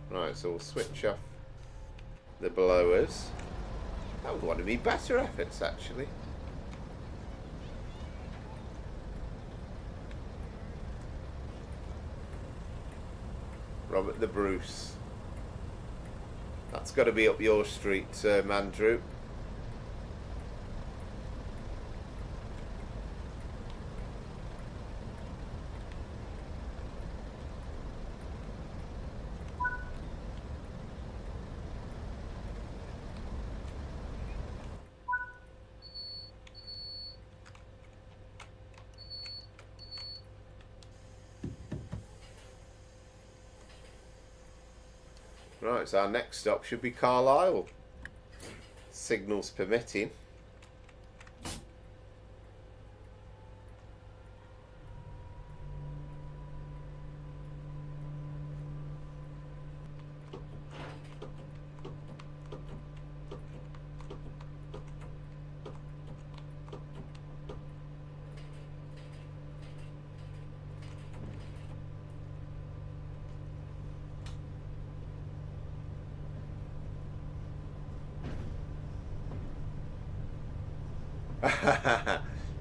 Right, so we'll switch off the blowers. That was one of my better efforts, actually. Robert the Bruce. That's got to be up your street, Andrew. Right, so our next stop should be Carlisle, signals permitting.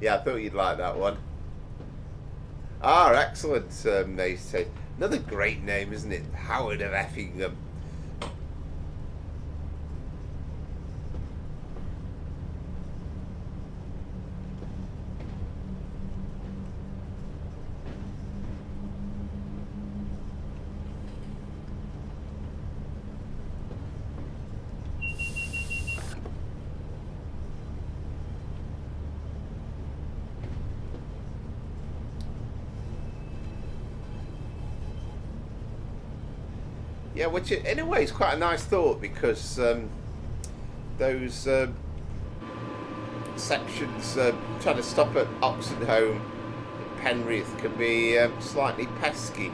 Yeah, I thought you'd like that one. Ah, excellent, mate. Another great name, isn't it? Howard of Effingham. Yeah, which in a way is quite a nice thought, because those sections trying to stop at Oxenholme and Penrith can be slightly pesky.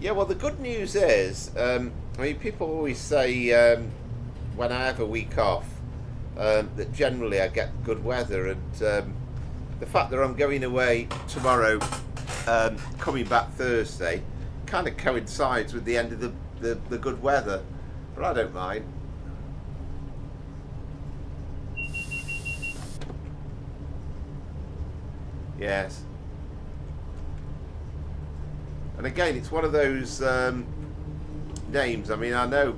Yeah, well, the good news is, I mean, people always say when I have a week off that generally I get good weather, and the fact that I'm going away tomorrow, coming back Thursday, kind of coincides with the end of the good weather, but I don't mind. Yes. And again, it's one of those names. I mean, I know,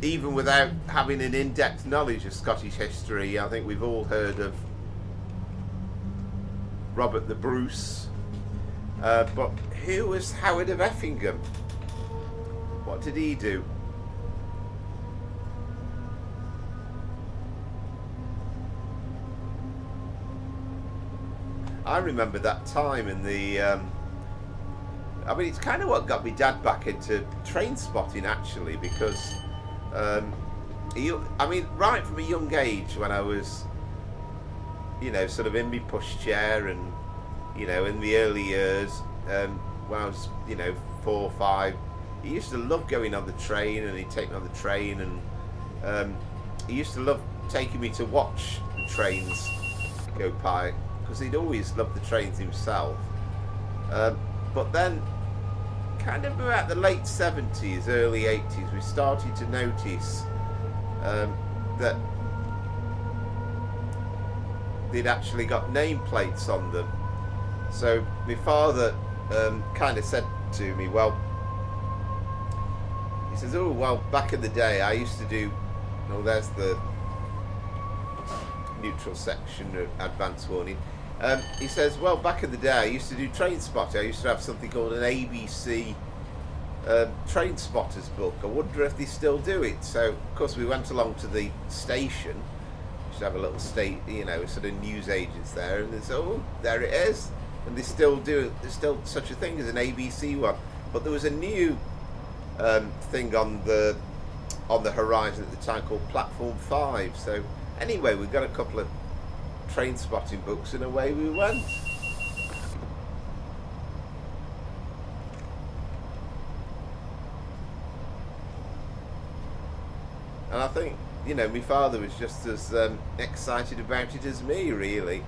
even without having an in-depth knowledge of Scottish history, I think we've all heard of Robert the Bruce. But who was Howard of Effingham? What did he do? I remember that time in the... I mean, it's kind of what got my dad back into train spotting, actually, because I mean, right from a young age, when I was, you know, sort of in my pushchair, and, you know, in the early years, when I was, you know, 4 or 5, he used to love going on the train, and he'd take me on the train, and he used to love taking me to watch the trains go by, because he'd always loved the trains himself. But then, kind of about the late 70s, early 80s, we started to notice that they'd actually got nameplates on them. So my father kind of said to me, well, He says, oh, well, back in the day I used to do... Oh, there's the neutral section of advance warning. He says, well, back in the day I used to do train spotting. I used to have something called an ABC train spotters book. I wonder if they still do it. So, of course, we went along to the station. We used to have a little sort of news agents there, and they said, oh, there it is. And they still do it. There's still such a thing as an ABC one. But there was a new thing on the horizon at the time called Platform 5. So anyway, we got a couple of train spotting books and away we went. And I think, my father was just as excited about it as me, really.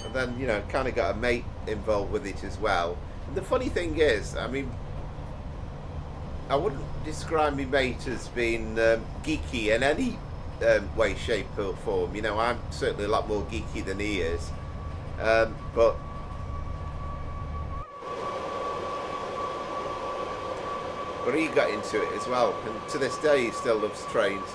And then, kind of got a mate involved with it as well. And the funny thing is, I mean, I wouldn't describe my mate as being geeky in any way, shape or form. I'm certainly a lot more geeky than he is. But he got into it as well. And to this day, he still loves trains.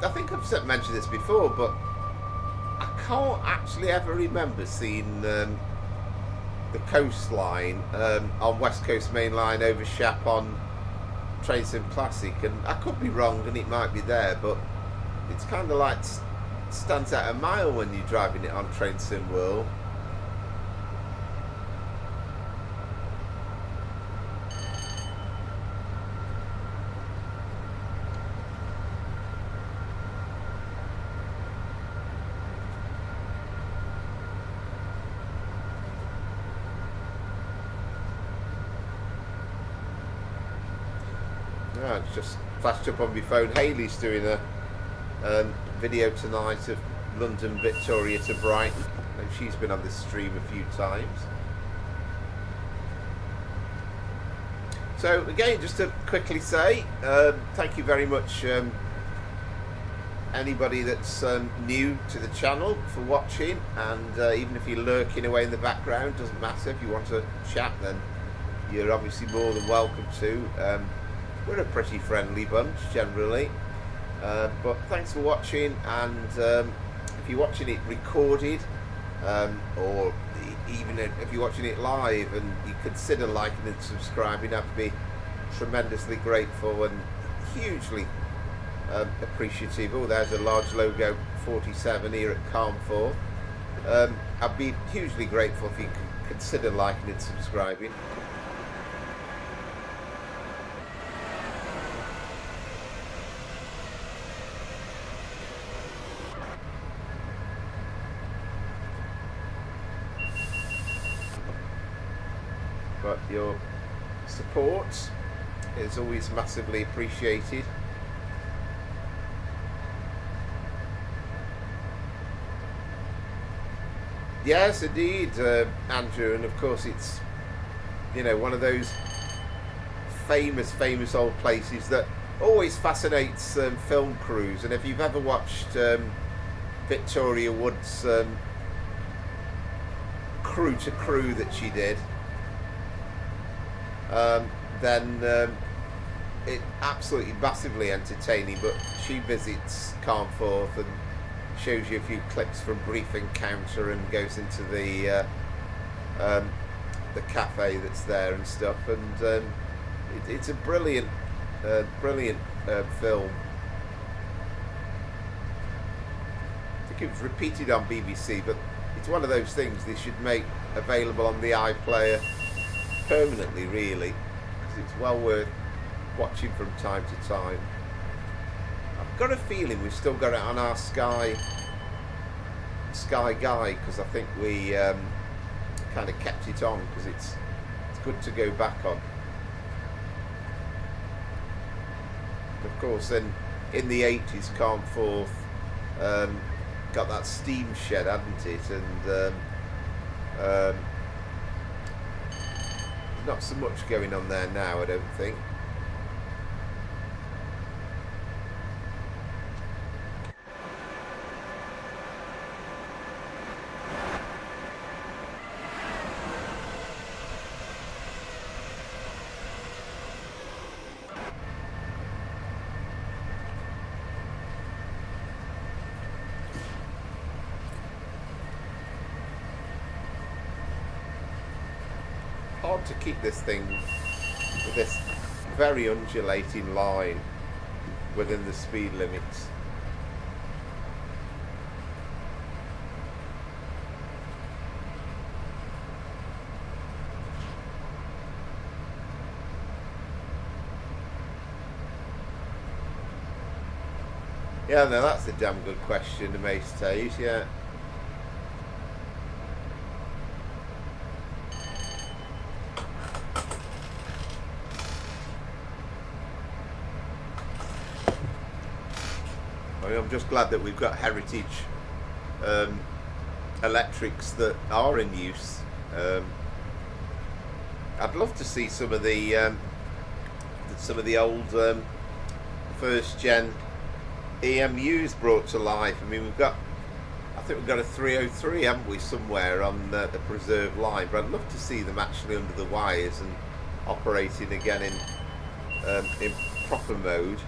I think I've mentioned this before, but I can't actually ever remember seeing the coastline on West Coast Main Line over Shap on Train Sim Classic, and I could be wrong and it might be there, but it's kind of like stands out a mile when you're driving it on Train Sim World. It's just flashed up on my phone. Hayley's doing a video tonight of London Victoria to Brighton, and she's been on this stream a few times. So again, just to quickly say, thank you very much anybody that's new to the channel for watching, and even if you're lurking away in the background, doesn't matter. If you want to chat, then you're obviously more than welcome to. We're a pretty friendly bunch generally, but thanks for watching. And if you're watching it recorded, or even if you're watching it live and you consider liking and subscribing, I'd be tremendously grateful and hugely appreciative. Oh, there's a large logo 47 here at Carnforth. I'd be hugely grateful if you could consider liking and subscribing. But your support is always massively appreciated. Yes, indeed, Andrew, and of course it's, one of those famous old places that always fascinates film crews. And if you've ever watched Victoria Wood's Crew to Crew that she did, then it's absolutely massively entertaining. But she visits Carnforth and shows you a few clips from Brief Encounter and goes into the cafe that's there and stuff, and it's a brilliant film. I think it was repeated on BBC, but it's one of those things they should make available on the iPlayer permanently, really, because it's well worth watching from time to time. I've got a feeling we've still got it on our Sky Sky Guy, because I think we kind of kept it on because it's good to go back on. Of course, then in the 80s, Carnforth got that steam shed, hadn't it? And not so much going on there now, I don't think. Hard to keep this thing with this very undulating line within the speed limits. Yeah, no, that's a damn good question, the May stage, yeah. I'm just glad that we've got heritage electrics that are in use. I'd love to see some of the old first gen EMUs brought to life. I mean, I think we've got a 303, haven't we, somewhere on the preserved line, but I'd love to see them actually under the wires and operating again in proper mode.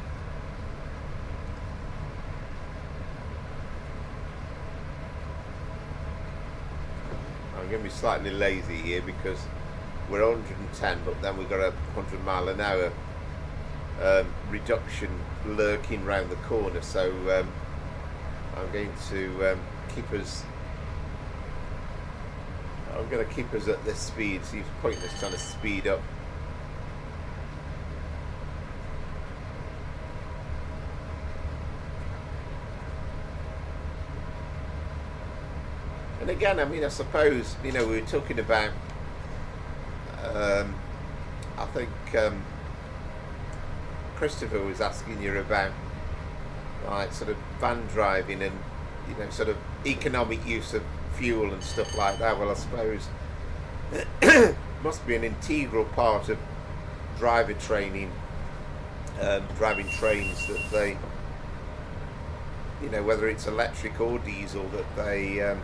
I'm going to be slightly lazy here because we're 110, but then we've got a 100 mile an hour reduction lurking round the corner, so I'm going to keep us at this speed. So it's pointless trying to speed up. And again, I mean, I suppose, you know, we were talking about I think Christopher was asking you about like sort of van driving and, you know, sort of economic use of fuel and stuff like that. Well, I suppose must be an integral part of driver training, driving trains, that they, you know, whether it's electric or diesel, that they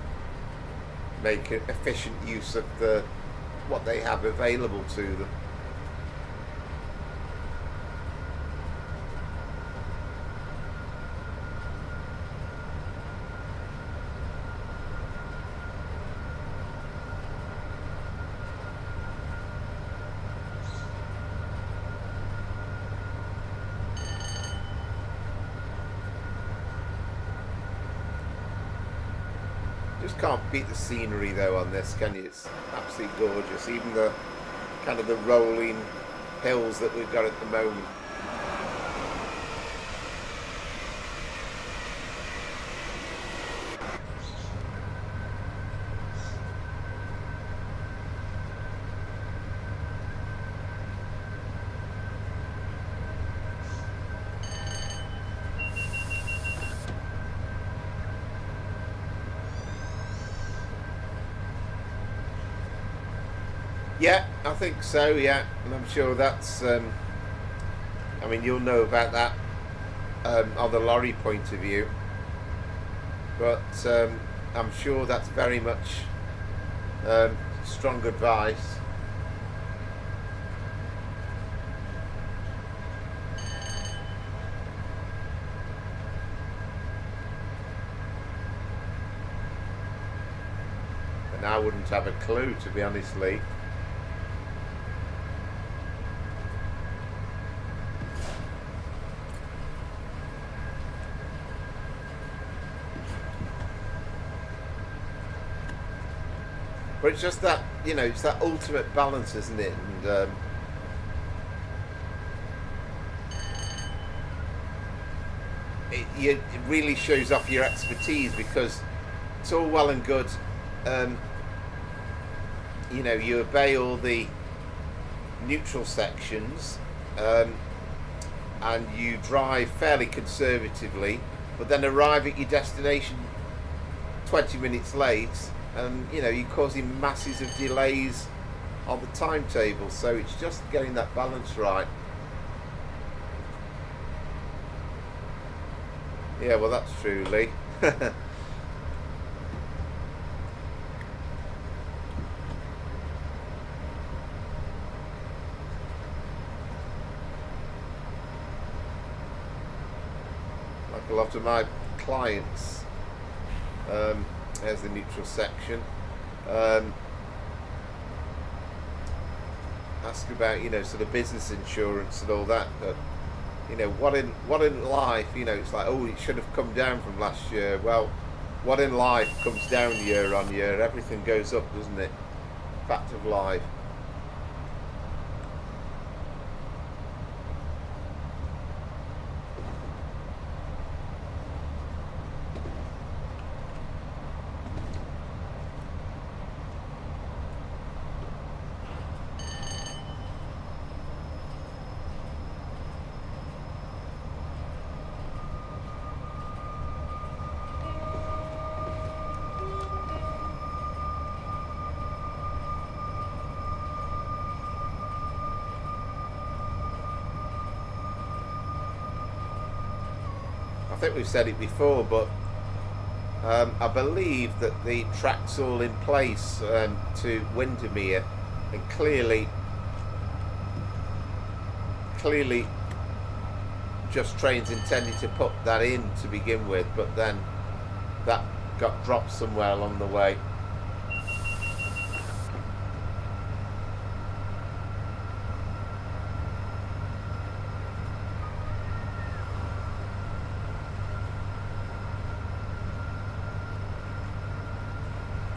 make efficient use of what they have available to them. Just can't beat the scenery though on this, can you? It's absolutely gorgeous. Even the kind of the rolling hills that we've got at the moment. Yeah, I think so, yeah, and I'm sure that's, I mean, you'll know about that on the lorry point of view, but I'm sure that's very much strong advice. And I wouldn't have a clue, to be honest, Lee. But it's just that, you know, it's that ultimate balance, isn't it? And it really shows off your expertise, because it's all well and good. You know, you obey all the neutral sections, and you drive fairly conservatively, but then arrive at your destination 20 minutes late, and you know, you're causing masses of delays on the timetable. So it's just getting that balance right. Yeah, well, that's true, Lee. Like a lot of my clients, there's the neutral section. Ask about, you know, sort of business insurance and all that, but you know, what in life, you know, it's like, oh, it should have come down from last year. Well, what in life comes down year on year? Everything goes up, doesn't it? Fact of life. I think we've said it before, but I believe that the track's all in place to Windermere, and clearly Just Trains intended to put that in to begin with, but then that got dropped somewhere along the way.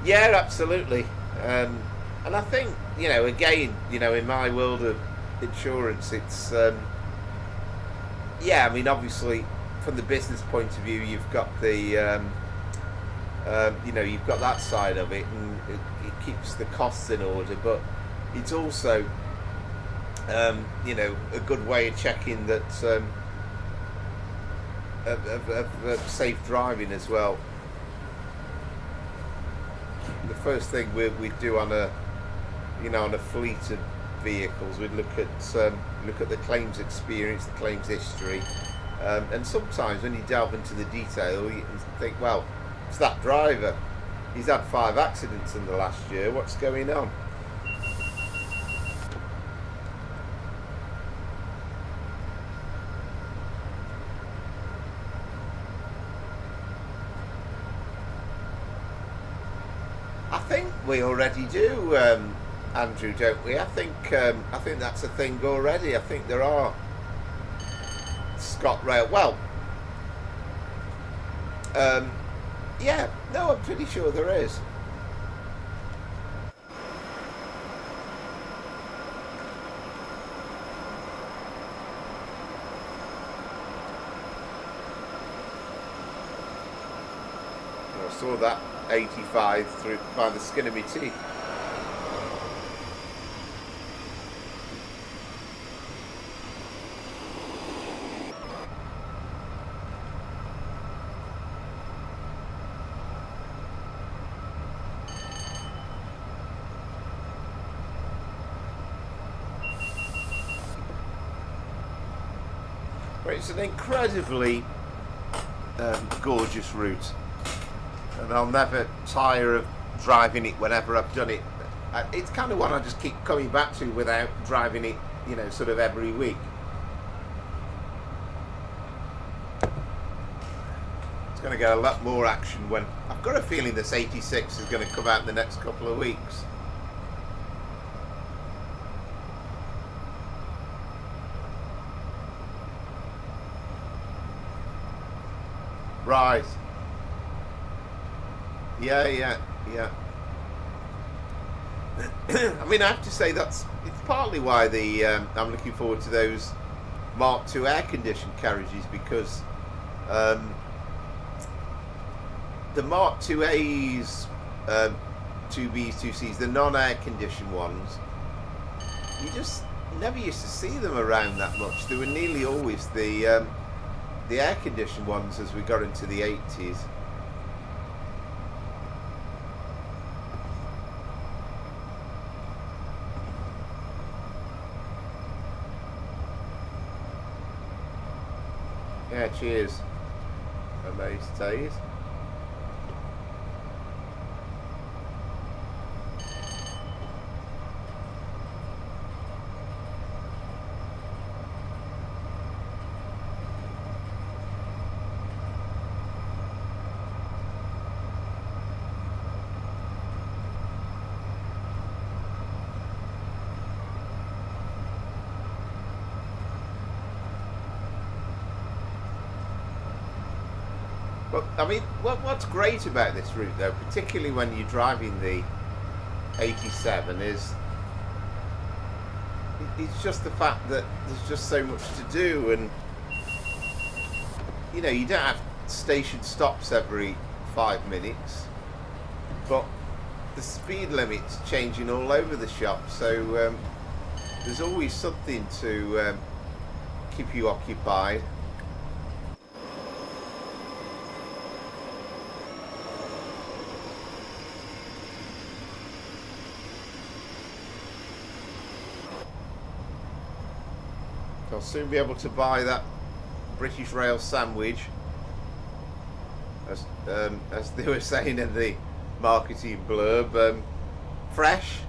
Yeah, absolutely. And I think, you know, again, you know, in my world of insurance, it's, yeah, I mean, obviously, from the business point of view, you've got the, you know, you've got that side of it, and it keeps the costs in order, but it's also, you know, a good way of checking that, of safe driving as well. The first thing we'd do on a, you know, on a fleet of vehicles, we'd look at the claims experience, the claims history, and sometimes when you delve into the detail, you think, well, it's that driver. He's had 5 accidents in the last year. What's going on? I think we already do, Andrew, don't we? I think that's a thing already. I think there are ScotRail. Well, yeah, no, I'm pretty sure there is. I saw that 85 through by the skin of my teeth. But it's an incredibly gorgeous route, and I'll never tire of driving it whenever I've done it. It's kind of one I just keep coming back to without driving it, you know, sort of every week. It's going to get a lot more action when, I've got a feeling this 86 is going to come out in the next couple of weeks. Right. Yeah. I mean, I have to say it's partly why I'm looking forward to those Mark II air-conditioned carriages, because the Mark 2As, 2Bs, 2Cs, the non-air conditioned ones, you just never used to see them around that much. They were nearly always the air conditioned ones as we got into the 80s. Yeah, cheers. Amazed days. But I mean, what's great about this route, though, particularly when you're driving the 87, is it's just the fact that there's just so much to do, and you know, you don't have station stops every 5 minutes, but the speed limit's changing all over the shop, so there's always something to keep you occupied. I'll soon be able to buy that British Rail sandwich, as they were saying in the marketing blurb, fresh,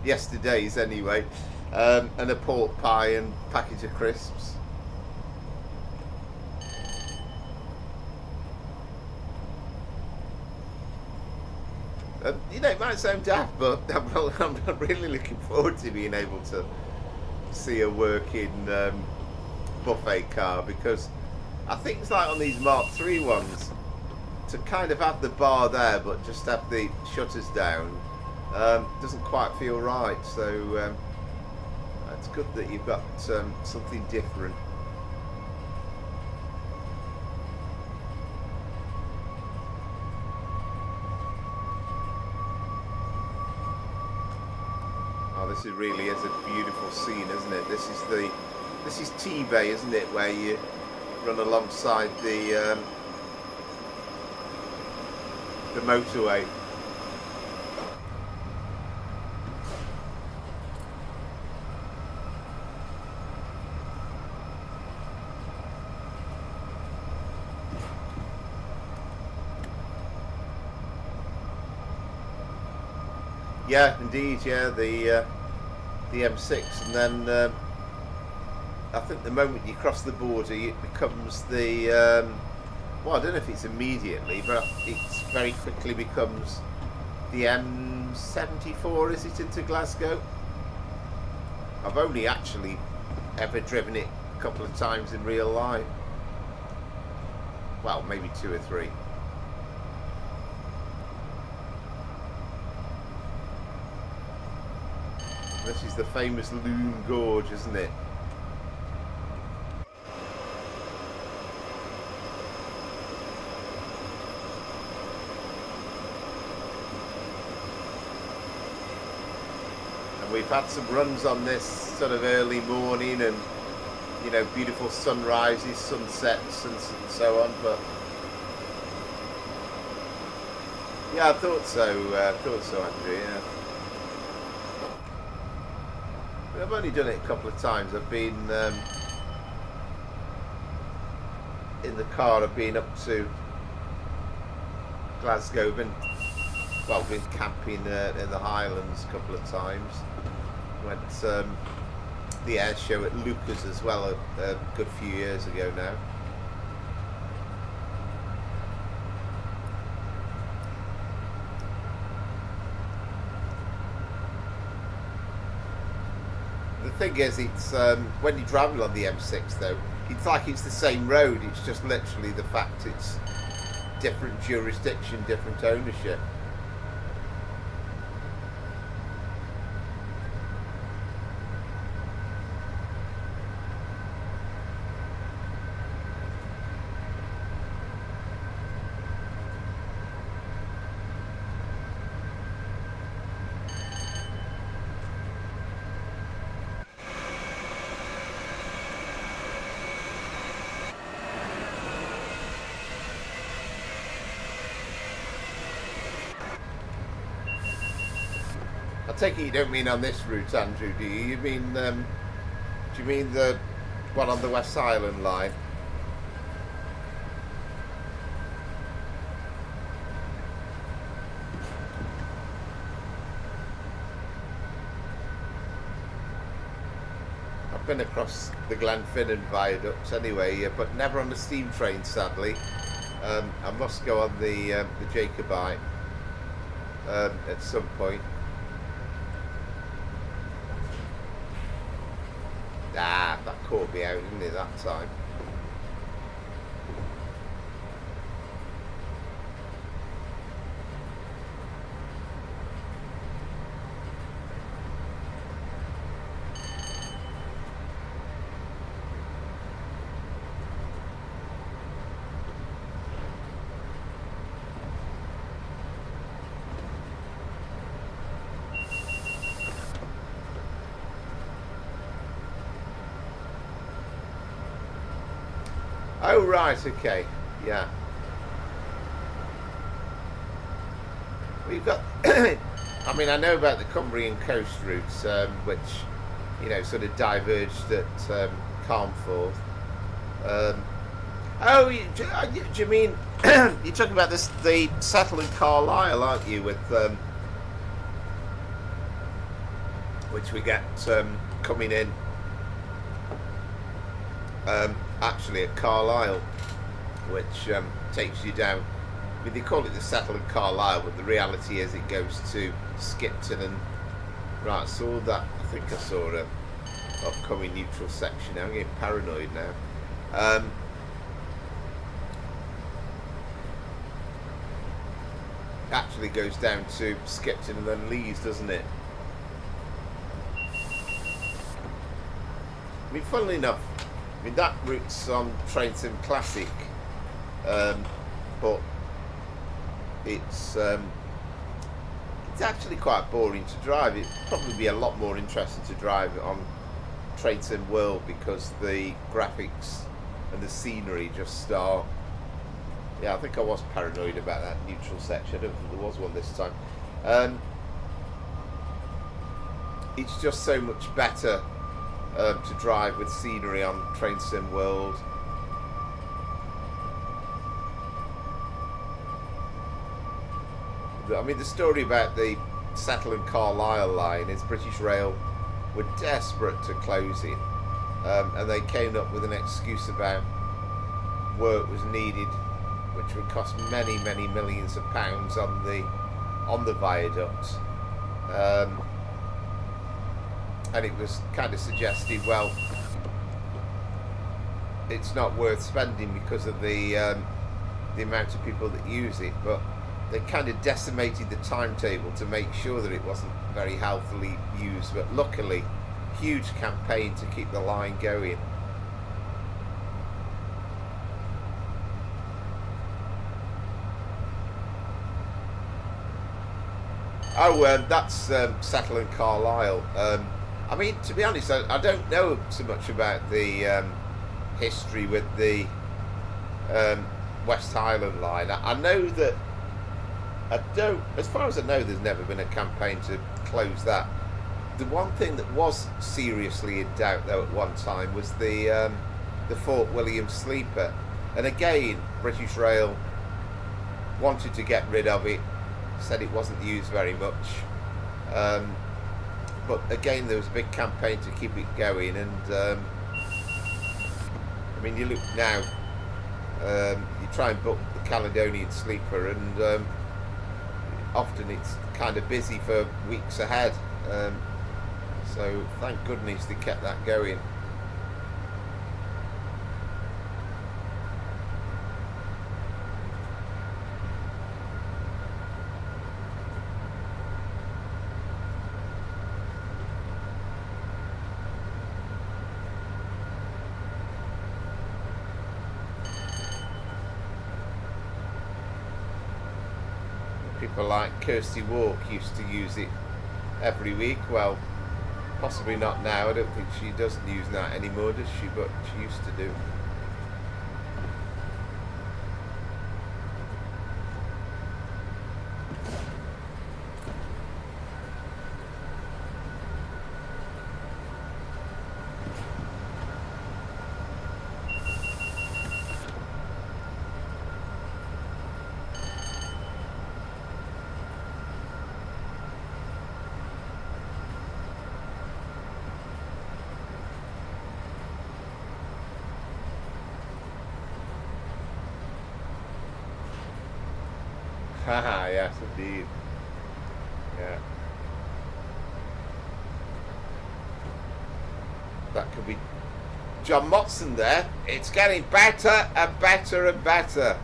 yesterday's anyway, and a pork pie and package of crisps. You know, it might sound daft, but I'm really looking forward to being able to see a working buffet car, because I think it's like on these Mark III ones, to kind of have the bar there but just have the shutters down doesn't quite feel right, so it's good that you've got something different. This really is a beautiful scene, isn't it? This is T-Bay, isn't it, where you run alongside the motorway. Yeah, indeed. Yeah, the M6, and then I think the moment you cross the border, it becomes the well, I don't know if it's immediately, but it very quickly becomes the M74. Is it into Glasgow? I've only actually ever driven it a couple of times in real life. Well, maybe 2 or 3. This is the famous Loon Gorge, isn't it? And we've had some runs on this sort of early morning, and you know, beautiful sunrises, sunsets, and so on. But yeah, I thought so, Andrew. Yeah. I've only done it a couple of times. I've been in the car. I've been up to Glasgow. Been camping in the Highlands a couple of times. Went the air show at Lucas as well a good few years ago now. The thing is, it's when you're driving on the M6 though, it's like it's the same road, it's just literally the fact it's different jurisdiction, different ownership. take it you don't mean on this route, Andrew, do you? Do you mean the one on the West Island line? I've been across the Glenfinnan viaduct anyway, but never on the steam train, sadly. I must go on the Jacobite at some point. Ah, that caught me out, didn't it, that time? Oh, right, okay, yeah. We've got, I mean, I know about the Cumbrian coast routes, which, you know, sort of diverged at Carnforth. Oh, do you mean, you're talking about this, the Settle in Carlisle, aren't you, with, which we get coming in. Actually at Carlisle, which takes you down. I mean, they call it the Settle in Carlisle, but the reality is it goes to Skipton and right. I saw that. I think I saw a upcoming neutral section. Now I'm getting paranoid now. Actually goes down to Skipton and then Leeds, doesn't it? I mean, funnily enough, I mean, that route's on Train Sim Classic, but it's actually quite boring to drive. It'd probably be a lot more interesting to drive it on Train Sim World because the graphics and the scenery just are. Yeah, I think I was paranoid about that neutral section. I don't think there was one this time. It's just so much better to drive with scenery on Train Sim World. I mean, the story about the Settle and Carlisle line is British Rail were desperate to close it, and they came up with an excuse about work was needed, which would cost many millions of pounds on the viaduct. And it was kind of suggested, well, it's not worth spending because of the amount of people that use it, but they kind of decimated the timetable to make sure that it wasn't very healthily used. But luckily, huge campaign to keep the line going. Oh, that's Settle and Carlisle. I mean, to be honest, I don't know so much about the history with the West Highland line. I know that as far as I know, there's never been a campaign to close that. The one thing that was seriously in doubt, though, at one time was the Fort William sleeper, and again, British Rail wanted to get rid of it, said it wasn't used very much. But again, there was a big campaign to keep it going, and I mean, you look now, you try and book the Caledonian sleeper, and often it's kind of busy for weeks ahead. So thank goodness they kept that going. People like Kirsty Walk used to use it every week. Well, possibly not now. I don't think she doesn't use that anymore, does she? But she used to do. Haha, yes, indeed. Yeah. That could be John Motson there. It's getting better and better and better.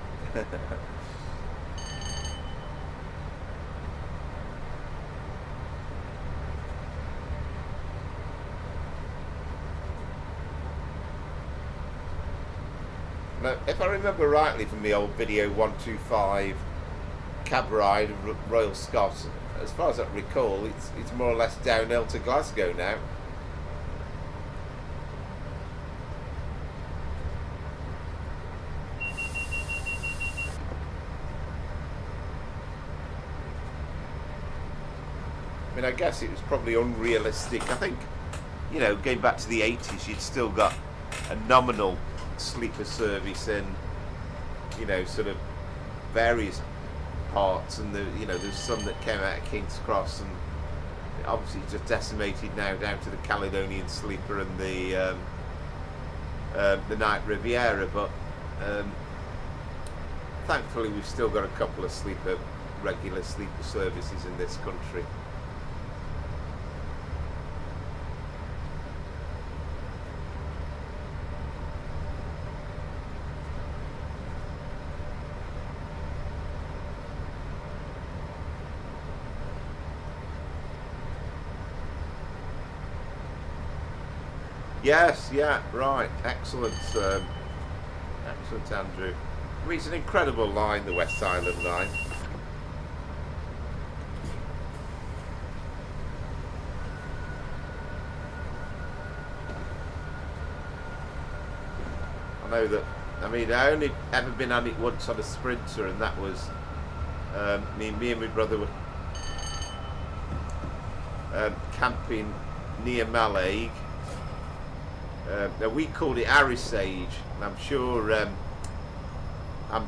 Now, if I remember rightly from the old video 125 cab ride of Royal Scots, as far as I recall, it's more or less downhill to Glasgow now. I mean, I guess it was probably unrealistic. I think, you know, going back to the 80s, you'd still got a nominal sleeper service in, you know, sort of various parts, and there's some that came out of King's Cross, and obviously just decimated now down to the Caledonian sleeper and the Night Riviera. But thankfully, we've still got a couple of regular sleeper services in this country. Yes, yeah, right. Excellent, excellent, Andrew. I mean, it's an incredible line, the West Island line. I know that. I mean, I only ever been on it once on a Sprinter, and that was me and my brother were camping near Mallaig. Now we called it Arisage, and I'm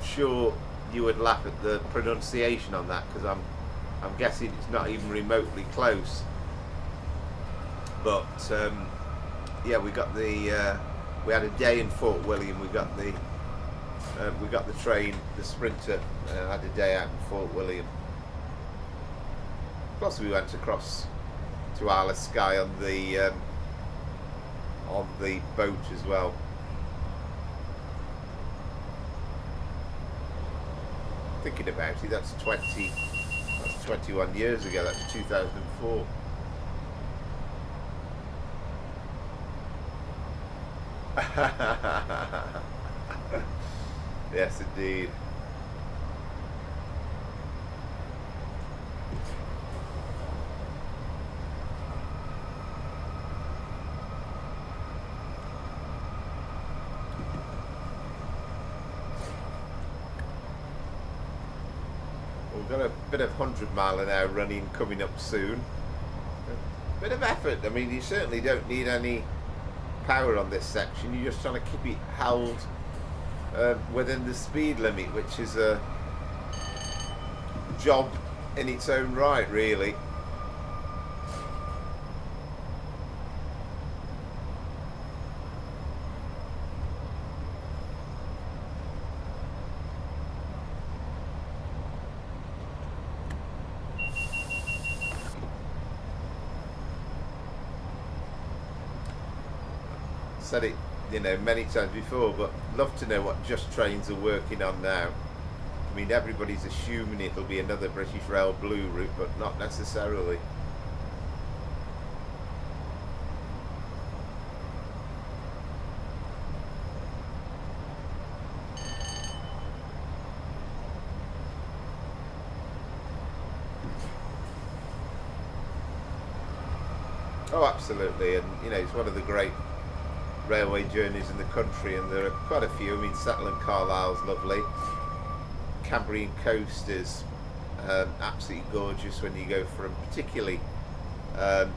sure you would laugh at the pronunciation on that, because I'm guessing it's not even remotely close. But yeah, we got we had a day in Fort William. We got the train, the Sprinter, had a day out in Fort William. Plus we went across to Isle of Skye on the boat as well. Thinking about it, that's 21 years ago. That's 2004. Yes, indeed. We've got a bit of 100-mile-an-hour running coming up soon. A bit of effort. I mean, you certainly don't need any power on this section. You're just trying to keep it held within the speed limit, which is a job in its own right, really. Said it, many times before, but love to know what Just Trains are working on now. I mean, everybody's assuming it'll be another British Rail Blue route, but not necessarily. Oh, absolutely, and it's one of the great railway journeys in the country, and there are quite a few. I mean, Settle and Carlisle's lovely. Cambrian Coast is absolutely gorgeous when you go from, particularly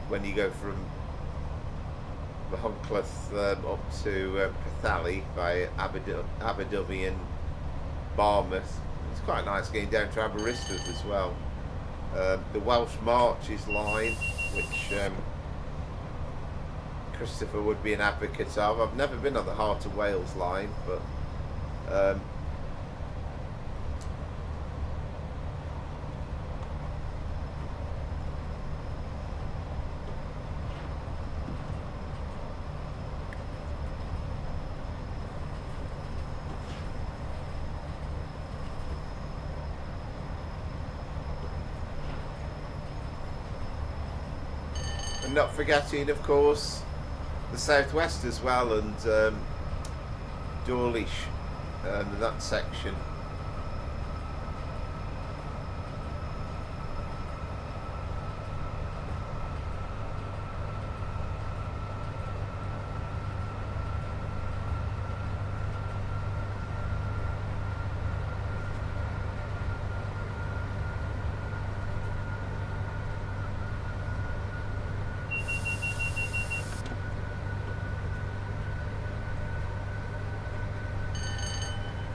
when you go from Mahon-Clough up to Pethally by Aberdyfi and Barmouth. It's quite nice getting down to Aberystwyth as well. The Welsh Marches line, which Christopher would be an advocate of. I've never been on the Heart of Wales line, but And not forgetting, of course, the southwest as well, and Dawlish, that section.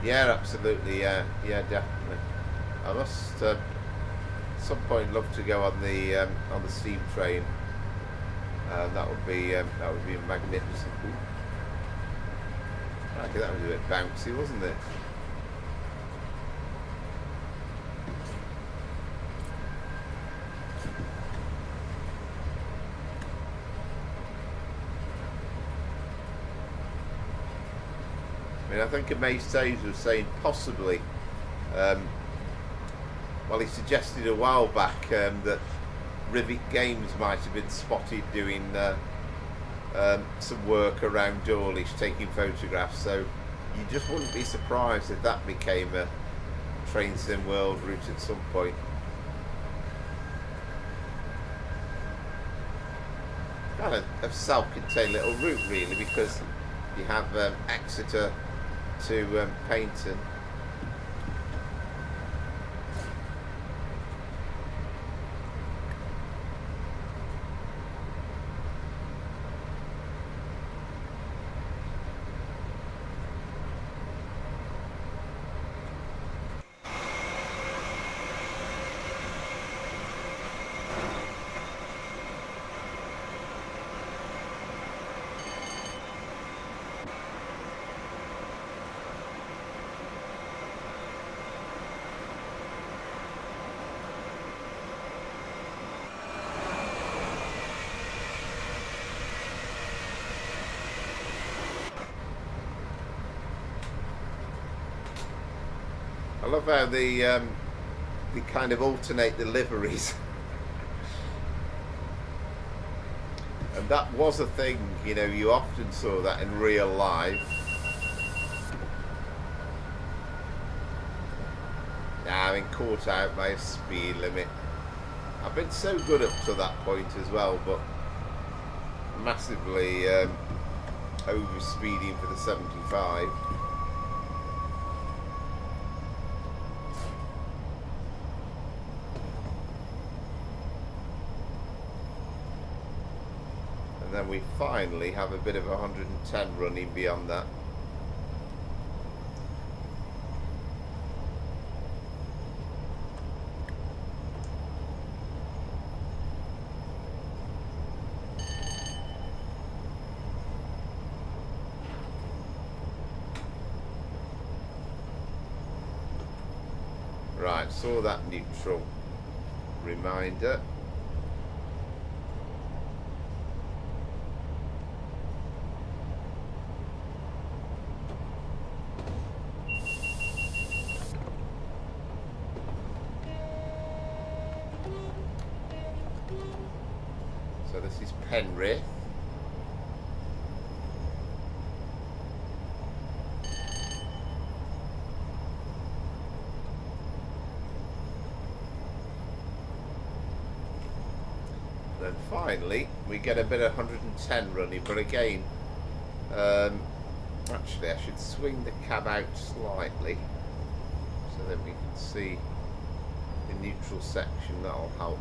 Yeah, absolutely. Yeah, definitely. I must at some point love to go on the steam train. That would be magnificent. Actually, that was a bit bouncy, wasn't it? I think May Stage was saying possibly, well, he suggested a while back that Rivet Games might have been spotted doing some work around Dawlish, taking photographs, so you just wouldn't be surprised if that became a Train Sim World route at some point. Kind of a self-contained little route really, because you have Exeter to Paynton. I love how they kind of alternate the liveries. And that was a thing, you know, you often saw that in real life. Now, I've been caught out by a speed limit. I've been so good up to that point as well, but massively over speeding for the 75. Then we finally have a bit of 110 running beyond that. Right, saw that neutral reminder. So this is Penrith. Then finally we get a bit of 110 running, but again, actually I should swing the cab out slightly so that we can see the neutral section. That'll help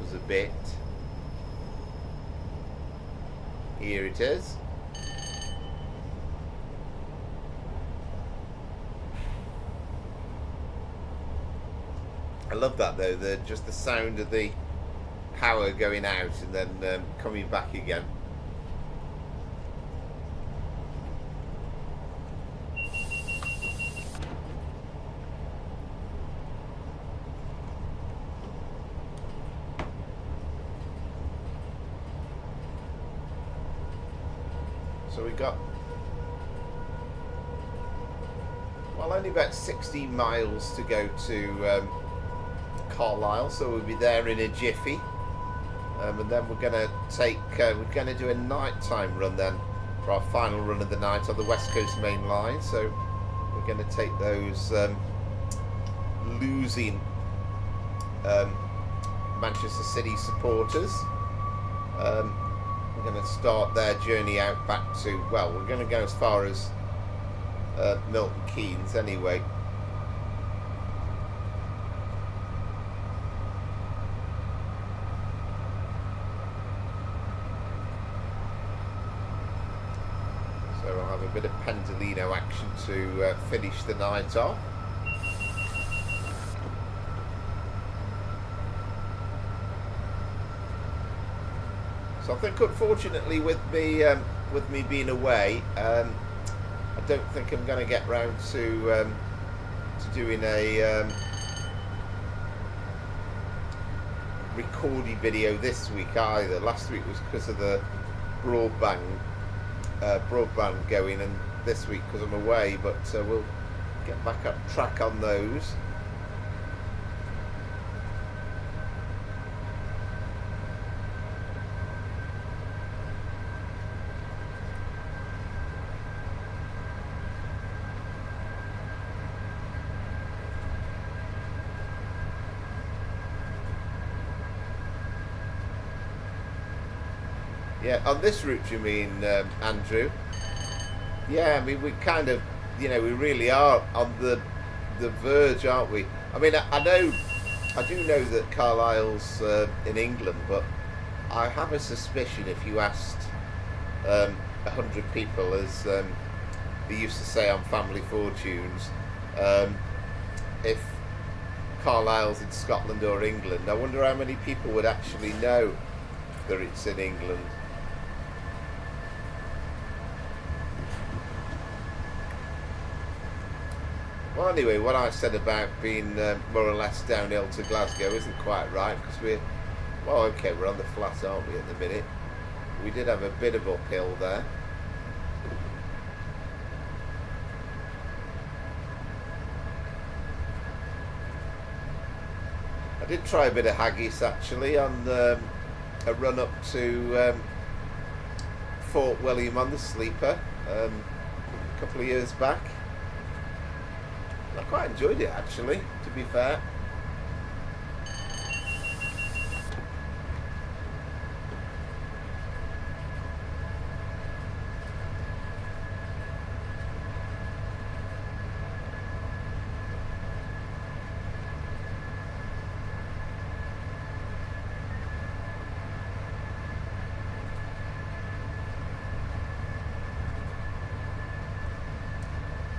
us a bit. Here it is. I love that though, just the sound of the power going out and then coming back again. So we got, well, only about 16 miles to go to Carlisle, so we'll be there in a jiffy. And then we're going to do a nighttime run then for our final run of the night on the West Coast Main Line. So we're going to take those losing Manchester City supporters. We're going to start their journey out back to, well, we're going to go as far as Milton Keynes anyway. So I'll have a bit of Pendolino action to finish the night off. So I think, unfortunately, with me being away, I don't think I'm going to get round to doing a recording video this week either. Last week was because of the broadband going, and this week because I'm away. But we'll get back up track on those. Yeah, on this route, you mean, Andrew? Yeah, I mean, we kind of, we really are on the verge, aren't we? I mean, I do know that Carlisle's in England, but I have a suspicion if you asked 100 people, as they used to say on Family Fortunes, if Carlisle's in Scotland or England, I wonder how many people would actually know that it's in England. Well, anyway, what I said about being more or less downhill to Glasgow isn't quite right, because we're on the flat, aren't we, at the minute? We did have a bit of uphill there. I did try a bit of haggis actually on a run up to Fort William on the sleeper a couple of years back. I quite enjoyed it actually, to be fair.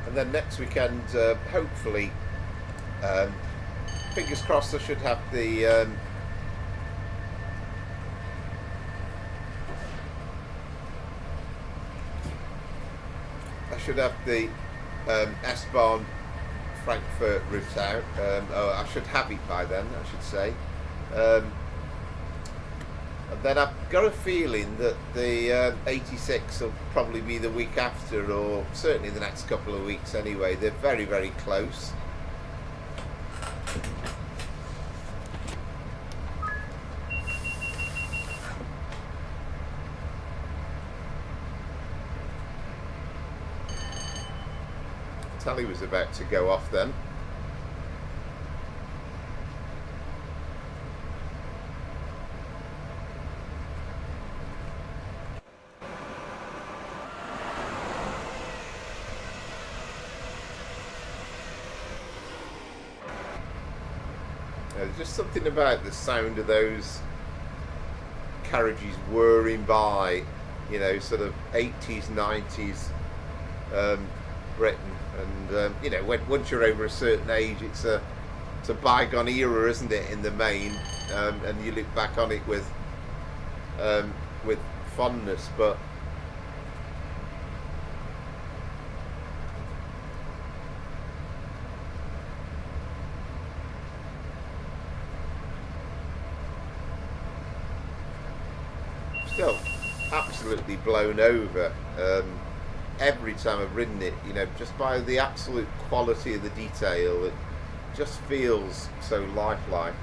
And then next weekend, hopefully, fingers crossed, I should have the S-Bahn Frankfurt route out. I should have it by then, I should say. And then I've got a feeling that the 86 will probably be the week after, or certainly the next couple of weeks anyway. They're very, very close. Tally was about to go off then. There's just something about the sound of those carriages whirring by, sort of 80s, 90s Britain. And once you're over a certain age, it's a bygone era, isn't it, in the main? And you look back on it with fondness, but still absolutely blown over every time I've ridden it, just by the absolute quality of the detail. It just feels so lifelike.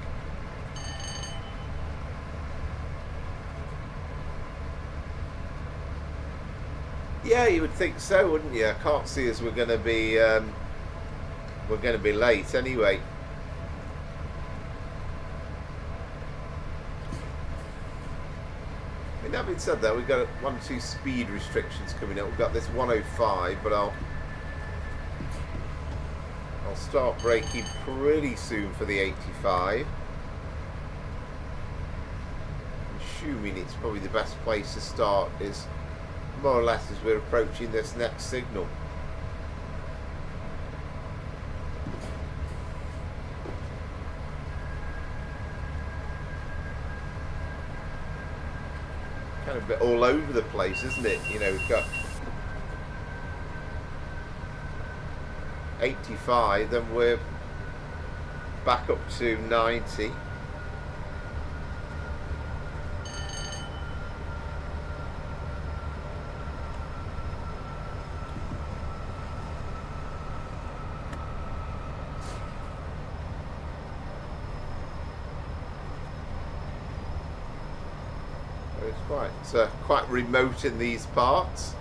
Yeah, you would think so, wouldn't you? I can't see as we're going to be late anyway. I mean, having said that, we've got 1 or 2 speed restrictions coming up. We've got this 105, but I'll start braking pretty soon for the 85. I'm assuming it's probably the best place to start is more or less as we're approaching this next signal. Kind of a bit all over the place, isn't it? You know, we've got 85, then we're back up to 90. It's quite remote in these parts.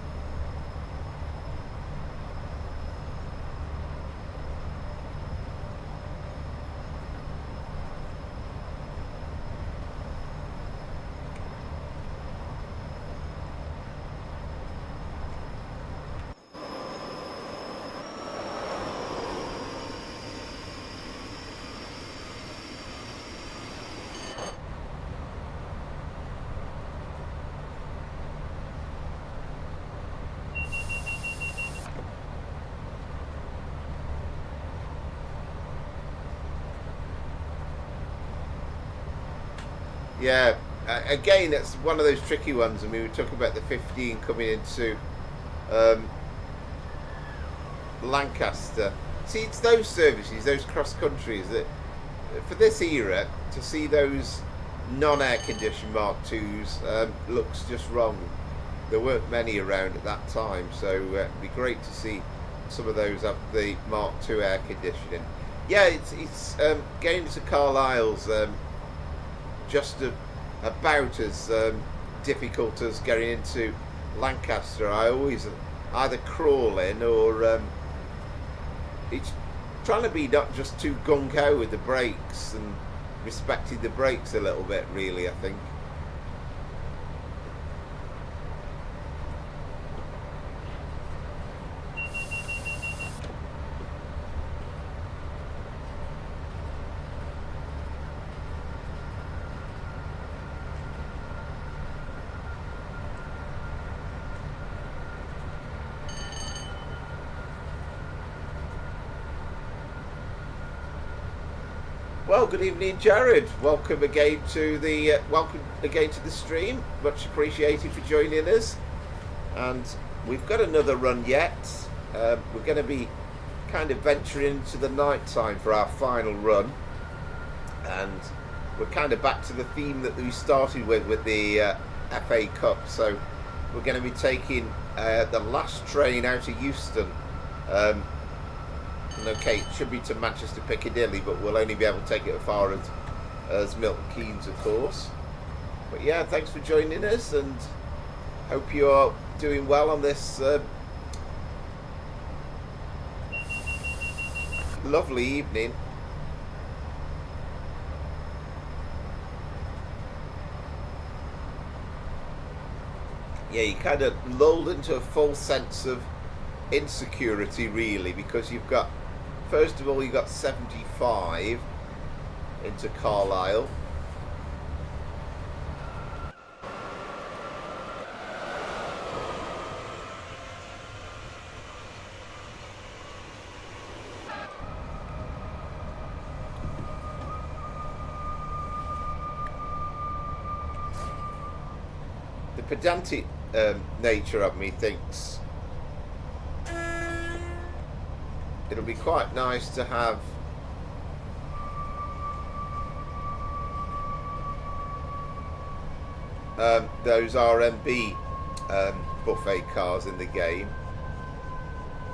Yeah, again, it's one of those tricky ones. I mean, we talk about the 15 coming into Lancaster. See, it's those services, those cross countries that, for this era, to see those non-air conditioned Mark IIs looks just wrong. There weren't many around at that time, so it'd be great to see some of those have the Mark II air conditioning. Yeah, it's getting to Carlisle's just about as difficult as getting into Lancaster. I always either crawl in or it's trying to be not just too gung-ho with the brakes and respecting the brakes a little bit, really, I think. Well, good evening, Jared. Welcome again to the stream. Much appreciated for joining us. And we've got another run yet. We're going to be kind of venturing into the night time for our final run, and we're kind of back to the theme that we started with the FA Cup. So we're going to be taking the last train out of Euston. Okay, it should be to Manchester Piccadilly, but we'll only be able to take it as far as Milton Keynes, of course. But yeah, thanks for joining us, and hope you are doing well on this lovely evening. Yeah, you kind of lulled into a false sense of insecurity, really, because you've got, first of all, you got 75 into Carlisle. The pedantic nature of me thinks it'll be quite nice to have those RMB buffet cars in the game,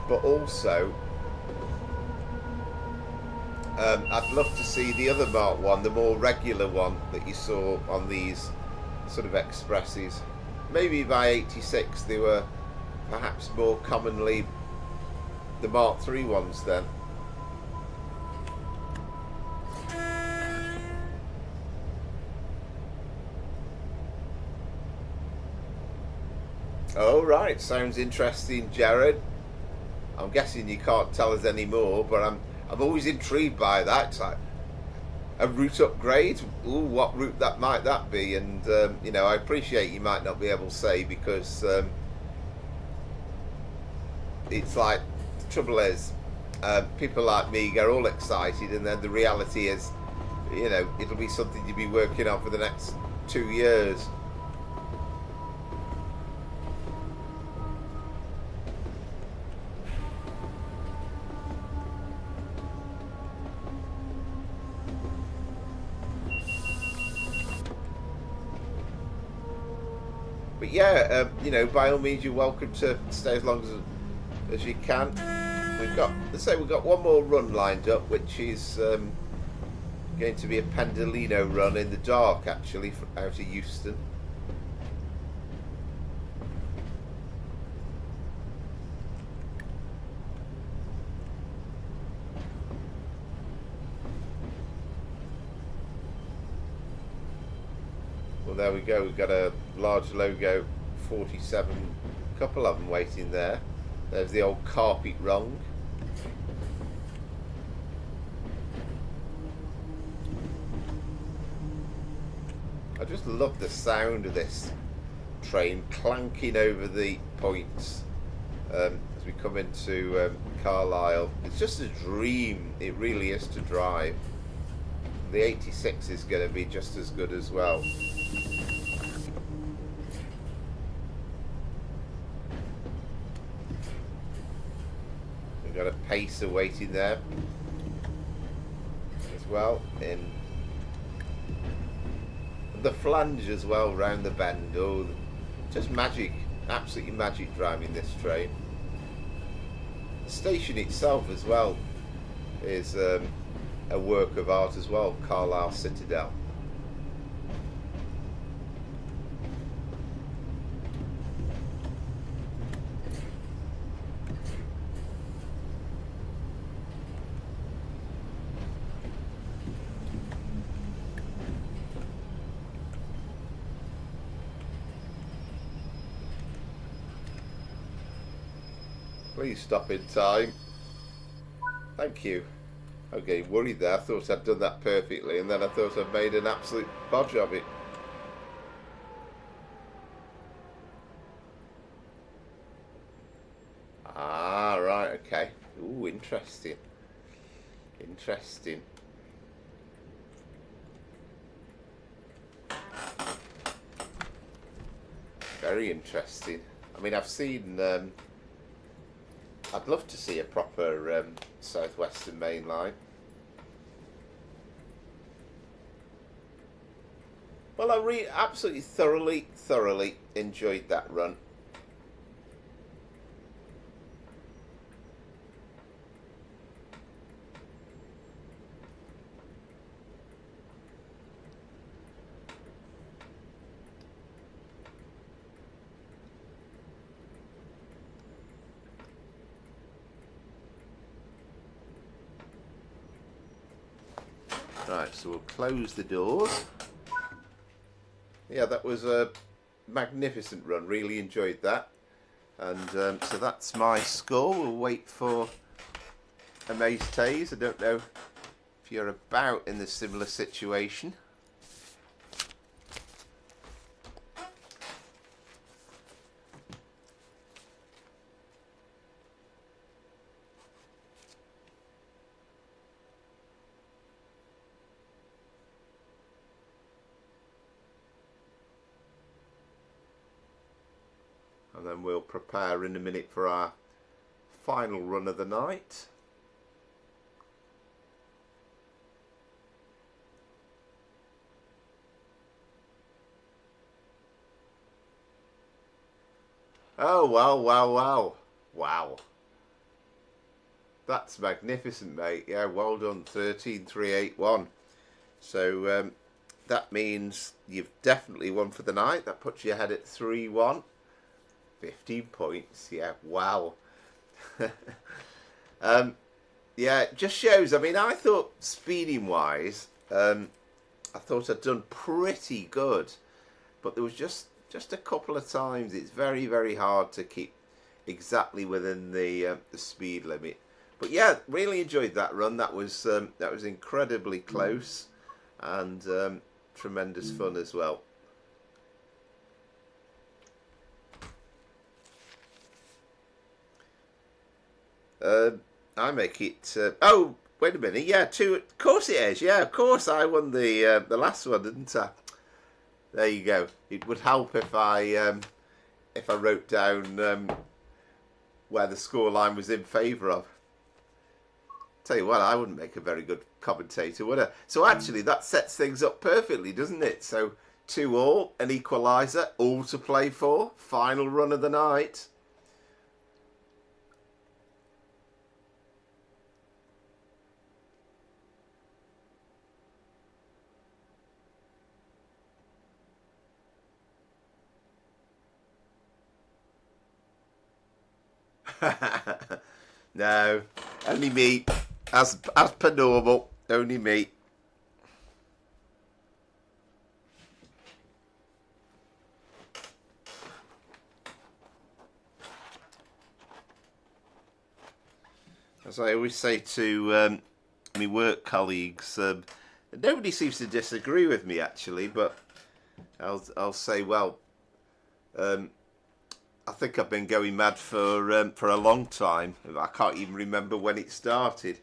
but also I'd love to see the other Mark 1, the more regular one that you saw on these sort of expresses. Maybe by 86 they were perhaps more commonly the Mark III ones then. Oh right, sounds interesting, Jared. I'm guessing you can't tell us any more, but I'm always intrigued by that. It's like a route upgrade. Ooh, what route might that be? And you know, I appreciate you might not be able to say, because it's like, the trouble is, people like me get all excited, and then the reality is, you know, it'll be something you'll be working on for the next 2 years. But yeah, you know, by all means, you're welcome to stay as long as you can. We've got, let's say, we've got one more run lined up, which is going to be a Pendolino run in the dark, actually, out of Euston. Well, there we go. We've got a large logo 47, couple of them waiting there. There's the old carpet rung. I just love the sound of this train clanking over the points as we come into Carlisle. It's just a dream, it really is, to drive. The 86 is going to be just as good as well. We've got a pacer waiting there as well, in the flange as well, round the bend. Oh, just magic, absolutely magic driving this train. The station itself as well is a work of art as well, Carlisle Citadel. Please stop in time. Thank you. I was getting worried there. I thought I'd done that perfectly, and then I thought I'd made an absolute bodge of it. Ah, right, okay. Ooh, interesting. Interesting. Very interesting. I mean, I've seen... I'd love to see a proper Southwestern Main Line. Well, I absolutely thoroughly enjoyed that run. Right, so we'll close the doors. Yeah, that was a magnificent run. Really enjoyed that. And so that's my score. We'll wait for Amaze Taze. I don't know if you're about in a similar situation. And then we'll prepare in a minute for our final run of the night. Oh, wow. That's magnificent, mate. Yeah, well done. 13,381. So that means you've definitely won for the night. That puts you ahead at 3-1. 15 points. Yeah, wow. Yeah, it just shows. I mean, I thought speeding wise, I thought I'd done pretty good, but there was just a couple of times it's very, very hard to keep exactly within the speed limit. But yeah, really enjoyed that run. That was incredibly close and tremendous fun as well. I make it. Oh, wait a minute. Yeah, two. Of course it is. Yeah, of course I won the last one, didn't I? There you go. It would help if I wrote down where the scoreline was in favour of. Tell you what, I wouldn't make a very good commentator, would I? So actually, that sets things up perfectly, doesn't it? So 2-2, an equaliser, all to play for. Final run of the night. No, only me. As per normal, only me. As I always say to my work colleagues, nobody seems to disagree with me actually, but I'll say, well, I think I've been going mad for a long time. I can't even remember when it started,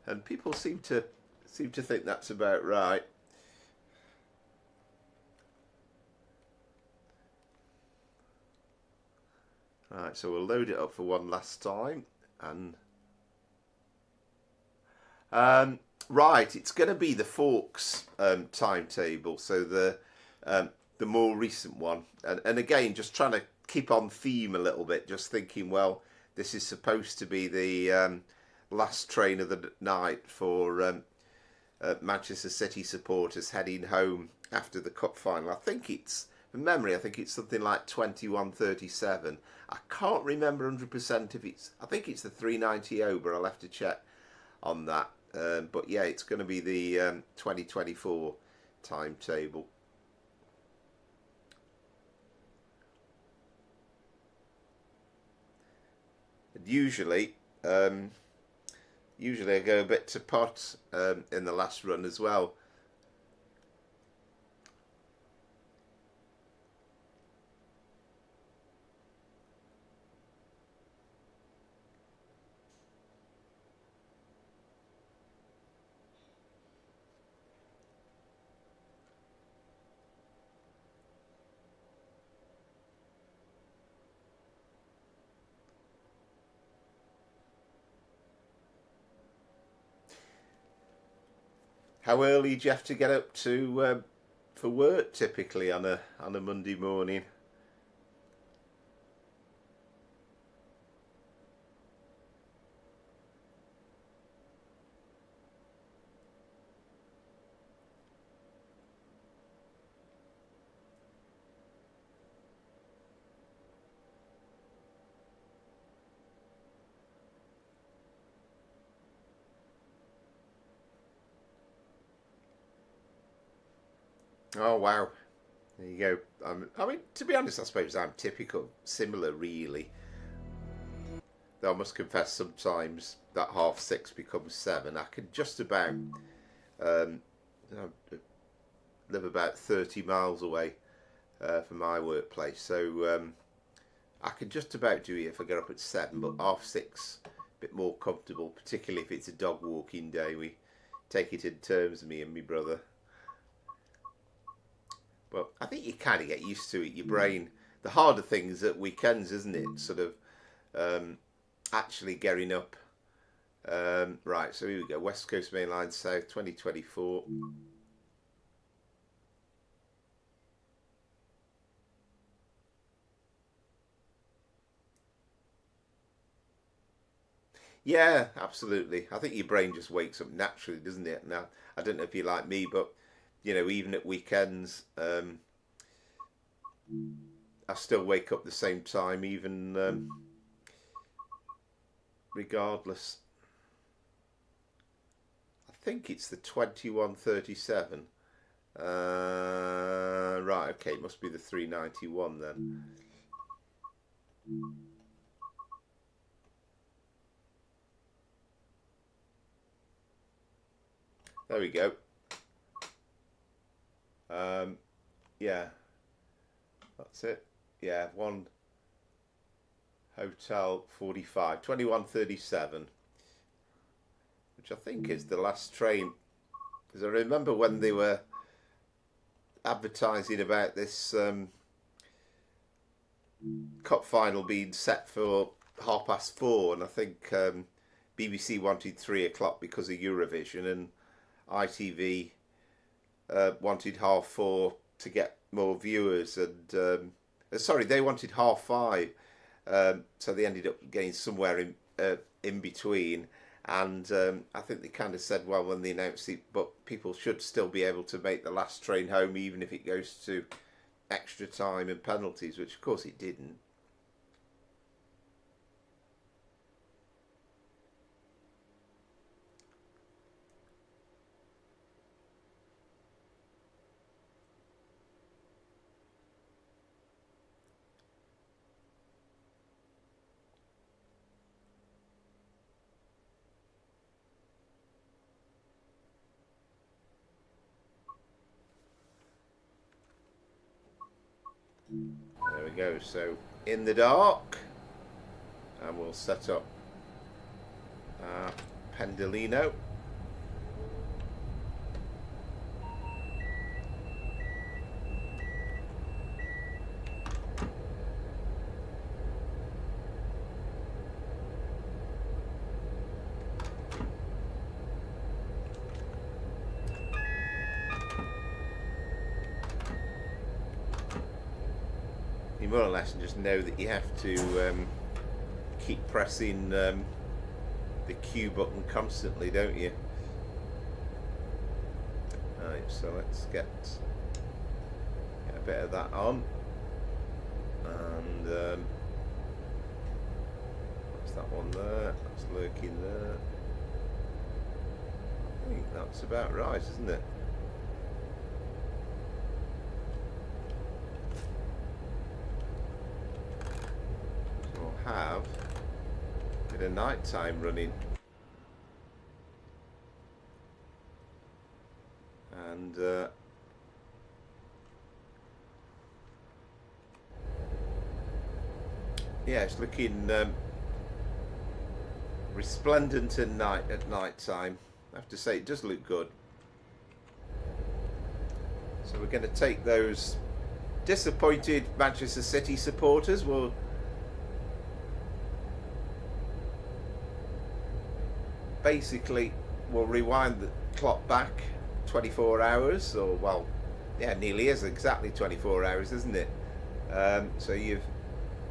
and people seem to think that's about right. Right, so we'll load it up for one last time, and right, it's going to be the Forks timetable, so the more recent one, and again, just trying to keep on theme a little bit, just thinking, well, this is supposed to be the last train of the night for Manchester City supporters heading home after the cup final. I think it's, from memory, I think it's something like 21:37. I can't remember 100% if it's, I think it's the 390, but I'll have to check on that. But yeah, it's going to be the 2024 timetable. And usually I go a bit to pot in the last run as well. How early do you have to get up to for work typically on a Monday morning? Oh wow, there you go. I mean, to be honest, I suppose I'm typical, similar really. Though I must confess, sometimes that 6:30 becomes 7. I can just about um, live about 30 miles away from my workplace, so I can just about do it if I get up at 7. But 6:30, a bit more comfortable, particularly if it's a dog walking day. We take it in terms, me and my brother. Well, I think you kind of get used to it. Your brain, the harder things at weekends, isn't it? Sort of actually getting up. Right, so here we go. West Coast Main Line South 2024. Yeah, absolutely. I think your brain just wakes up naturally, doesn't it? Now, I don't know if you're like me, but you know, even at weekends, I I still wake up the same time, even regardless. I think it's the 2137. Right, okay, it must be the 391 then. There we go. Yeah, that's it. Yeah, 1 Hotel 45, 2137, which I think is the last train. Because I remember when they were advertising about this cup final being set for 4:30, and I think BBC wanted 3 o'clock because of Eurovision, and ITV wanted 4:30 to get more viewers, and sorry, they wanted 5:30, so they ended up getting somewhere in between. And I think they kind of said, well, when they announced it, but people should still be able to make the last train home, even if it goes to extra time and penalties, which of course it didn't. There we go, so in the dark, and we'll set up our Pendolino. You more or less just know that you have to keep pressing the Q button constantly, don't you? Right, so let's get a bit of that on, and what's that one there? That's lurking there. I think that's about right, isn't it? Have a bit of night time running, and yeah, it's looking resplendent at night time. I have to say, it does look good. So we're going to take those disappointed Manchester City supporters. We'll basically, we'll rewind the clock back 24 hours, or well, yeah, nearly is exactly 24 hours, isn't it? So you've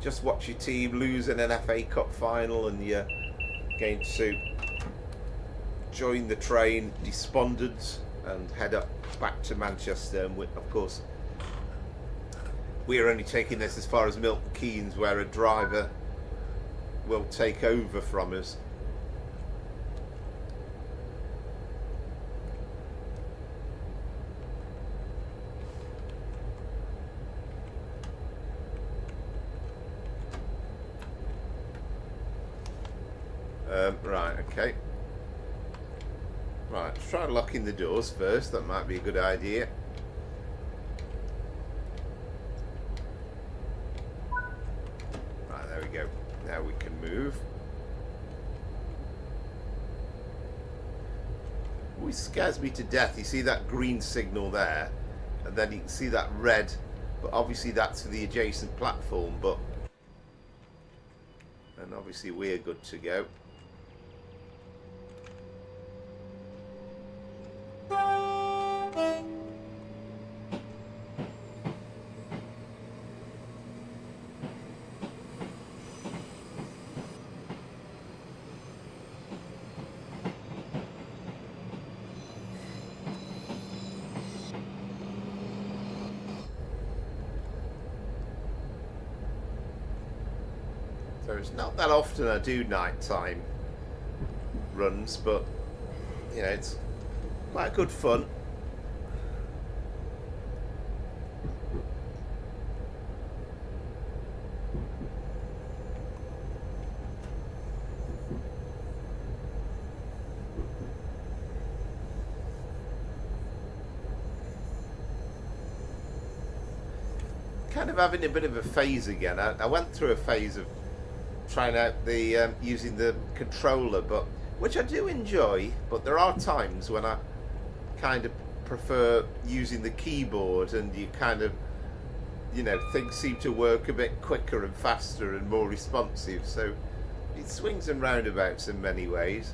just watched your team lose in an FA Cup final, and you're going to join the train despondent and head up back to Manchester. And of course, we're only taking this as far as Milton Keynes, where a driver will take over from us. Right, okay. Right, let's try locking the doors first. That might be a good idea. Right, there we go. Now we can move. Always scares me to death. You see that green signal there, and then you can see that red, but obviously that's for the adjacent platform, but and obviously we're good to go. So it's not that often I do nighttime runs, but you know, it's quite good fun. Kind of having a bit of a phase again. I went through a phase of trying out the using the controller, but which I do enjoy, but there are times when I kind of prefer using the keyboard, and you kind of, you know, things seem to work a bit quicker and faster and more responsive, so it swings and roundabouts in many ways.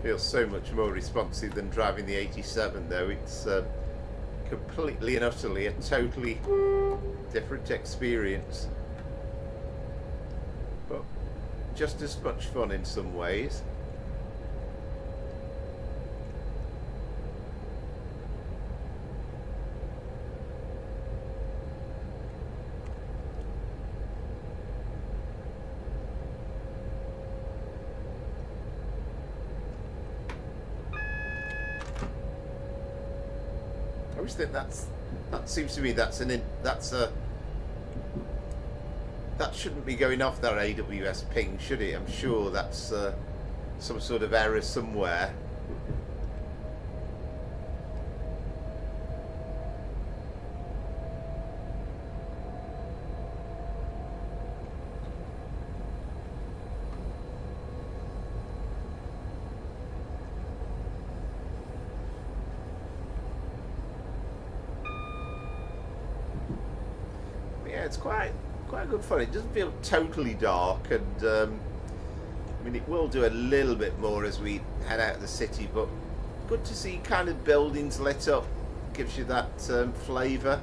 Feels so much more responsive than driving the 87 though. It's completely and utterly a totally different experience, but just as much fun in some ways. I always think that seems to me that shouldn't be going off that AWS ping, should it? I'm sure that's some sort of error somewhere. Yeah, it's quite good fun. It doesn't feel totally dark, and I mean, it will do a little bit more as we head out of the city, but good to see kind of buildings lit up. Gives you that flavour.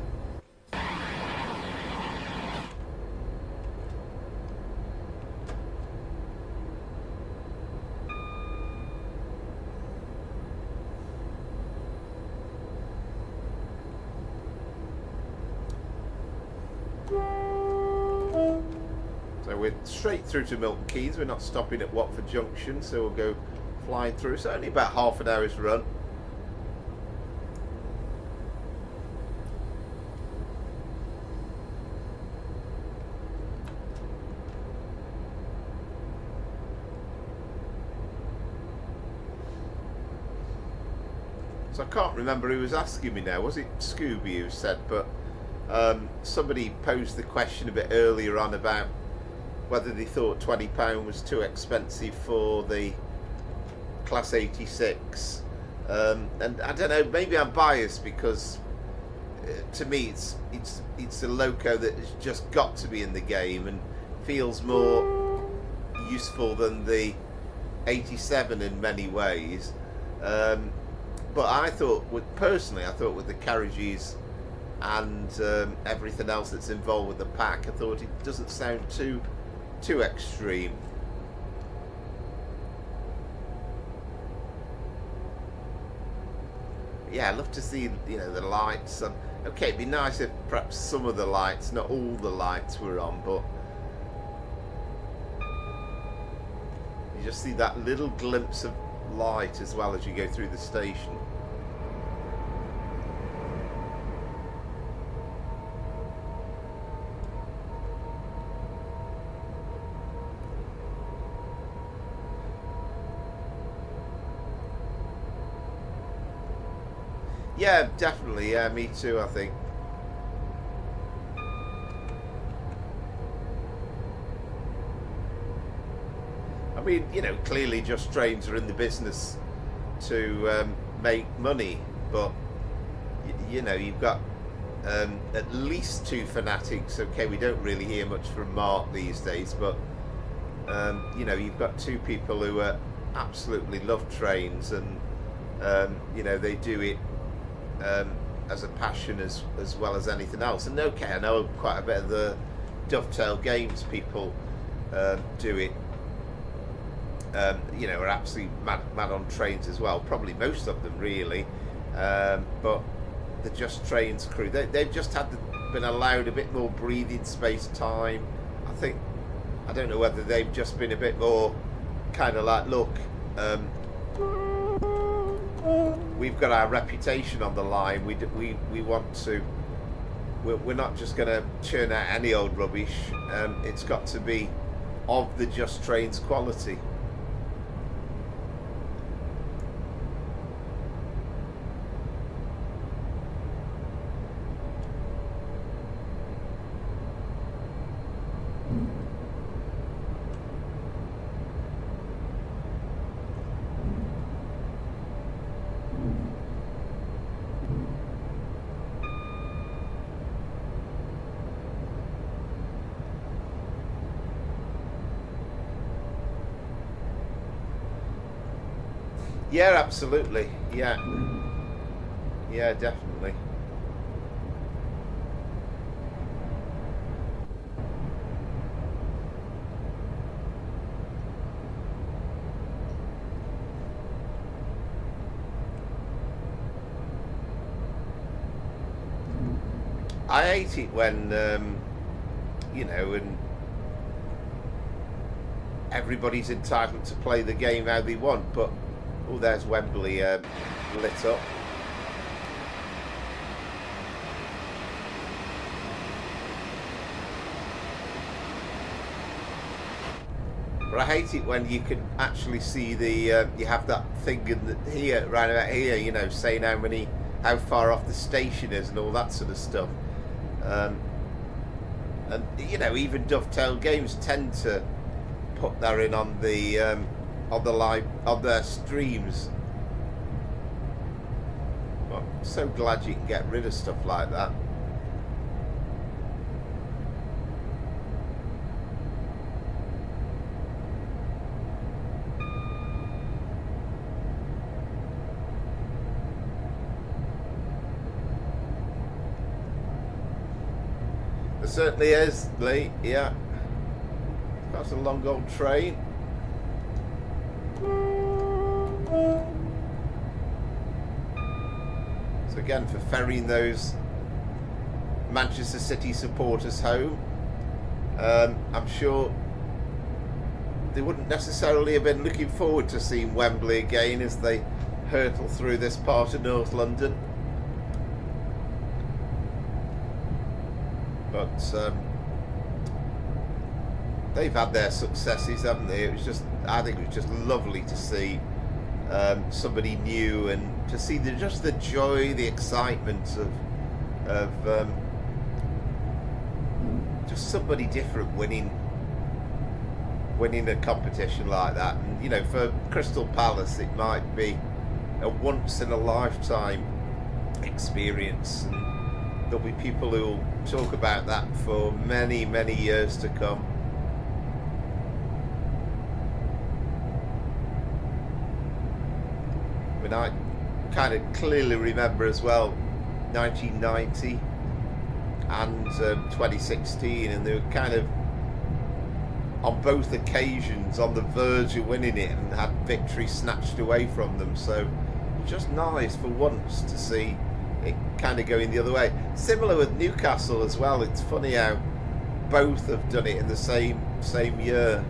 So we're straight through to Milton Keynes. We're not stopping at Watford Junction, so we'll go flying through. So only about half an hour's run. So I can't remember who was asking me now. Was it Scooby who said, but somebody posed the question a bit earlier on about whether they thought £20 was too expensive for the Class 86, and I don't know, maybe I'm biased because to me it's a loco that has just got to be in the game and feels more useful than the 87 in many ways, but I thought with the carriages and everything else that's involved with the pack, I thought it doesn't sound too extreme. Yeah, I'd love to see, you know, the lights. Okay, it'd be nice if perhaps some of the lights, not all the lights, were on, but you just see that little glimpse of light as well as you go through the station. Yeah, definitely. Yeah, me too, I think. I mean, you know, clearly Just Trains are in the business to make money, but you know, you've got at least two fanatics. Okay, we don't really hear much from Mark these days, but you know, you've got two people who absolutely love trains, and you know, they do it as a passion as well as anything else. And okay, I know quite a bit of the dovetail games people do it. Are absolutely mad on trains as well. Probably most of them really, but the Just Trains crew, they've just been allowed a bit more breathing space time. I don't know whether they've just been a bit more kind of like, look, we've got our reputation on the line. We want to. We're not just going to churn out any old rubbish. It's got to be of the Just Trains quality. Yeah, absolutely. Yeah, definitely. I hate it when, and everybody's entitled to play the game how they want, but oh, there's Wembley lit up. But I hate it when you can actually see you have that thing here, right about here, saying how far off the station is and all that sort of stuff. And even dovetail games tend to put that in on their streams. Well, I'm so glad you can get rid of stuff like that. There certainly is, Lee. Yeah, that's a long old train. So again, for ferrying those Manchester City supporters home, I'm sure they wouldn't necessarily have been looking forward to seeing Wembley again as they hurtle through this part of North London. But they've had their successes, haven't they? I think it was just lovely to see somebody new and to see just the joy, the excitement of just somebody different winning a competition like that. And for Crystal Palace, it might be a once in a lifetime experience, and there'll be people who will talk about that for many, many years to come. And I kind of clearly remember as well 1990 and 2016, and they were kind of on both occasions on the verge of winning it and had victory snatched away from them. So just nice for once to see it kind of going the other way. Similar with Newcastle as well. It's funny how both have done it in the same year.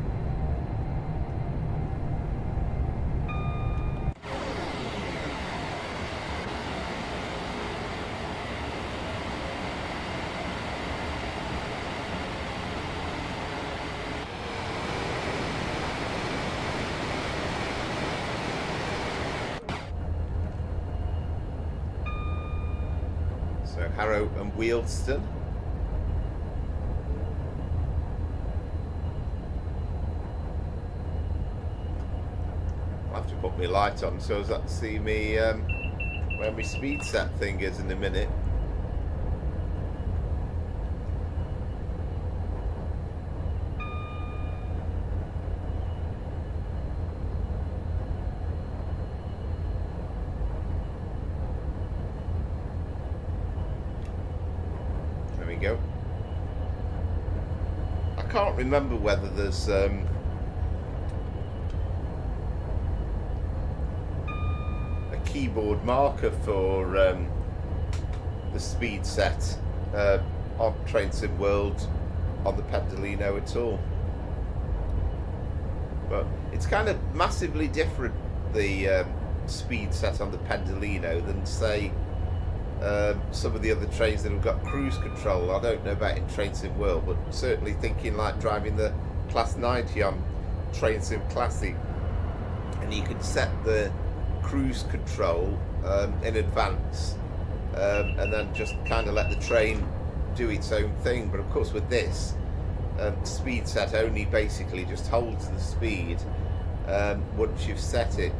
So Harrow and Euston. I'll have to put my light on so as I can see me where my speed set thing is in a minute. we go. I can't remember whether there's a keyboard marker for the speed set on Train Sim World on the Pendolino at all. But it's kind of massively different, the speed set on the Pendolino, than say some of the other trains that have got cruise control. I don't know about in Train Sim World, but certainly thinking like driving the Class 90 on Train Sim Classic, and you can set the cruise control in advance, and then just kind of let the train do its own thing. But of course with this, speed set only basically just holds the speed once you've set it.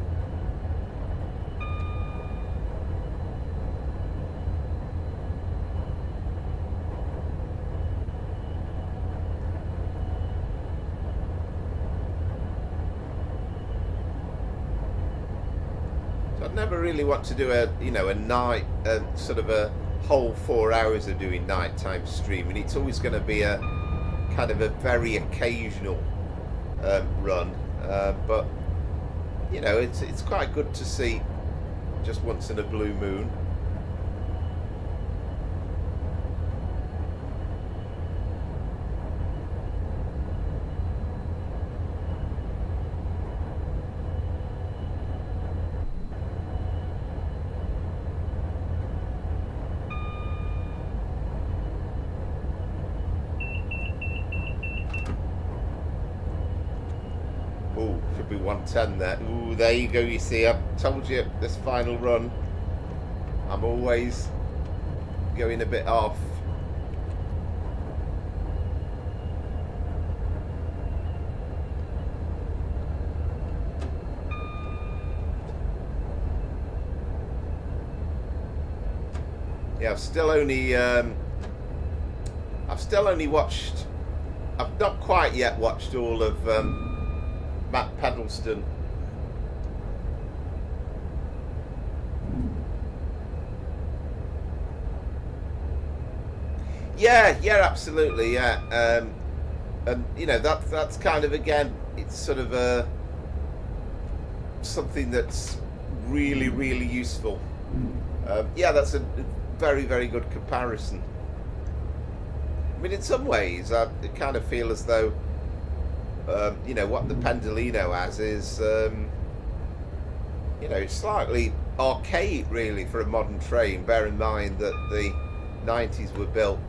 So I'd never really want to do a night, sort of a whole 4 hours of doing nighttime streaming. It's always going to be a kind of a very occasional run, but it's quite good to see just once in a blue moon. Ooh, should be 110 there. Ooh, there you go. You see, I've told you this final run, I'm always going a bit off. Yeah, I've still only watched. I've not quite yet watched all of Matt Pedalston. Yeah, absolutely, yeah. And that's kind of, again, it's sort of something that's really, really useful. Yeah, that's a very, very good comparison. I mean, in some ways, I kind of feel as though what the Pendolino has is, it's slightly archaic, really, for a modern train. Bear in mind that the 90s were built,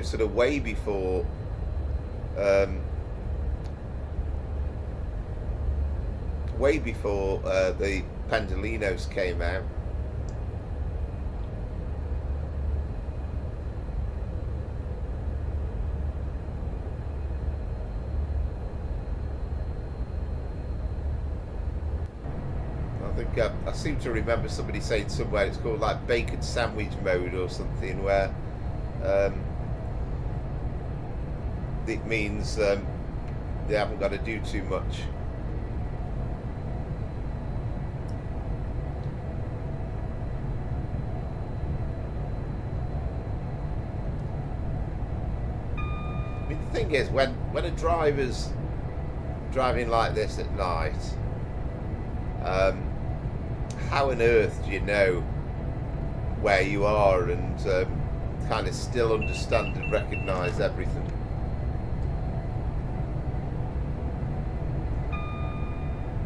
sort of way before the Pendolinos came out. I seem to remember somebody saying somewhere it's called like bacon sandwich mode or something, where it means they haven't got to do too much. I mean, the thing is, when a driver's driving like this at night, how on earth do you know where you are and kind of still understand and recognise everything?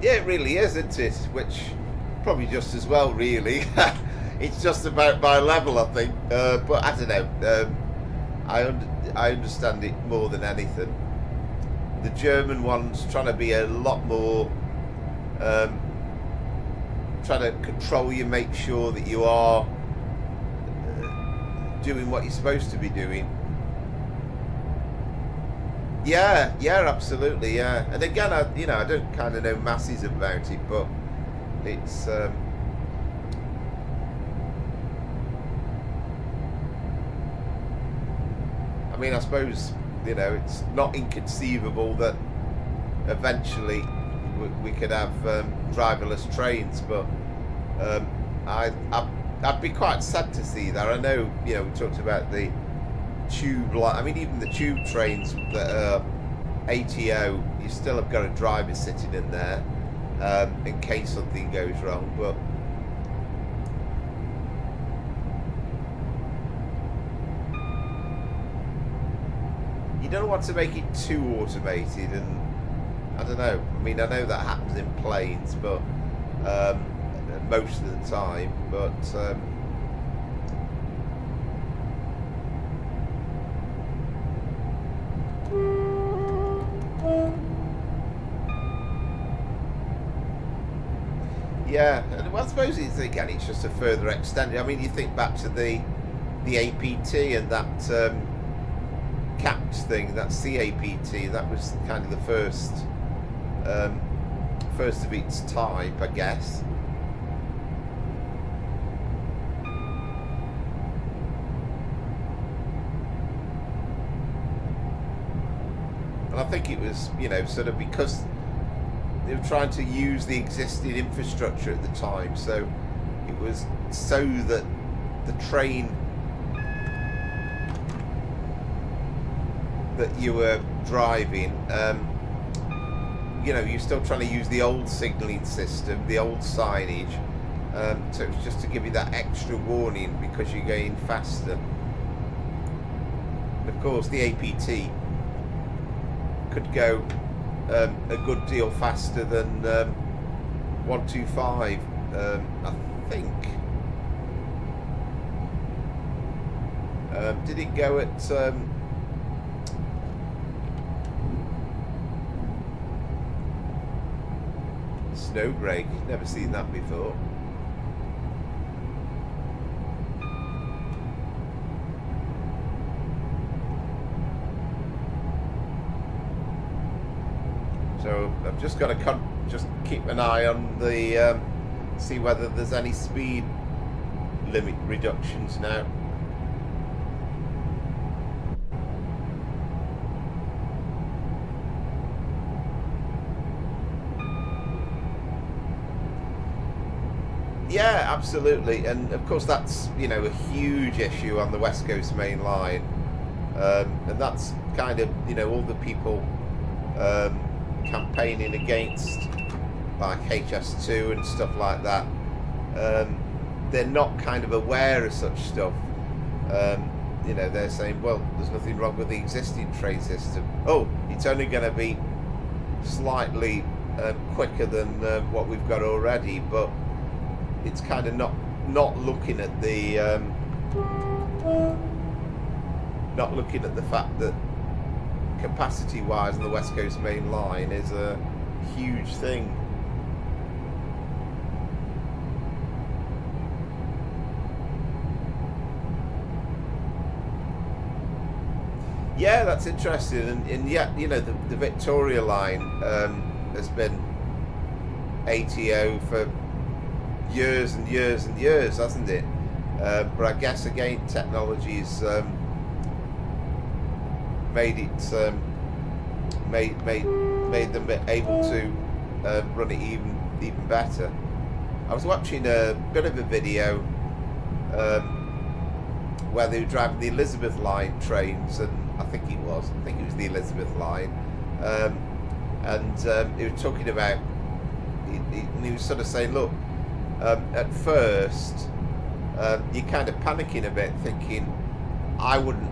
Yeah, it really is, isn't it? Which probably just as well, really. It's just about my level, I think. But I don't know. I understand it more than anything. The German one's trying to be a lot more. Trying to control you, make sure that you are doing what you're supposed to be doing. Yeah, absolutely, yeah. And again, I don't kind of know masses about it, but it's I mean, I suppose it's not inconceivable that eventually we could have driverless trains, but I I'd be quite sad to see that. I know, you know, we talked about the tube line. I mean, even the tube trains that are ATO, you still have got a driver sitting in there in case something goes wrong. But you don't want to make it too automated, and I don't know. I mean, I know that happens in planes, but most of the time. But yeah, and well, I suppose it's just a further extension. I mean, you think back to the APT and that CAPT thing, that CAPT, that was kind of the first of its type, I guess. And I think it was, you know, sort of because they were trying to use the existing infrastructure at the time, so it was so that the train that you were driving, you know, you're still trying to use the old signalling system, the old signage, so it's just to give you that extra warning because you're going faster. Of course, the APT could go a good deal faster than 125, I think. Did it go at Snowbreak? Never seen that before. So I've just got to just keep an eye on the see whether there's any speed limit reductions now. Yeah, absolutely, and of course that's, you know, a huge issue on the West Coast Main Line, and that's kind of, you know, all the people campaigning against like HS2 and stuff like that, they're not kind of aware of such stuff. You know, they're saying, well, there's nothing wrong with the existing train system. Oh, it's only going to be slightly quicker than what we've got already, but it's kind of not looking at the fact that capacity-wise on the West Coast Main Line is a huge thing. Yeah, that's interesting, and yet, you know, the Victoria line has been ATO for years and years and years, hasn't it? But I guess again, technology's made it made them able to run it even better. I was watching a bit of a video where they were driving the Elizabeth line trains, and I think it was the Elizabeth line, and he was talking about, he was sort of saying, look, at first you're kind of panicking a bit, thinking,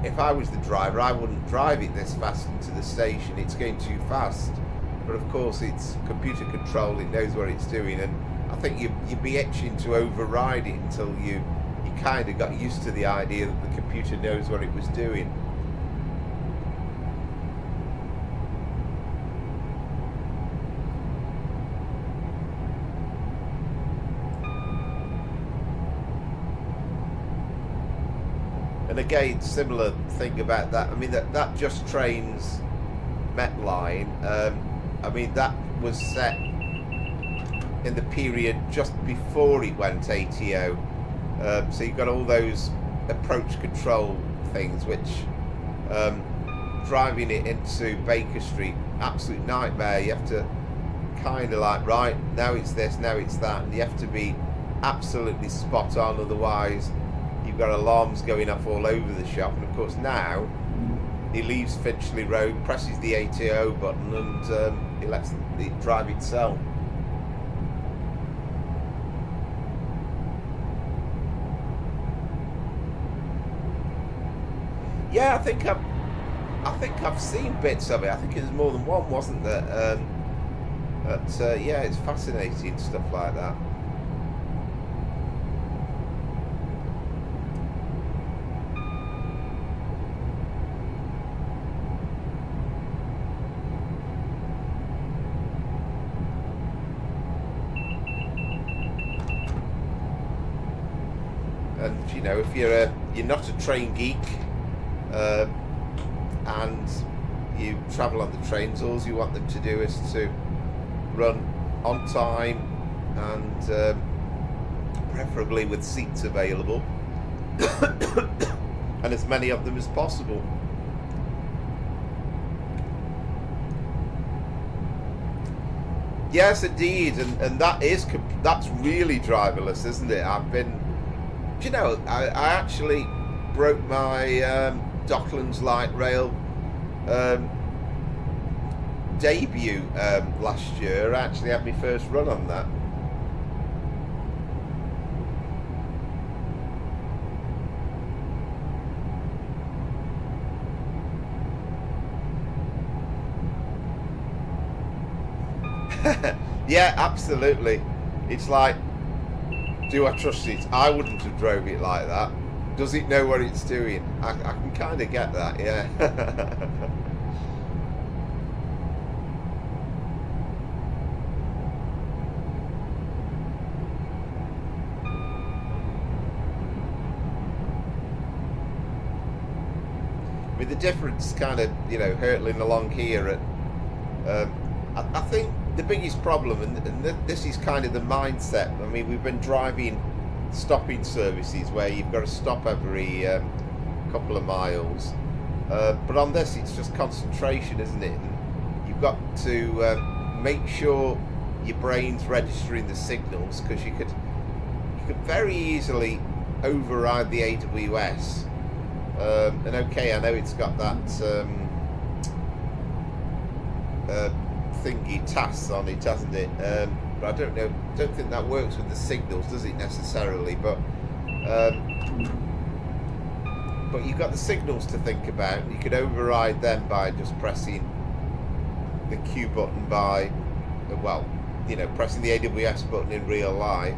if I was the driver, I wouldn't drive it this fast into the station, it's going too fast. But of course it's computer controlled, it knows what it's doing, and I think you'd be itching to override it until you kind of got used to the idea that the computer knows what it was doing. And again, similar thing about that. I mean, that Just Trains Met line. I mean, that was set in the period just before it went ATO. So you've got all those approach control things, which driving it into Baker Street, absolute nightmare. You have to kind of like, right, now it's this, now it's that, and you have to be absolutely spot on. Otherwise, you've got alarms going off all over the shop. And of course now, he leaves Finchley Road, presses the ATO button, and he lets it drive itself. Yeah, I think I've seen bits of it. I think there's more than one, wasn't there? But yeah, it's fascinating stuff like that. And you know, if you're not a train geek, and you travel on the trains, all you want them to do is to run on time and preferably with seats available and as many of them as possible. Yes, indeed, and that's really driverless, isn't it? Do you know, I actually broke my Docklands Light Rail debut last year. I actually had my first run on that. Yeah, absolutely. It's like, do I trust it? I wouldn't have drove it like that. Does it know what it's doing? I can kind of get that, yeah. With the difference kind of, you know, hurtling along here at, I think the biggest problem, and this is kind of the mindset, I mean, we've been driving stopping services where you've got to stop every couple of miles, but on this it's just concentration, isn't it? And you've got to make sure your brain's registering the signals, because you could very easily override the AWS. And okay, I know it's got that thingy tasks on it, hasn't it? But I don't think that works with the signals, does it necessarily? But you've got the signals to think about. You could override them by just pressing the Q button by, well, you know, pressing the AWS button in real life.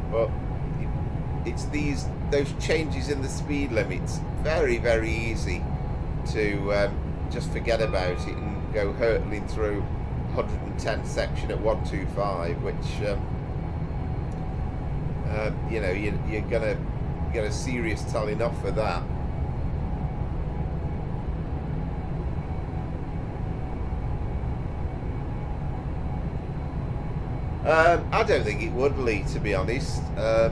But it's those changes in the speed limits, very, very easy to just forget about it and go hurtling through 110 section at 125, which you know, you're gonna get a serious telling off for that. I don't think it would, Lee, to be honest. I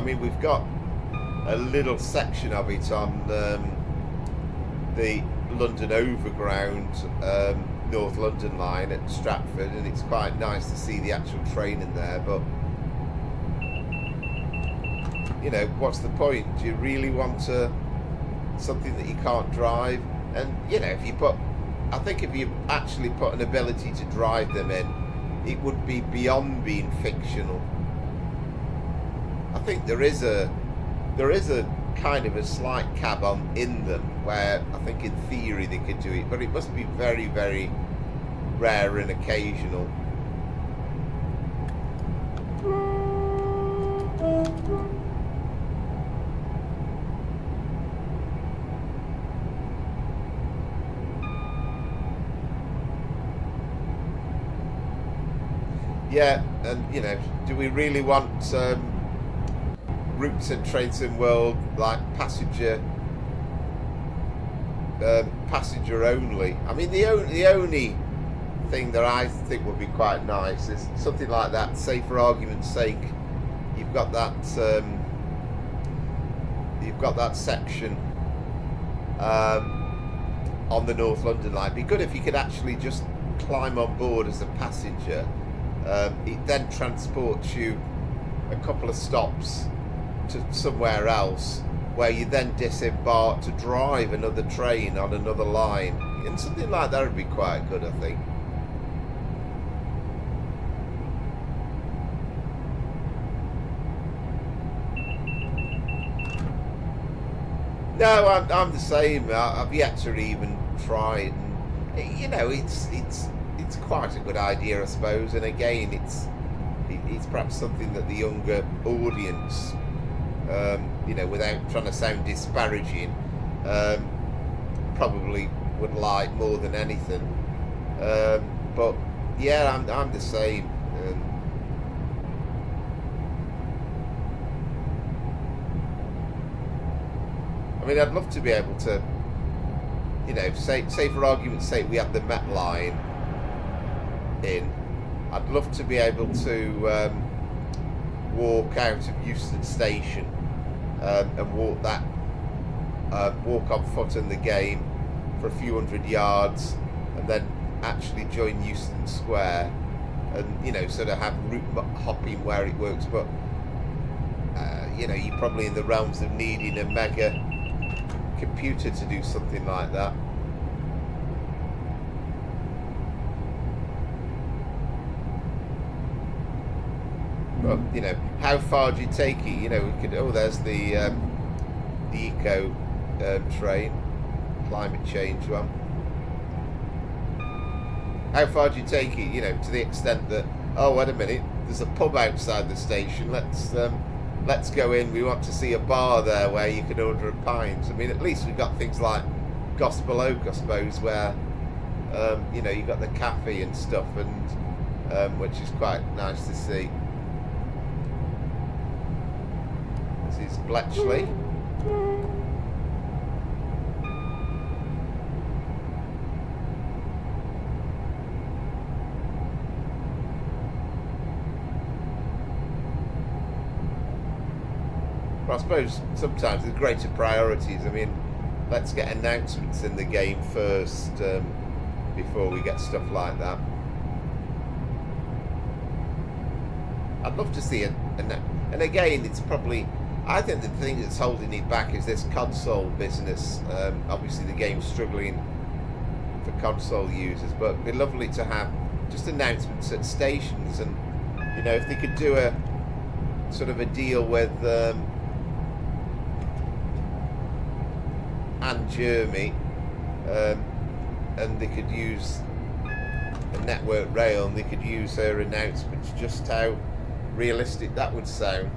mean, we've got a little section of it on the London Overground North London line at Stratford, and it's quite nice to see the actual train in there, but you know, what's the point? Do you really want something that you can't drive? And you know, I think if you actually put an ability to drive them in, it would be beyond being fictional. I think there is a kind of a slight cab on in them where I think in theory they could do it, but it must be very, very rare and occasional. Yeah, and you know, do we really want routes and trains in world like passenger only? I mean, the only thing that I think would be quite nice is something like that. Say, for argument's sake, you've got that section on the North London line. It'd be good if you could actually just climb on board as a passenger It then transports you a couple of stops to somewhere else, where you then disembark to drive another train on another line, and something like that would be quite good, I think. No, I'm the same. I've yet to even try it, and you know, it's quite a good idea, I suppose. And again, it's perhaps something that the younger audience, you know, without trying to sound disparaging, probably would like more than anything. But yeah, I'm the same. I mean, I'd love to be able to, you know, say for argument's sake, we have the Met Line in. I'd love to be able to walk out of Euston Station and walk on foot in the game for a few hundred yards, and then actually join Euston Square, and you know, sort of have route hopping where it works. But you know, you're probably in the realms of needing a mega computer to do something like that. But you know, how far do you take it? You know, we could. Oh, there's the eco train, climate change one. How far do you take it? You know, to the extent that, oh, wait a minute, there's a pub outside the station. Let's go in. We want to see a bar there where you can order a pint. I mean, at least we've got things like Gospel Oak, I suppose, where you know, you've got the cafe and stuff, and which is quite nice to see. This is Bletchley. I suppose sometimes the greater priorities, I mean, let's get announcements in the game first before we get stuff like that. I'd love to see it, and again, it's probably, I think the thing that's holding it back is this console business. Obviously the game's struggling for console users, but it'd be lovely to have just announcements at stations, and you know, if they could do a sort of a deal with and Jeremy, and they could use a network rail, and they could use her announcements, just how realistic that would sound.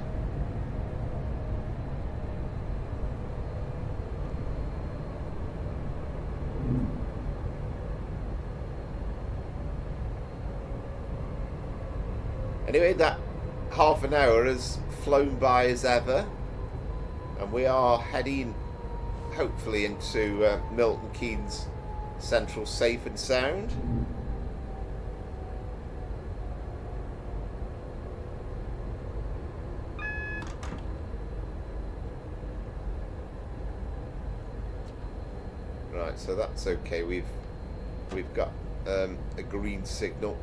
Anyway, that half an hour has flown by as ever, and we are heading hopefully into Milton Keynes Central safe and sound. Right, so that's okay. We've got a green signal.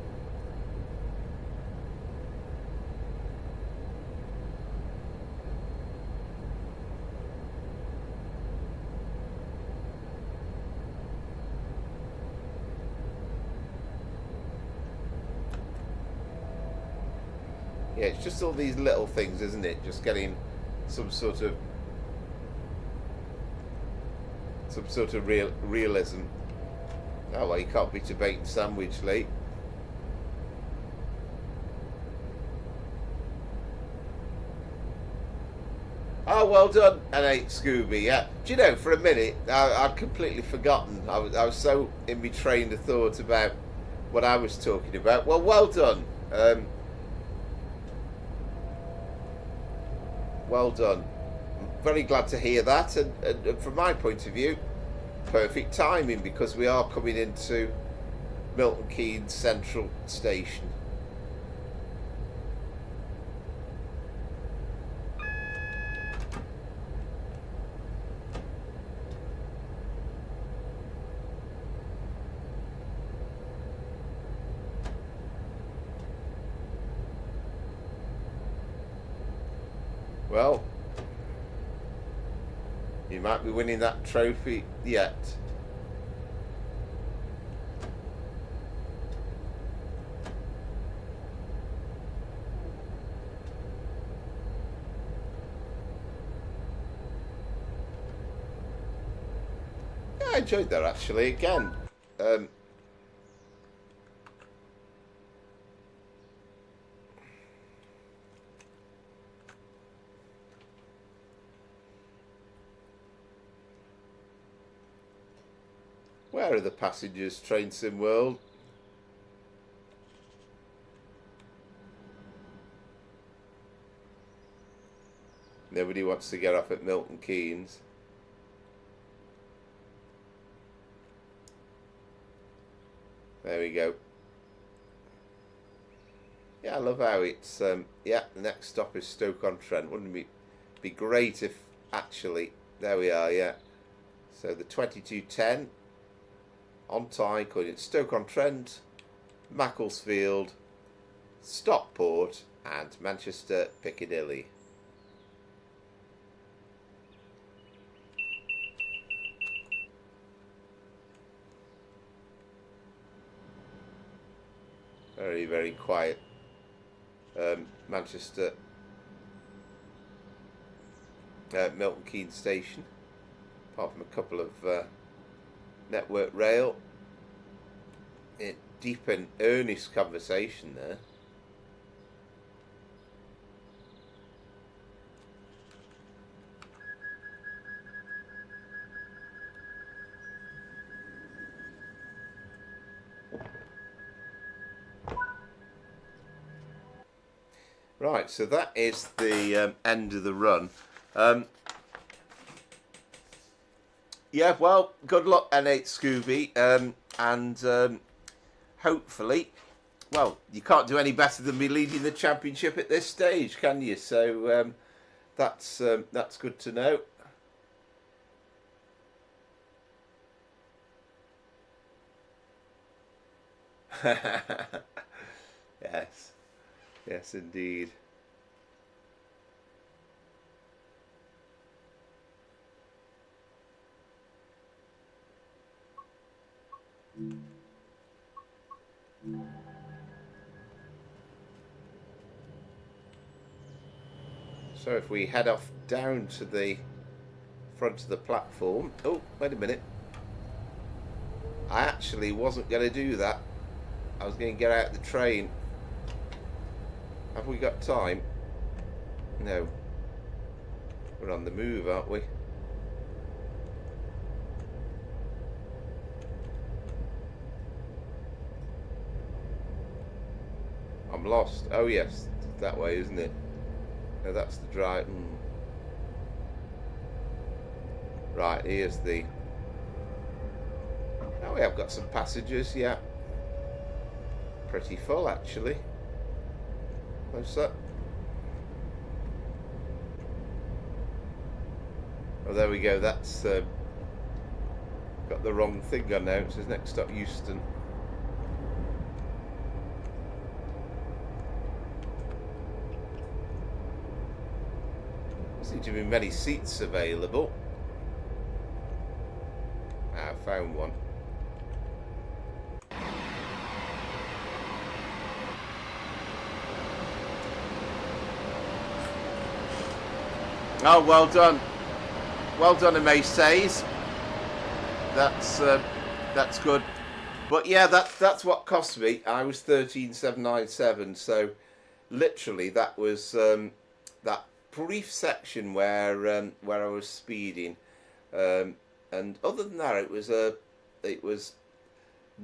Yeah, it's just all these little things, isn't it? Just getting some sort of realism. Oh well, you can't beat a bacon sandwich late. Oh, well done, N8 Scooby. Yeah, do you know, for a minute I'd completely forgotten. I was so in my train of thought about what I was talking about. Well done. Well done. I'm very glad to hear that, and from my point of view, perfect timing, because we are coming into Milton Keynes Central Station. Well, you might be winning that trophy yet. Yeah, I enjoyed that actually. Again, where are the passengers, Train Sim World? Nobody wants to get off at Milton Keynes. There we go. Yeah, I love how it's, yeah, the next stop is Stoke-on-Trent. Wouldn't it be great if, actually, there we are, yeah. So the 22:10, on time, calling it Stoke-on-Trent, Macclesfield, Stockport, and Manchester Piccadilly. Very, very quiet. Manchester Milton Keynes station, apart from a couple of Network Rail. Deep and earnest conversation there. Right, so that is the end of the run. Yeah, well, good luck, N8 Scooby, and hopefully, well, you can't do any better than me leading the championship at this stage, can you? So that's good to know. Yes. Yes, indeed. So if we head off down to the front of the platform... Oh, wait a minute. I actually wasn't going to do that. I was going to get out the train. Have we got time? No. We're on the move, aren't we? I'm lost. Oh yes, that way, isn't it? No, that's the drive. Right, here's the... Oh, we have got some passengers, yeah. Pretty full, actually. What's that? Oh, there we go. That's got the wrong thing on now. It says next stop Euston. There seem to be many seats available. I found one. Oh, well done. Well done, Amaze. That's good. But yeah, that's what cost me. I was 13,797. So literally, that was that brief section where I was speeding, and other than that, it was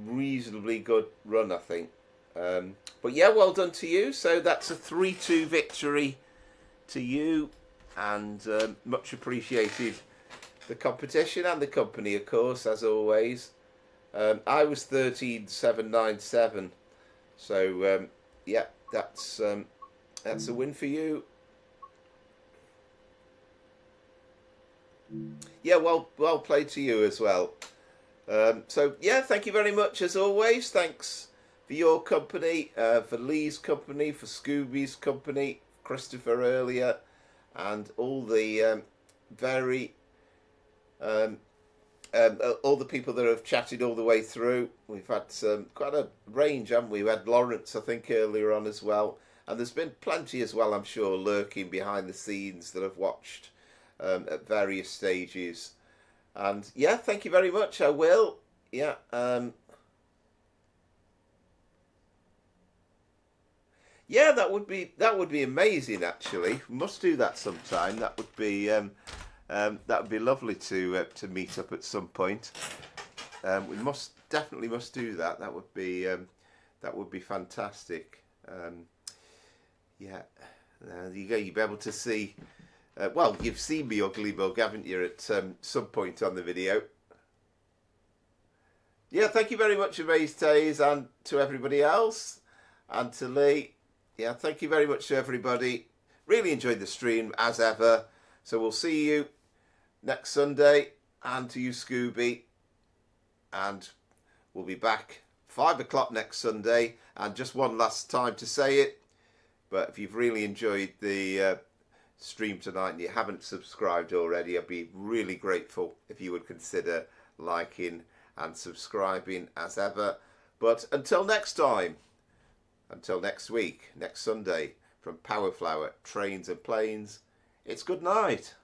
reasonably good run, I think. But yeah, well done to you. So that's a 3-2 victory to you. And much appreciated the competition and the company, of course, as always. I was 13,797, so yeah, that's a win for you. Yeah, well played to you as well. So yeah, thank you very much as always. Thanks for your company, for Lee's company, for Scooby's company, Christopher earlier. and all the very all the people that have chatted all the way through. We've had quite a range, haven't we? We had Lawrence, I think, earlier on as well. And there's been plenty as well, I'm sure, lurking behind the scenes that have watched at various stages. And yeah, thank you very much. I will. Yeah. Yeah, that would be amazing. Actually, we must do that sometime. That would be lovely to meet up at some point. We definitely must do that. That would be fantastic. Yeah, there you go. You'll be able to see. Well, you've seen me ugly mug, haven't you? At some point on the video. Yeah, thank you very much, Amazed Tays, and to everybody else, and to Lee. Yeah, thank you very much to everybody. Really enjoyed the stream as ever. So we'll see you next Sunday, and to you, Scooby. And we'll be back 5 o'clock next Sunday. And just one last time to say it, but if you've really enjoyed the stream tonight and you haven't subscribed already, I'd be really grateful if you would consider liking and subscribing as ever. But until next time, until next week, next Sunday, from Powerflower, Trains and Planes, it's good night.